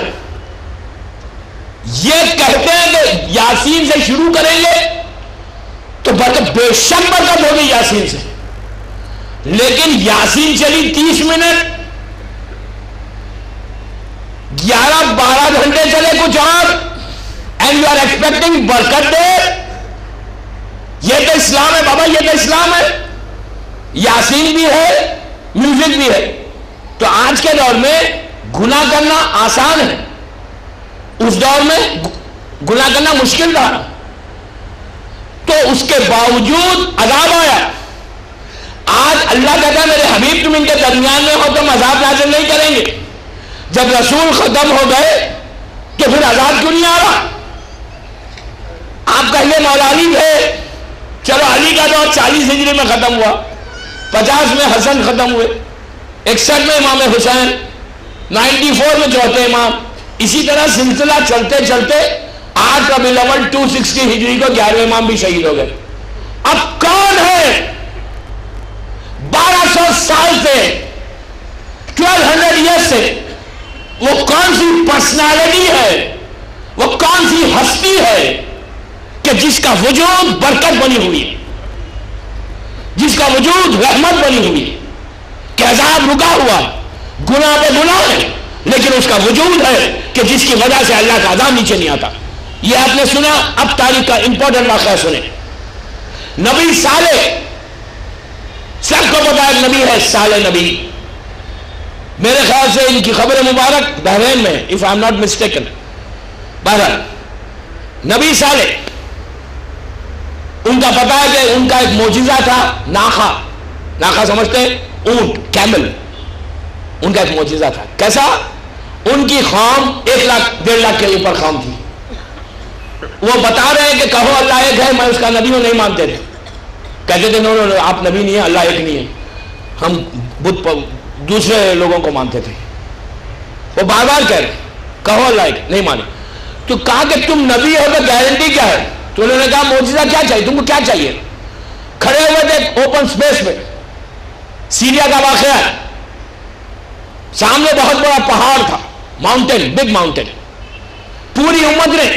یہ کہتے ہیں کہ یاسین سے شروع کریں گے تو برکت, بے شک برکت ہوگی یاسین سے. لیکن یاسین چلی 30 منٹ, 11-12 گھنٹے چلے کچھ اور, اینڈ یو آر ایکسپیکٹنگ برکت دے. یہ تو اسلام ہے بابا, یہ تو اسلام ہے. یاسین بھی ہے, میوزک بھی ہے. تو آج کے دور میں گناہ کرنا آسان ہے, اس دور میں گناہ کرنا مشکل تھا. تو اس کے باوجود عذاب آیا. آج اللہ کہتا ہے میرے حبیب تم ان کے درمیان میں ہو تو عذاب نازل نہیں کریں گے. جب رسول ختم ہو گئے تو پھر عذاب کیوں نہیں آ رہا؟ آپ کہیے مولا علی تھے, چلو علی کا دور 40 ہجری میں ختم ہوا, 50 میں حسن ختم ہوئے, 61 میں امام حسین, 94 میں چوتھے امام. اسی طرح سلسلہ چلتے چلتے 8 ربیع الاول 260 ہجری کو 11ویں امام بھی شہید ہو گئے. اب کون ہے 1200 سال سے, 1200 ایئر سے, وہ کون سی پرسنالٹی ہے, وہ کون سی ہستی ہے کہ جس کا وجود برکت بنی ہوئی ہے, جس کا وجود رحمت بنی ہوئی ہے, کہ عذاب رکا ہوا, گناہ پہ گناہ ہے, لیکن اس کا وجود ہے کہ جس کی وجہ سے اللہ کا عذاب نیچے نہیں آتا. یہ آپ نے سنا. اب تاریخ کا امپورٹنٹ واقعہ سنیں. نبی صالح, سب کو پتا ہے نبی ہے صالح نبی. میرے خیال سے ان کی خبر مبارک بحرین میں, if I'm not mistaken. بہرحال نبی صالح, ان کا پتا ہے کہ ان کا ایک معجزہ تھا ناخا. ناخا سمجھتے ہیں؟ اونٹ, کیمل. ان کا ایک معجزہ تھا. کیسا؟ ان کی قوم 1 لاکھ 1.5 لاکھ کے اوپر قوم تھی. وہ بتا رہے ہیں کہ کہو اللہ ایک ہے, میں اس کا نبی ہوں, نہیں مانتے تھے. کہتے تھے نو نو آپ نبی نہیں ہیں، اللہ ایک نہیں ہے، ہم بت دوسرے لوگوں کو مانتے تھے. وہ بار بار کہہ رہے کہو اللہ ایک، نہیں مانے. تو کہا کہ تم نبی ہو تو گارنٹی کیا ہے؟ تو انہوں نے کہا معجزہ کیا چاہیے تم کو، کیا چاہیے؟ کھڑے ہوئے تھے اوپن سپیس میں، سیریا کا واقعہ ہے، سامنے بہت بڑا پہاڑ تھا، ماؤنٹین، بگ ماؤنٹین. پوری امت نے،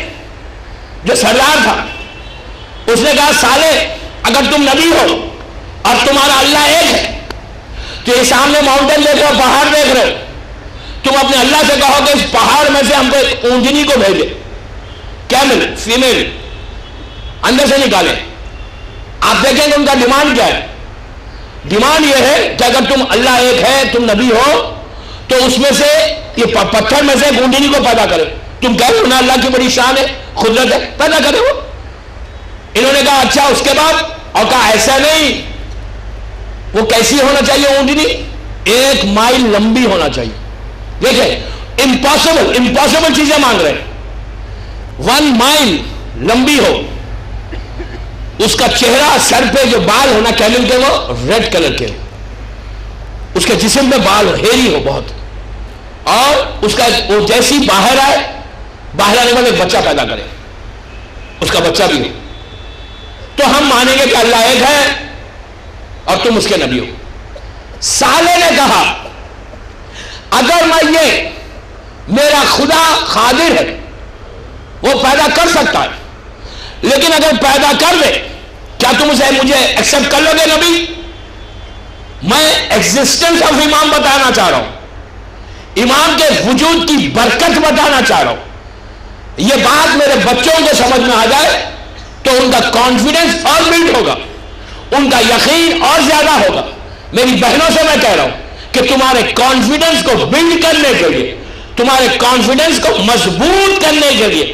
جو سردار تھا اس نے کہا سالے اگر تم نبی ہو اور تمہارا اللہ ایک ہے تو یہ سامنے ماؤنٹین دیکھ رہے ہو، پہاڑ دیکھ رہے ہو، تم اپنے اللہ سے کہو کہ اس پہاڑ میں سے ہم کو ایک اونٹنی کو بھیجے، کیمل فیمیل اندر سے نکالے. آپ دیکھیں گے ان کا ڈیمانڈ کیا ہے. ڈیمانڈ یہ ہے کہ اگر تم اللہ ایک ہے، تم نبی ہو، تو اس میں سے یہ پتھر میں سے ایک اونٹنی کو پیدا کرے. تم کہہ رہے ہو نا اللہ کی بڑی شان ہے، قدرت ہے، پیدا کرے وہ. انہوں نے کہا اچھا اس کے بعد، اور کہا ایسا نہیں، وہ کیسی ہونا چاہیے اونٹنی؟ 1 مائل لمبی ہونا چاہیے. دیکھیں امپاسبل چیزیں مانگ رہے ہیں. 1 مائل لمبی ہو، اس کا چہرہ، سر پہ جو بال ہونا کیمل کے وہ ریڈ کلر کے، اس کے جسم پہ بال ہو، ہیری ہو بہت، اور اس کا وہ جیسی باہر آئے، باہر آنے والے بچہ پیدا کرے، اس کا بچہ بھی ہو، تو ہم مانیں گے کہ اللہ ایک ہے اور تم اس کے نبی ہو. سالے نے کہا اگر میں یہ میرا خدا قادر ہے، وہ پیدا کر سکتا ہے، لیکن اگر پیدا کر دے کیا تم اسے مجھے ایکسپٹ کر لو گے نبی؟ میں ایگزسٹنس آف امام بتانا چاہ رہا ہوں، امام کے وجود کی برکت بتانا چاہ رہا ہوں. یہ بات میرے بچوں کو سمجھ میں آ جائے تو ان کا کانفیڈنس اور بلڈ ہوگا، ان کا یقین اور زیادہ ہوگا. میری بہنوں سے میں کہہ رہا ہوں کہ تمہارے کانفیڈنس کو بلڈ کرنے کے لیے، تمہارے کانفیڈنس کو مضبوط کرنے کے لیے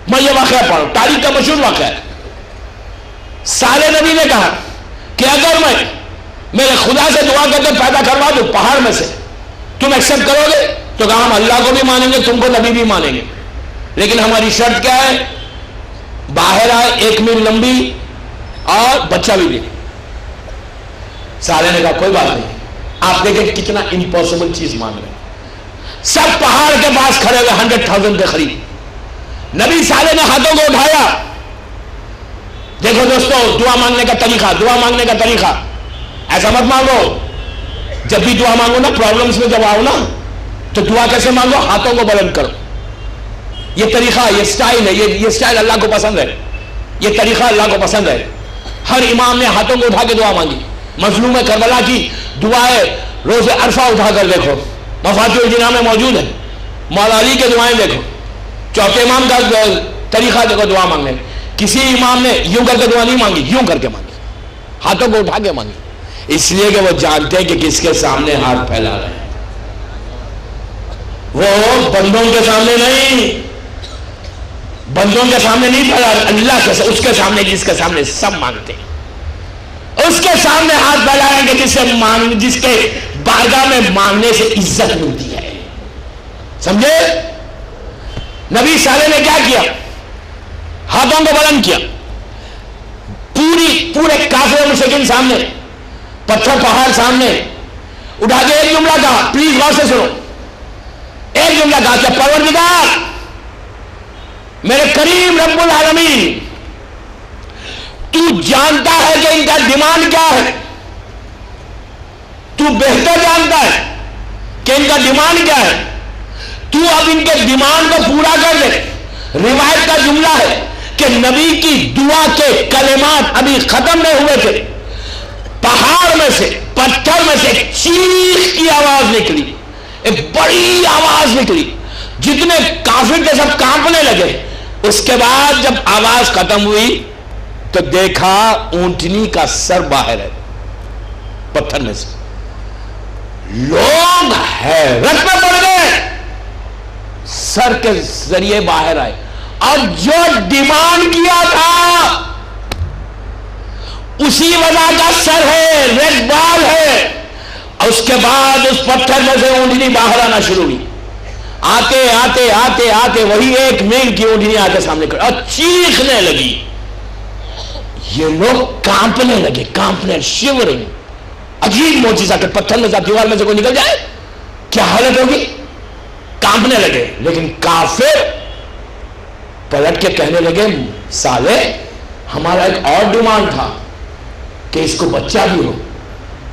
میں یہ واقعہ پڑھوں، تاریخ کا مشہور واقعہ ہے. سارے نبی نے کہا کہ اگر میں میرے خدا سے دعا کر کے پیدا کروا دوں پہاڑ میں سے، تم ایکسپٹ کرو گے؟ تو کہا ہم اللہ کو بھی مانیں گے، تم کو نبی بھی مانیں گے، لیکن ہماری شرط کیا ہے؟ باہر آئے 1 میل لمبی اور بچہ بھی دے. سارے نے کہا کوئی بات نہیں. آپ دیکھیں کتنا امپاسبل چیز مانگ رہے ہیں. سب پہاڑ کے پاس کھڑے ہوئے 100,000 کے قریب. نبی صالح نے ہاتھوں کو اٹھایا. دیکھو دوستو دعا مانگنے کا طریقہ، دعا مانگنے کا طریقہ ایسا مت مانگو. جب بھی دعا مانگو نا، پرابلمز میں جب آؤ نا، تو دعا کیسے مانگو؟ ہاتھوں کو بلند کرو. یہ طریقہ، یہ سٹائل ہے، یہ سٹائل اللہ کو پسند ہے، یہ طریقہ اللہ کو پسند ہے. ہر امام نے ہاتھوں کو اٹھا کے دعا مانگی. مظلوم کربلا کی دعائیں روز عرفہ اٹھا کر دیکھو، مفاتیح الجناح میں موجود ہے. مولا علی کے دعائیں دیکھو، چوتھے امام کا طریقہ دیکھو دعا مانگنے. کسی امام نے یوں کر کے دعا نہیں مانگی، یوں کر کے مانگی، ہاتھوں کو اٹھا کے مانگی، اس لیے کہ وہ جانتے ہیں کہ کس کے سامنے ہاتھ پھیلا رہے ہیں. وہ بندوں کے سامنے نہیں، بندوں کے سامنے نہیں پھیلا رہے، اللہ کے، اس کے سامنے، جس کے سامنے سب مانگتے ہیں، اس کے سامنے ہاتھ پھیلا رہے ہیں کہ جس کے بارگاہ میں مانگنے سے عزت ملتی ہے. سمجھے؟ نبی صالح نے کیا کیا؟ ہاتھوں کو بلند کیا. پورے کافر مشرکین سامنے، پتھر پہاڑ سامنے اٹھا کے ایک جملہ کہا، پلیز غور سے سنو. ایک جملہ کہا کہ پروردگار میرے کریم رب العالمین، تو جانتا ہے کہ ان کا ڈیمانڈ کیا ہے، تو بہتر جانتا ہے کہ ان کا ڈیمانڈ کیا ہے، تو اب ان کے ڈیمانڈ کو پورا کر دے. روایت کا جملہ ہے کہ نبی کی دعا کے کلمات ابھی ختم نہیں ہوئے تھے، پہاڑ میں سے، پتھر میں سے ایک چیخ کی آواز نکلی، ایک بڑی آواز نکلی. جتنے کافر تھے سب کانپنے لگے. اس کے بعد جب آواز ختم ہوئی تو دیکھا اونٹنی کا سر باہر ہے پتھر میں سے. لوگ حیرت میں پڑ گئے، سر کے ذریعے باہر آئے، اور جو ڈیمانڈ کیا تھا اسی وجہ کا سر ہے، ریڈ بال ہے. اور اس کے بعد اس پتھر میں سے اونٹنی باہر آنا شروع ہوئی. آتے آتے آتے آتے وہی 1 میل کی اونٹنی آ کے سامنے کھڑی اور چیخنے لگی، یہ لوگ کانپنے لگے, کانپنے, شیورنگ. عجیب معجزہ کہ پتھر میں سے دیوار میں سے کوئی نکل جائے, کیا حالت ہوگی, کانپنے لگے. لیکن کافر پلٹ کے کہنے لگے سالے ہمارا ایک اور ڈیمانڈ تھا کہ اس کو بچہ بھی ہو.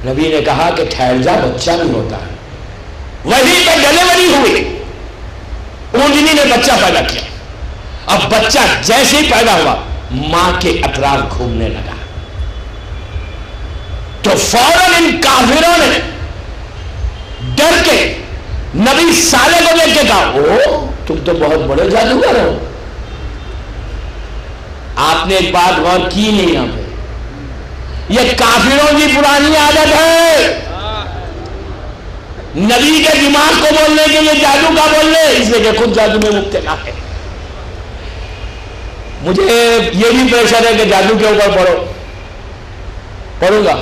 نبی نے کہا کہ ٹھہر جا, بچہ بھی ہوتا ہے. وہی پہ ڈلیوری ہوئی, اونجنی نے بچہ پیدا کیا. اب بچہ جیسے ہی پیدا ہوا ماں کے اطراف گھومنے لگا, تو فوراً ان کافروں نے ڈر کے نبی سالے کو دیکھ کے کہا او تم تو بہت بڑے جادوگر ہو. آپ نے ایک بات غور کی نہیں یہاں پہ, یہ کافروں کی پرانی عادت ہے نبی کے دماغ کو بولنے کے لیے جادو کا بولنے, اس لیے کہ خود جادو میں مبتلا ہے. مجھے یہ بھی پریشر ہے کہ جادو کے اوپر پڑھوں گا.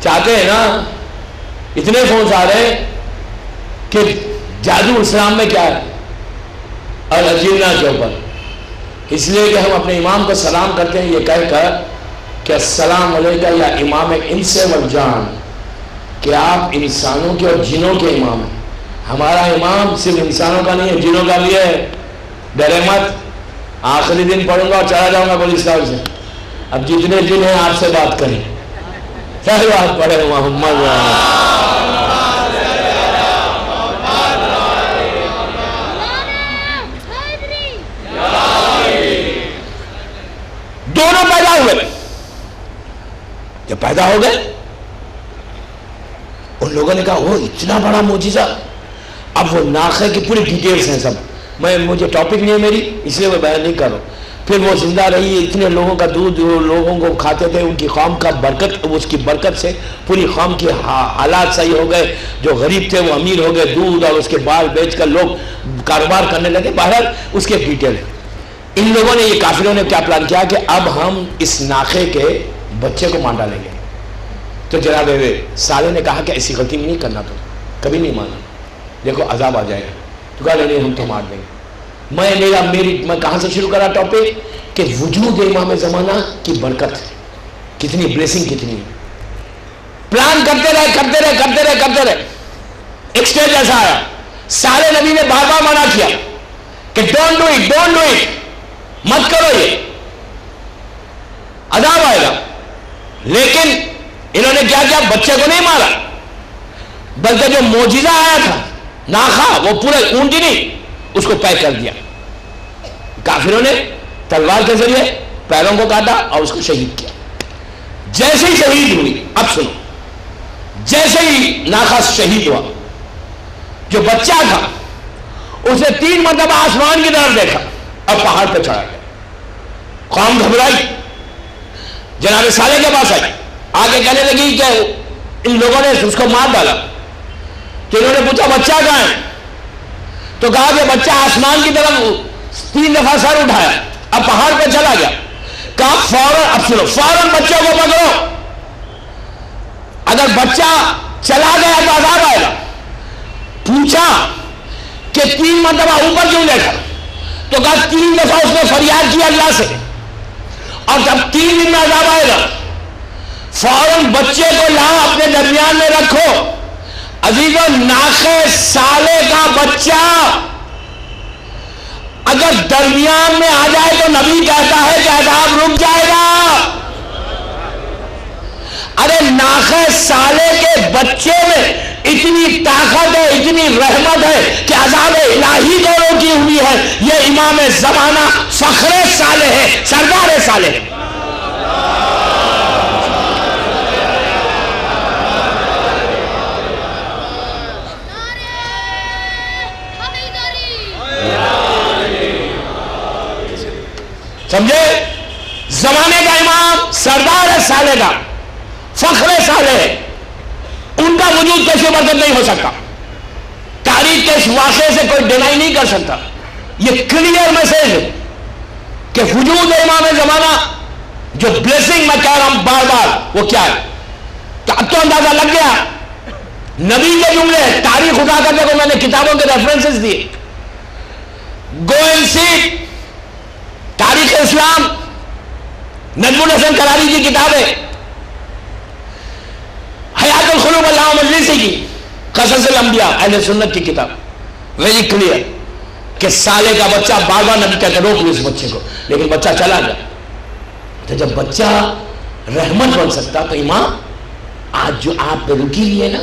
چاہتے ہیں نا, اتنے فونس آ رہے ہیں کہ جادو اسلام میں کیا ہے, اور اجینا کے اوپر. اس لیے کہ ہم اپنے امام کو سلام کرتے ہیں یہ کہہ کر کہ السلام علیکم یا امام انس والجان, کہ آپ انسانوں کے اور جنوں کے امام ہیں. ہمارا امام صرف انسانوں کا نہیں ہے, جنوں کا بھی ہے. ڈرے مت, آخری دن پڑھوں گا اور چلا جاؤں گا پولیس صاحب سے. اب جتنے دن ہیں آپ سے بات کریں, ساری بات پڑھے محمد. دونوں پیدا ہوئے. جب پیدا ہو گئے ان لوگوں نے کہا وہ اتنا بڑا معجزہ. اب وہ ناخے کی پوری ڈیٹیلز ہیں سب, مجھے ٹاپک نہیں ہے میری, اس لیے میں بیان نہیں کر رہا ہوں. پھر وہ زندہ رہی, اتنے لوگوں کا دودھ لوگوں کو کھاتے تھے, ان کی قوم کا برکت, اس کی برکت سے پوری قوم کی حالات صحیح ہو گئے. جو غریب تھے وہ امیر ہو گئے, دودھ اور اس کے بال بیچ کر لوگ کاروبار کرنے لگے. بہرحال اس کے ڈیٹیل ہے. ان لوگوں نے, یہ کافروں نے کیا پلان کیا کہ اب ہم اس ناخے کے بچے کو مار ڈالیں گے. تو جناب سالے نے کہا کہ ایسی غلطی نہیں کرنا, تو کبھی نہیں مانا, دیکھو عذاب آ جائے گا. تو کہا نہیں ہم تو مار دیں گے. میں کہاں سے شروع کرا ٹاپک کہ وجود امام زمانہ کی برکت, کتنی بلیسنگ, کتنی. پلان کرتے رہے. ایک سٹیج ایسا آیا, سارے نبی نے بار بار منع کیا کہ ڈونٹ ڈو اٹ, مت کرو, یہ عذاب آئے گا. لیکن انہوں نے کیا کیا, بچے کو نہیں مارا, بلکہ جو معجزہ آیا تھا ناخا, وہ پورے اونٹنی اس کو پیک کر دیا. کافروں نے تلوار کے ذریعے پیروں کو کاٹا اور اس کو شہید کیا. جیسے ہی شہید ہوئی, اب سنو, جیسے ہی ناخا شہید ہوا, جو بچہ تھا اس نے 3 مرتبہ آسمان کی طرف دیکھا اور پہاڑ پہ چڑھا گیا. قوم گھبرائی, جناب سالے کے پاس آئی, آگے کہنے لگی کہ ان لوگوں نے اس کو مار ڈالا. تو انہوں نے پوچھا بچہ کہاں ہے, تو کہا کہ بچہ آسمان کی طرف 3 دفعہ سر اٹھایا, اب پہاڑ پہ چلا گیا. کہا فوراً, اب سنو, فوراً بچوں کو پکڑو, اگر بچہ چلا گیا تو عذاب آئے گا. پوچھا کہ 3 مرتبہ اوپر کیوں دیکھا, تو کہا 3 دفعہ اس نے فریاد کی اللہ سے, اور جب 3 دن میں عذاب آئے گا فوراً بچے کو لا اپنے درمیان میں رکھو. عزیزو, ناخے سالے کا بچہ اگر درمیان میں آ جائے تو نبی کہتا ہے کہ عذاب رک جائے گا. ارے ناخے سالے کے بچے میں اتنی طاقت ہے, اتنی رحمت ہے کہ عذاب الہی کو روکی ہوئی ہے. یہ امام زمانہ فخر سالے ہے, سردار سالے ہے. سمجھے, زمانے کا امام, سردار ہے سالے کا, فخر سالے ہے. ان کا وجود کیسے برکت نہیں ہو سکتا. تاریخ کے اس واقعے سے کوئی ڈینائی نہیں کر سکتا. یہ کلیئر میسج ہے کہ وجود امام زمانہ, جو بلیسنگ میں کہہ رہا ہوں بار بار, وہ کیا ہے. تو اب تو اندازہ لگ گیا, نبی کے جملے تاریخ اٹھا کرنے کو میں نے کتابوں کے ریفرنسز دیے. گو اینڈ سی تاریخ اسلام, نجم الحسن کراری کی کتاب ہے حیات الخلوق علامہ مجلسی کی قصص الانبیاء اہل سنت کی کتاب، ویری کلیئر کہ سالے کا بچہ بار بار نبی کہتے روک لو اس بچے کو، لیکن بچہ چلا گیا. تو جب بچہ رحمت بن سکتا تو امام آج جو آپ پہ رکی ہوئی ہے نا